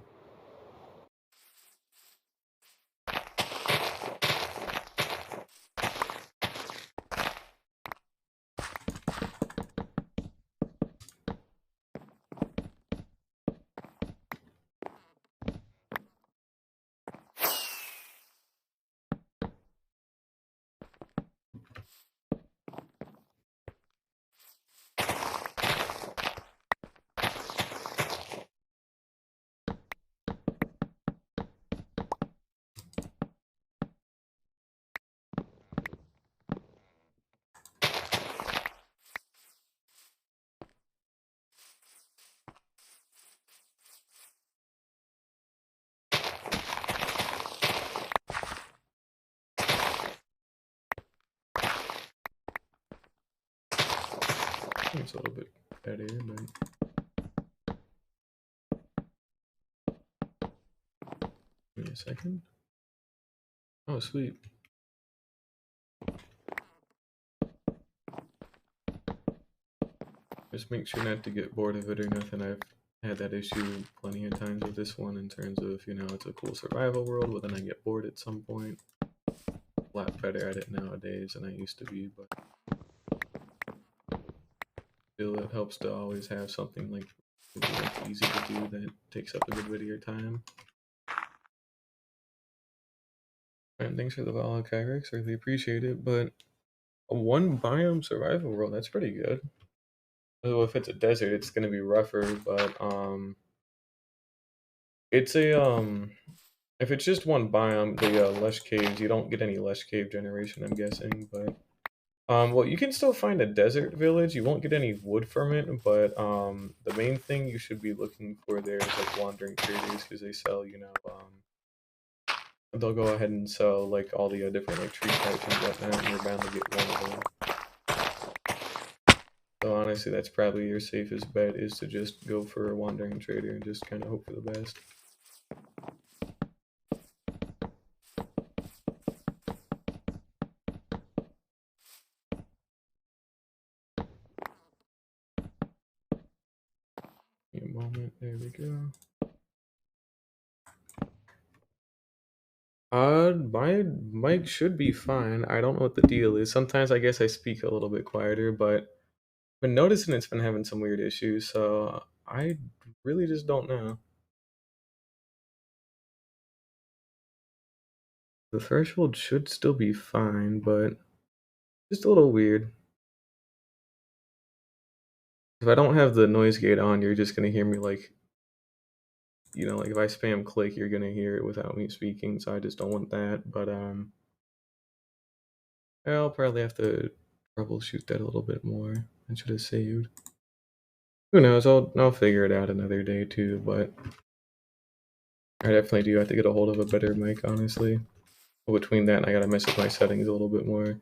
I think it's a little bit better, but give me a second. Oh, sweet. Just make sure not to get bored of it or nothing. I've had that issue plenty of times with this one in terms of, you know, it's a cool survival world, but then I get bored at some point. A lot better at it nowadays than I used to be, but still it helps to always have something like easy to do that takes up a good bit of your time. And thanks for the follow, Kyrex. Really appreciate it. But a one biome survival world, that's pretty good. Although if it's a desert, it's gonna be rougher, but it's a if it's just one biome, the lush caves, you don't get any lush cave generation, I'm guessing, but well, you can still find a desert village. You won't get any wood from it, but the main thing you should be looking for there is like wandering traders because they sell, you know, they'll go ahead and sell like all the different like tree types and whatnot, and you're bound to get one of them. So honestly, that's probably your safest bet is to just go for a wandering trader and just kind of hope for the best. Give me a moment. There we go. My mic should be fine. I don't know what the deal is. Sometimes I guess I speak a little bit quieter, but I've been noticing it's been having some weird issues, so I really just don't know. The threshold should still be fine, but just a little weird. If I don't have the noise gate on, you're just gonna hear me like, you know, like if I spam click, you're gonna hear it without me speaking, so I just don't want that. But I'll probably have to troubleshoot that a little bit more. I should have saved. Who knows? I'll figure it out another day too. But I definitely do have to get a hold of a better mic, honestly. Well, between that and I gotta mess with my settings a little bit more.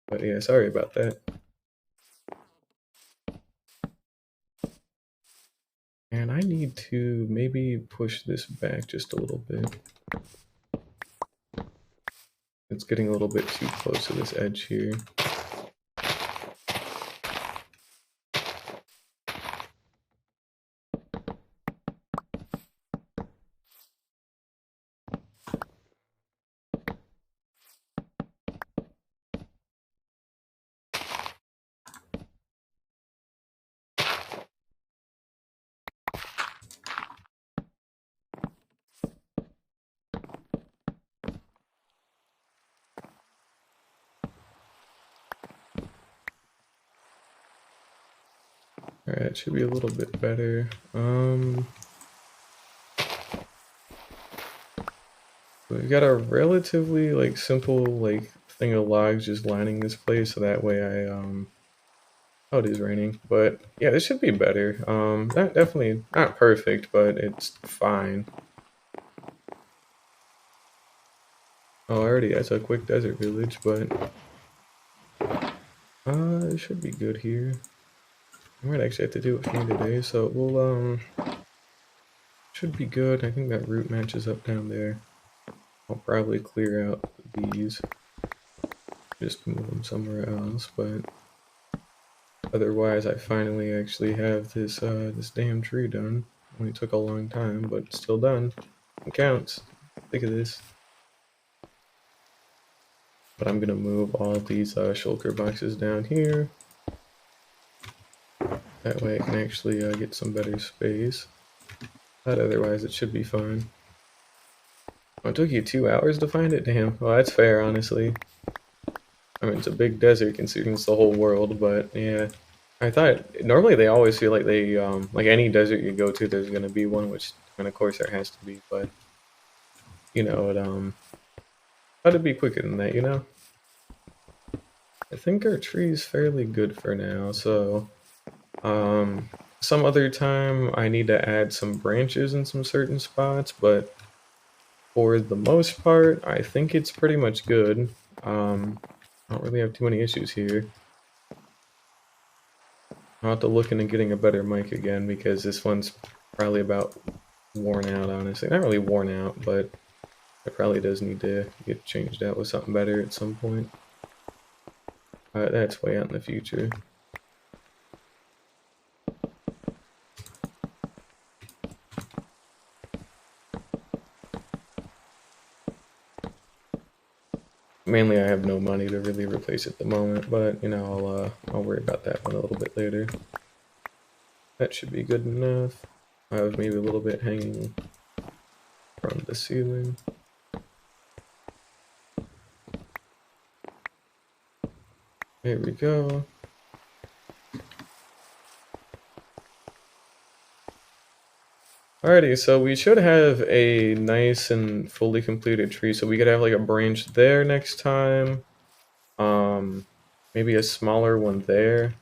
But yeah, sorry about that. And I need to maybe push this back just a little bit. It's getting a little bit too close to this edge here. Alright, it should be a little bit better. We've got a relatively like simple like thing of logs just lining this place so that way I oh, it is raining, but yeah, this should be better. Not definitely not perfect, but it's fine. Oh, already that's a quick desert village, but It should be good here. I might actually have to do it for me today, so we'll should be good. I think that route matches up down there. I'll probably clear out these, just move them somewhere else, but otherwise I finally actually have this this damn tree done. Only took a long time, but still done. It counts. Look at this. But I'm gonna move all these shulker boxes down here. That way I can actually get some better space. But otherwise it should be fine. Oh, it took you 2 hours to find it? Damn. Well, that's fair, honestly. I mean, it's a big desert considering it's the whole world, but yeah. I thought, normally they always feel like they, like any desert you go to, there's gonna be one, which, and of course there has to be, but, you know, thought it'd be quicker than that, you know? I think our tree's fairly good for now, so, some other time I need to add some branches in some certain spots, but for the most part, I think it's pretty much good. I don't really have too many issues here. I'll have to look into getting a better mic again because this one's probably about worn out, honestly. Not really worn out, but it probably does need to get changed out with something better at some point. That's way out in the future. Mainly, I have no money to really replace it at the moment, but you know, I'll worry about that one a little bit later. That should be good enough. I have maybe a little bit hanging from the ceiling. There we go. Alrighty, so we should have a nice and fully completed tree. So we could have like a branch there next time. Maybe a smaller one there.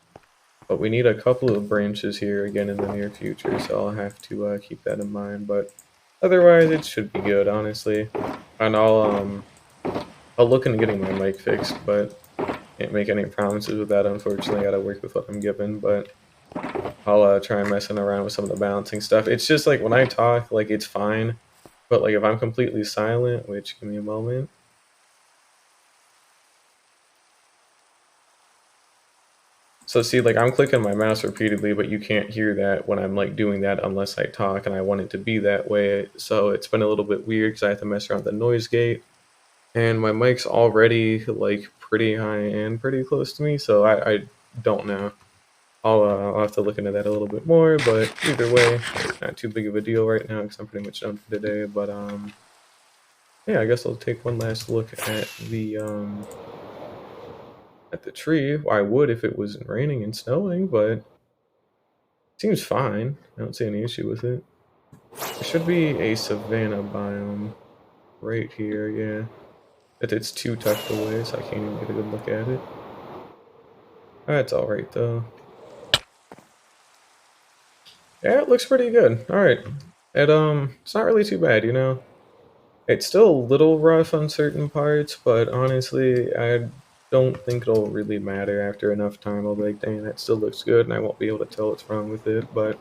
But we need a couple of branches here again in the near future, so I'll have to keep that in mind. But otherwise, it should be good, honestly. And I'll look into getting my mic fixed, but can't make any promises with that. Unfortunately, I gotta work with what I'm given. But I'll try messing around with some of the balancing stuff. It's just like when I talk, like it's fine, but like if I'm completely silent, which give me a moment. So see, like I'm clicking my mouse repeatedly, but you can't hear that when I'm like doing that unless I talk, and I want it to be that way. So it's been a little bit weird because I have to mess around with the noise gate, and my mic's already like pretty high and pretty close to me, so I don't know. I'll have to look into that a little bit more, but either way, it's not too big of a deal right now because I'm pretty much done for today. But yeah, I guess I'll take one last look at the tree. I would if it wasn't raining and snowing, but it seems fine. I don't see any issue with it. There should be a savanna biome right here, yeah. But it's too tucked away, so I can't even get a good look at it. That's alright though. Yeah, it looks pretty good. Alright. It's not really too bad, you know? It's still a little rough on certain parts, but honestly, I don't think it'll really matter after enough time. I'll be like, dang, that still looks good, and I won't be able to tell what's wrong with it, but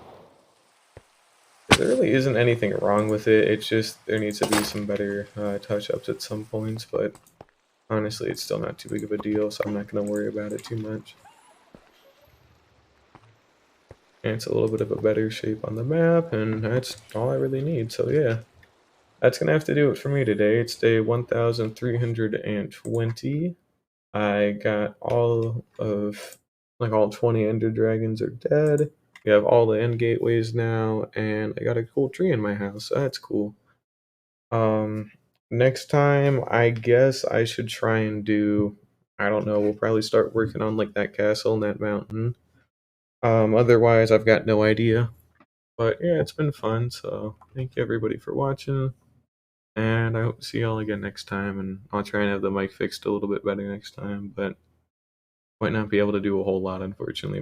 there really isn't anything wrong with it. It's just there needs to be some better touch-ups at some points, but honestly, it's still not too big of a deal, so I'm not going to worry about it too much. And it's a little bit of a better shape on the map, and that's all I really need, so yeah. That's going to have to do it for me today. It's day 1320. I got all 20 ender dragons are dead. We have all the end gateways now, and I got a cool tree in my house, so that's cool. Next time, I guess I should try and do, I don't know, we'll probably start working on like that castle and that mountain. Otherwise, I've got no idea. But yeah, it's been fun, so thank you everybody for watching. And I hope to see y'all again next time, and I'll try and have the mic fixed a little bit better next time, but might not be able to do a whole lot, unfortunately.